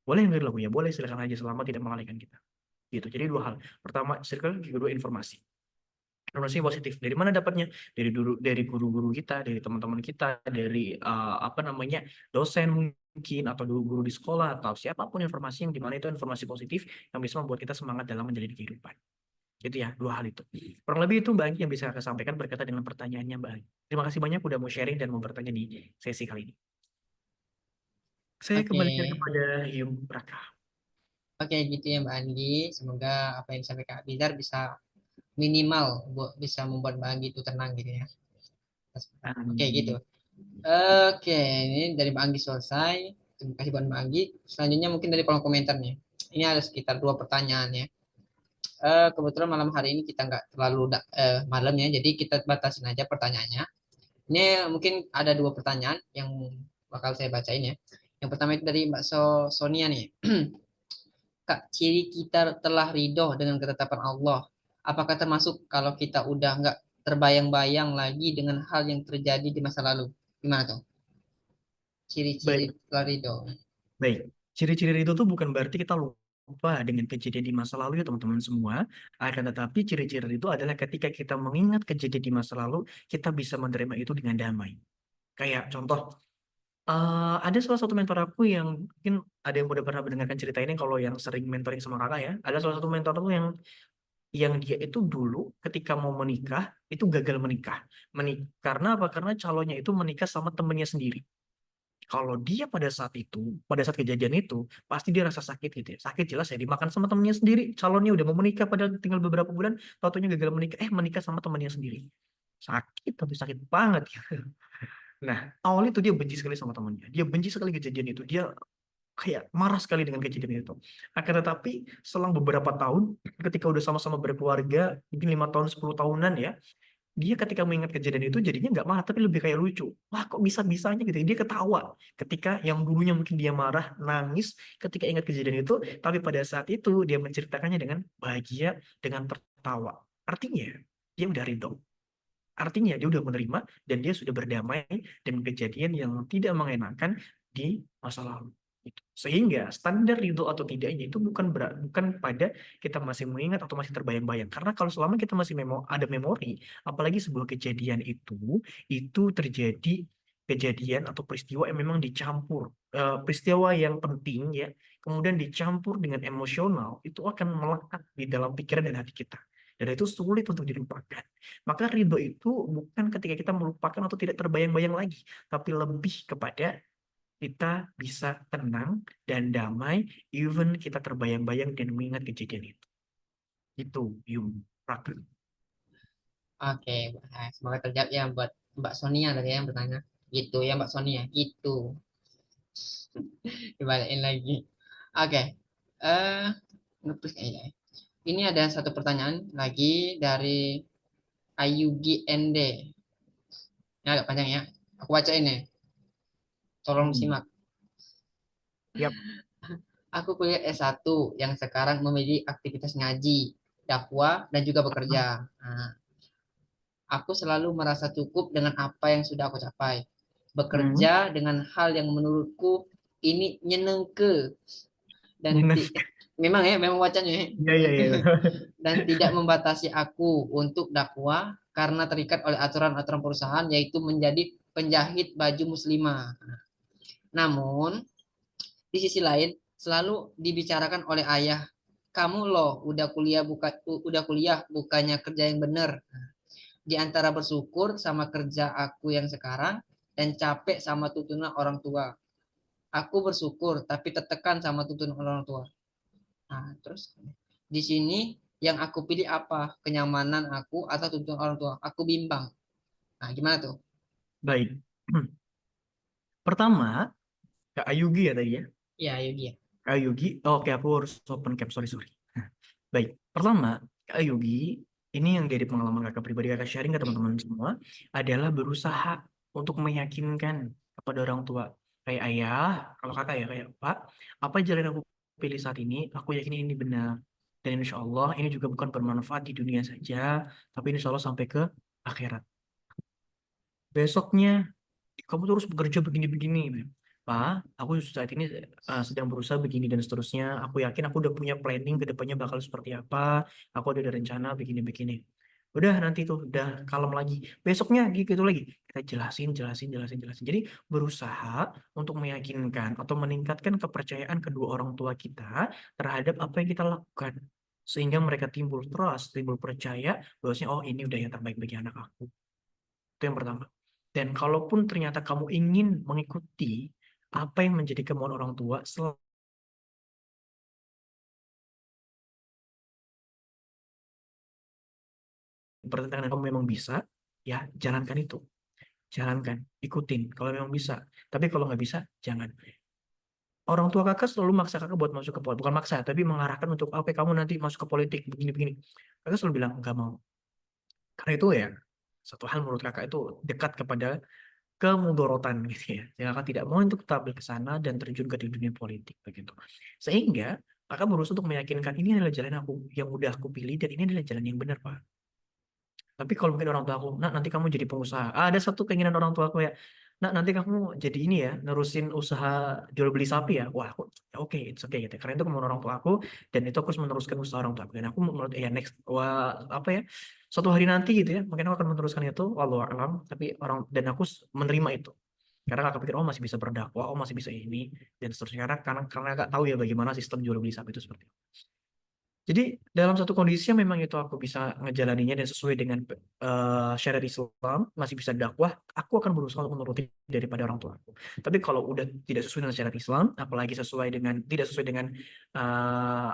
Boleh dengerin lagunya, boleh, silakan aja selama tidak mengalihkan kita. Gitu. Jadi 2 hal. Pertama, circle, kedua informasi. Informasi positif. Dari mana dapatnya? Dari guru-guru kita, dari teman-teman kita, dari dosen mungkin, atau guru di sekolah, atau siapapun informasi yang dimana itu informasi positif yang bisa membuat kita semangat dalam menjalani kehidupan. Gitu ya, 2 hal itu. Kurang lebih itu Mbak Anggi yang bisa saya sampaikan berkaitan dengan pertanyaannya Mbak Anggi. Terima kasih banyak udah mau sharing dan mau bertanya di sesi kali ini. Saya Oke. kembalikan kepada Hyung Raka. Oke, gitu ya Mbak Andi. Semoga apa yang disampaikan Kak Bizar bisa minimal bisa membuat Mbak Andi itu tenang gitu ya. Oke, gitu. Oke, ini dari Mbak Anggi selesai. Terima kasih buat Mbak Anggi. Selanjutnya mungkin dari kolom komentarnya. Ini ada sekitar 2 pertanyaan ya. Kebetulan malam hari ini kita nggak terlalu malam ya, jadi kita batasin aja pertanyaannya. Ini mungkin ada 2 pertanyaan yang bakal saya bacain ya. Yang pertama itu dari Mbak Sonia nih. Kak, ciri kita telah ridho dengan ketetapan Allah. Apakah termasuk kalau kita udah nggak terbayang-bayang lagi dengan hal yang terjadi di masa lalu? Gimana tuh? Ciri-ciri Baik, telah ridho. baik. Ciri-ciri itu tuh bukan berarti kita lupa dengan kejadian di masa lalu ya teman-teman semua. Akan tetapi ciri-ciri itu adalah ketika kita mengingat kejadian di masa lalu, kita bisa menerima itu dengan damai. Kayak contoh, ada salah satu mentor aku yang mungkin ada yang udah pernah mendengarkan cerita ini kalau yang sering mentoring sama kakak ya. Ada salah satu mentor aku yang dia itu dulu ketika mau menikah itu gagal menikah. Karena apa? Karena calonnya itu menikah sama temennya sendiri. Kalau dia pada saat kejadian itu, pasti dia rasa sakit gitu ya. Sakit jelas ya, dimakan sama temennya sendiri. Calonnya udah mau menikah, padahal tinggal beberapa bulan, taunya gagal menikah. Menikah sama temennya sendiri. Sakit, tapi sakit banget gitu. Nah, awalnya itu dia benci sekali sama temannya. Dia benci sekali kejadian itu. Dia kayak marah sekali dengan kejadian itu. Akan tetapi selang beberapa tahun, ketika udah sama-sama berkeluarga, mungkin 5 tahun, 10 tahunan ya, dia ketika mengingat kejadian itu jadinya nggak marah, tapi lebih kayak lucu. Wah, kok bisa-bisanya gitu ya? Dia ketawa. Ketika yang dulunya mungkin dia marah, nangis, ketika ingat kejadian itu, tapi pada saat itu dia menceritakannya dengan bahagia, dengan tertawa. Artinya, dia udah ridho. Artinya dia udah menerima dan dia sudah berdamai dengan kejadian yang tidak mengenakan di masa lalu. Sehingga standar ridho atau tidaknya itu bukan pada kita masih mengingat atau masih terbayang-bayang. Karena kalau selama kita masih ada memori, apalagi sebuah kejadian itu terjadi kejadian atau peristiwa yang memang dicampur. Peristiwa yang penting ya, kemudian dicampur dengan emosional, itu akan melekat di dalam pikiran dan hati kita. Dan itu sulit untuk dilupakan. Maka ridho itu bukan ketika kita melupakan atau tidak terbayang-bayang lagi, tapi lebih kepada kita bisa tenang dan damai, even kita terbayang-bayang dan mengingat kejadian itu. Itu Yung Raka. Oke, semoga terjawab ya buat Mbak Sonia tadi yang bertanya. Gitu ya Mbak Sonia, gitu. Dibalikin lagi. Oke. Ngepus kayaknya. Ini ada satu pertanyaan lagi dari Ayugi ND. Ini agak panjang ya. Aku bacain ya. Tolong simak. Yap. Aku kuliah S1 yang sekarang memilih aktivitas ngaji, dakwah, dan juga bekerja. Nah, aku selalu merasa cukup dengan apa yang sudah aku capai. Bekerja dengan hal yang menurutku ini nyenengke. Dan memang ya, memang wacanya. Iya. Dan tidak membatasi aku untuk dakwah karena terikat oleh aturan-aturan perusahaan, yaitu menjadi penjahit baju muslimah. Namun, di sisi lain, selalu dibicarakan oleh ayah, kamu loh udah kuliah bukannya kerja yang benar. Di antara bersyukur sama kerja aku yang sekarang dan capek sama tuntunan orang tua. Aku bersyukur tapi tertekan sama tuntunan orang tua. Nah, terus di sini yang aku pilih apa? Kenyamanan aku atau tuntunan orang tua? Aku bimbang. Nah, gimana tuh? Baik. Pertama, Kak Ayugi ya tadi ya? Iya, Ayugi. Kak Ayugi, oke aku harus open cap, sorry. Baik, pertama, Kak Ayugi, ini yang dari pengalaman kakak pribadi, kakak sharing ke teman-teman semua, adalah berusaha untuk meyakinkan kepada orang tua. Kayak ayah, kalau kakak ya, kayak Pak, apa jalan yang aku pilih saat ini, aku yakin ini benar. Dan insya Allah ini juga bukan bermanfaat di dunia saja, tapi insya Allah sampai ke akhirat. Besoknya, kamu terus bekerja begini-begini. Pak, aku saat ini sedang berusaha begini dan seterusnya. Aku yakin aku udah punya planning ke depannya bakal seperti apa. Aku udah ada rencana begini-begini. Udah nanti tuh, udah kalem lagi. Besoknya gitu lagi. Kita jelasin. Jadi berusaha untuk meyakinkan atau meningkatkan kepercayaan kedua orang tua kita terhadap apa yang kita lakukan. Sehingga mereka timbul trust, timbul percaya bahwasanya oh ini udah yang terbaik bagi anak aku. Itu yang pertama. Dan kalaupun ternyata kamu ingin mengikuti apa yang menjadi kemauan orang tua, pertentangan kamu memang bisa, ya jalankan itu. Jalankan, ikutin kalau memang bisa. Tapi kalau nggak bisa, jangan. Orang tua kakak selalu maksa kakak buat masuk ke politik. Bukan maksa, tapi mengarahkan untuk oke kamu nanti masuk ke politik, begini-begini. Kakak selalu bilang, nggak mau. Karena itu ya, satu hal menurut kakak itu dekat kepada kemudorotan gitu ya. Yang kakak tidak mau untuk tampil ke sana dan terjun ke dunia politik begitu. Sehingga kakak berusaha untuk meyakinkan ini adalah jalan yang udah aku pilih dan ini adalah jalan yang benar, Pak. Tapi kalau mungkin orang tua aku, nah nanti kamu jadi pengusaha. Ada satu keinginan orang tua aku ya, nah nanti kamu jadi ini ya, nerusin usaha jual beli sapi ya. Wah, aku oke, it's okay gitu. Karena itu kemauan orang tua aku dan itu aku harus meneruskan usaha orang tua aku. Dan aku menurut ya next apa ya, suatu hari nanti gitu ya, mungkin aku akan meneruskan itu, wallahu alam. Tapi dan aku menerima itu. Karena kakak pikir, oh masih bisa berdakwah, oh masih bisa ini dan seterusnya. Karena kakak tahu ya bagaimana sistem jual beli sapi itu seperti itu. Jadi dalam satu kondisi yang memang itu aku bisa ngejalaninya dan sesuai dengan syariat Islam, masih bisa dakwah, aku akan berusaha untuk menuruti daripada orang tua aku. Tapi kalau udah tidak sesuai dengan syariat Islam, apalagi tidak sesuai dengan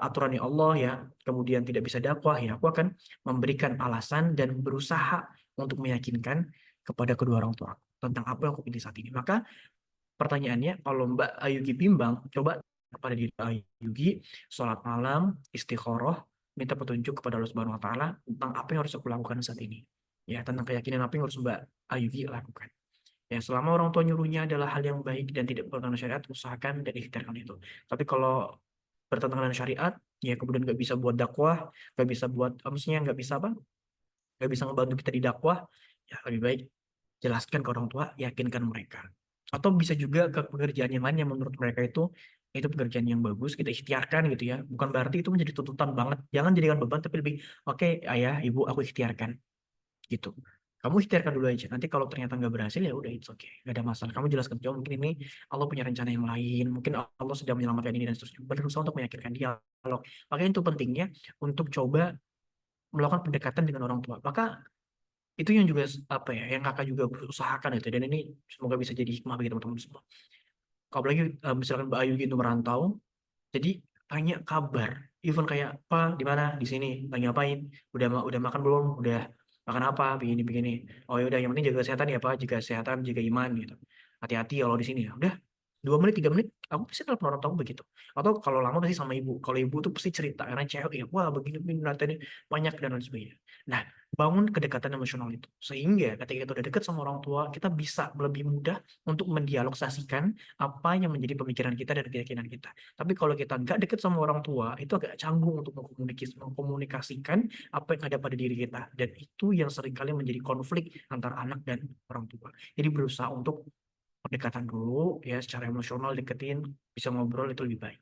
aturan Allah ya, kemudian tidak bisa dakwah ya, aku akan memberikan alasan dan berusaha untuk meyakinkan kepada kedua orang tua aku tentang apa yang aku pilih saat ini. Maka pertanyaannya, kalau Mbak Ayugi bimbang, coba kepada diri Ayugi, sholat malam, istikharah, minta petunjuk kepada Allah Subhanahu wa taala tentang apa yang harus aku lakukan saat ini. Ya, tentang keyakinan apa yang harus Mbak Ayugi lakukan. Ya, selama orang tua nyuruhnya adalah hal yang baik dan tidak bertentangan syariat, usahakan dan ikhtiarkan itu. Tapi kalau bertentangan dengan syariat, ya kemudian nggak bisa buat dakwah, nggak bisa buat, maksudnya nggak bisa apa? Nggak bisa ngebantu kita di dakwah, ya lebih baik jelaskan ke orang tua, yakinkan mereka. Atau bisa juga ke pekerjaan yang lain yang menurut mereka itu pekerjaan yang bagus, kita ikhtiarkan gitu ya. Bukan berarti itu menjadi tuntutan banget. Jangan jadikan beban, tapi lebih, oke, ayah, ibu, aku ikhtiarkan. Gitu. Kamu ikhtiarkan dulu aja. Nanti kalau ternyata nggak berhasil, ya udah, it's okay. Nggak ada masalah. Kamu jelaskan juga, mungkin ini Allah punya rencana yang lain. Mungkin Allah sedang menyelamatkan ini dan seterusnya. Berusaha untuk meyakinkan dialog. Makanya itu pentingnya untuk coba melakukan pendekatan dengan orang tua. Maka itu yang juga apa ya, yang kakak juga usahakan itu. Dan ini semoga bisa jadi hikmah bagi teman-teman semua. Apalagi misalkan Mbak Ayu gitu merantau, jadi tanya kabar, even kayak apa di mana di sini, lagi ngapain, udah makan belum, udah makan apa, begini. Oh ya udah, yang penting jaga kesehatan ya Pak, jaga kesehatan, jaga iman gitu. Hati-hati kalau di sini ya. Udah 2 menit 3 menit aku pasti telepon orang tua begitu. Atau kalau lama pasti sama ibu. Kalau ibu tuh pasti cerita karena cewek ya, wah begini nanti banyak dan lain sebagainya. Nah, bangun kedekatan emosional itu sehingga ketika kita udah dekat sama orang tua, kita bisa lebih mudah untuk mendialogsasikan apa yang menjadi pemikiran kita dan keyakinan kita. Tapi kalau kita nggak dekat sama orang tua, itu agak canggung untuk mengkomunikasikan apa yang ada pada diri kita. Dan itu yang seringkali menjadi konflik antara anak dan orang tua. Jadi berusaha untuk pendekatan dulu ya, secara emosional deketin, bisa ngobrol itu lebih baik.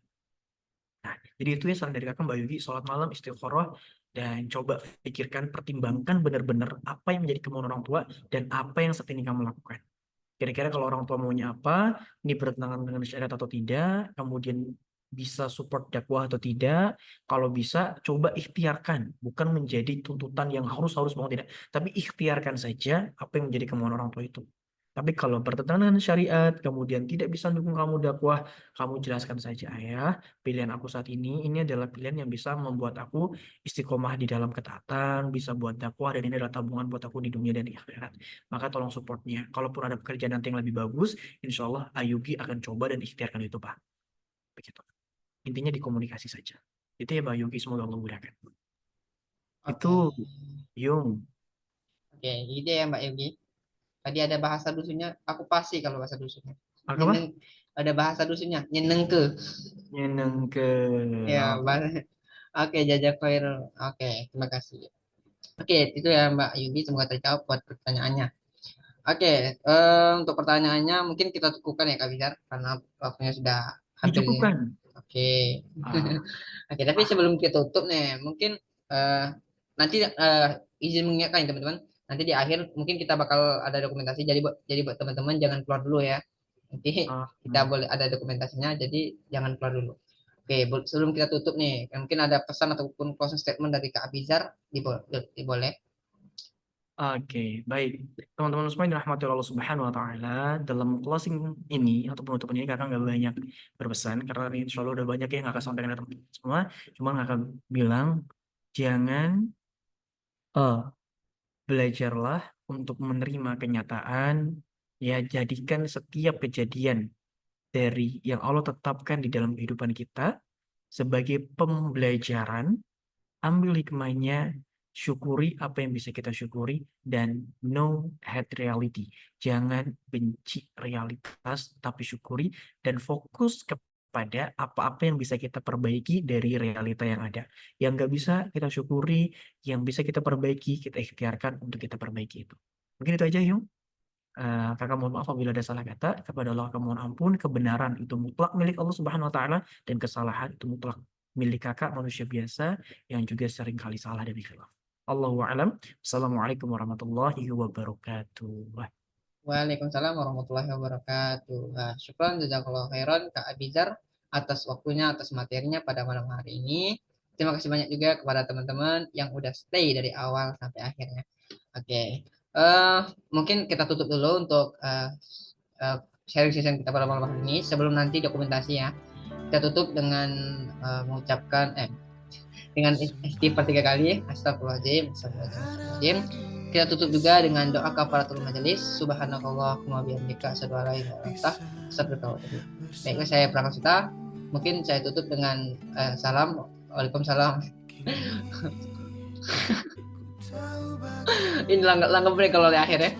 Nah, jadi itu ya saran dari kakak Mbak Yugi, sholat malam, istikharah, dan coba pikirkan, pertimbangkan benar-benar apa yang menjadi kemauan orang tua dan apa yang saat ini kamu lakukan. Kira-kira kalau orang tua maunya apa, ini bertentangan dengan syariat atau tidak, kemudian bisa support dakwah atau tidak. Kalau bisa, coba ikhtiarkan, bukan menjadi tuntutan yang harus mau tidak, tapi ikhtiarkan saja apa yang menjadi kemauan orang tua itu. Tapi kalau bertentangan dengan syariat, kemudian tidak bisa mendukung kamu dakwah, kamu jelaskan saja, ayah, pilihan aku saat ini adalah pilihan yang bisa membuat aku istiqomah di dalam ketaatan, bisa buat dakwah, dan ini adalah tabungan buat aku di dunia dan di akhirat. Maka tolong supportnya. Kalaupun ada pekerjaan nanti yang lebih bagus, insya Allah Ayugi akan coba dan ikhtiarkan itu, Pak. Begitu. Intinya dikomunikasi saja. Itu ya, Pak Ayugi. Semoga Allah mudahkan. Itu, Yung. Oke, gitu ya Mbak Yogi. Tadi ada bahasa dusunnya, aku pasti kalau bahasa dusunnya. Apa? Ada bahasa dusunnya, nyenengke. Nyenengke. Ya, oke, jajak viral. Oke, terima kasih. Oke, itu ya Mbak Yubi, semoga terjawab buat pertanyaannya. Oke, untuk pertanyaannya mungkin kita cukupkan ya Kak Bizar, karena waktunya sudah hampir. Dicukupkan. Oke. Oke, tapi sebelum kita tutup nih, mungkin nanti izin mengingatkan ya teman-teman. Nanti di akhir mungkin kita bakal ada dokumentasi. Jadi buat teman-teman jangan keluar dulu ya. Nanti kita boleh ada dokumentasinya. Jadi jangan keluar dulu. Oke, sebelum kita tutup nih, mungkin ada pesan ataupun closing statement dari Kak Abizar, boleh. Oke, baik. Teman-teman semua yang dirahmati Allah Subhanahu wa taala, dalam closing ini atau penutupan ini kakak nggak banyak berpesan karena insya Allah udah banyak yang kakak sampaikan ke teman-teman semua. Cuma kakak bilang jangan belajarlah untuk menerima kenyataan, ya jadikan setiap kejadian dari yang Allah tetapkan di dalam kehidupan kita sebagai pembelajaran, ambil hikmahnya, syukuri apa yang bisa kita syukuri, dan no hate reality. Jangan benci realitas, tapi syukuri dan fokus kepada apa-apa yang bisa kita perbaiki dari realita yang ada. Yang nggak bisa kita syukuri, yang bisa kita perbaiki, kita ikhtiarkan untuk kita perbaiki itu. Mungkin itu aja, Yung. Kakak mohon maaf apabila ada salah kata. Kepada Allah kakak mohon ampun. Kebenaran itu mutlak milik Allah Subhanahu wa taala, dan kesalahan itu mutlak milik kakak manusia biasa yang juga sering kali salah dan khilaf. Allahu a'lam. Assalamualaikum warahmatullahi wabarakatuh. Waalaikumsalam warahmatullahi wabarakatuh. Nah, syukran jazakallahu khairan Kak Abizar atas waktunya, atas materinya pada malam hari ini. Terima kasih banyak juga kepada teman-teman yang udah stay dari awal sampai akhirnya. Oke. Mungkin kita tutup dulu untuk sharing session kita pada malam hari ini. Sebelum nanti dokumentasi ya, kita tutup dengan mengucapkan dengan istighfar 3 kali. Astagfirullahaladzim, astagfirullahaladzim. Kita tutup juga dengan doa kafaratul majelis. Subhanakallahumma bihamdika asyhadu an la ilaha illa anta astaghfiruka wa atubu ilaik. Baiklah, saya Prakasuta. Mungkin saya tutup dengan salam. Waalaikumsalam. Ini langgap break kalau di akhir ya.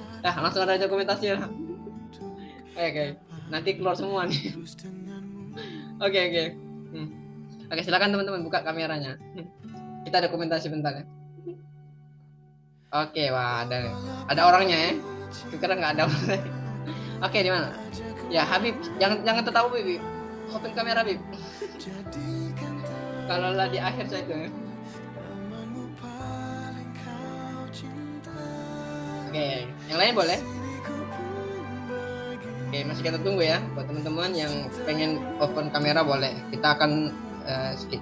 Langsung ada dokumentasi ya. Oke. Nanti keluar semua nih. Oke. Oke, silakan teman-teman buka kameranya. Kita dokumentasi bentar ya. Oke, wah ada orangnya ya. Kira nggak ada orangnya. Oke, di mana? Ya, Habib, jangan tertawa, Bib. Open kamera, Bib. Kalau lah di akhir saya itu. Oke, yang lain boleh? Oke, masih kita tunggu ya. Buat teman-teman yang pengen open kamera boleh. Kita akan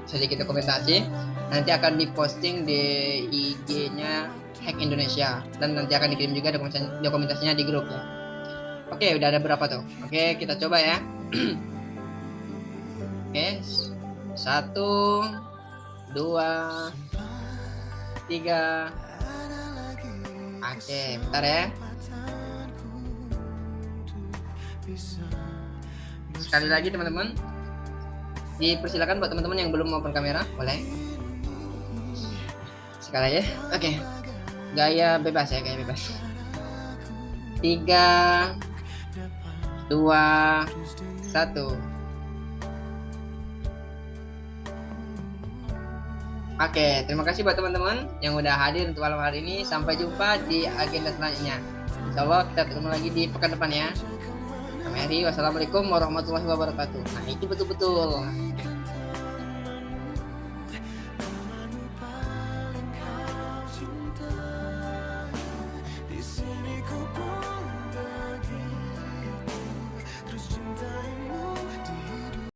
sedikit dokumentasi. Nanti akan diposting di IG-nya Hack Indonesia. Dan nanti akan dikirim juga dokumentasinya di grup ya. Oke, udah ada berapa tuh? Oke, kita coba ya. Oke, 1, 2, 3. Oke, bentar ya. Sekali lagi teman-teman, dipersilakan buat teman-teman yang belum open kamera, boleh. Sekali ya. Oke. Gaya bebas ya, gaya bebas. 3, 2, 1. Oke, terima kasih buat teman-teman yang udah hadir untuk malam hari ini. Sampai jumpa di agenda selanjutnya. Insyaallah kita ketemu lagi di pekan depan ya. Wassalamualaikum warahmatullahi wabarakatuh. Nah, itu betul-betul.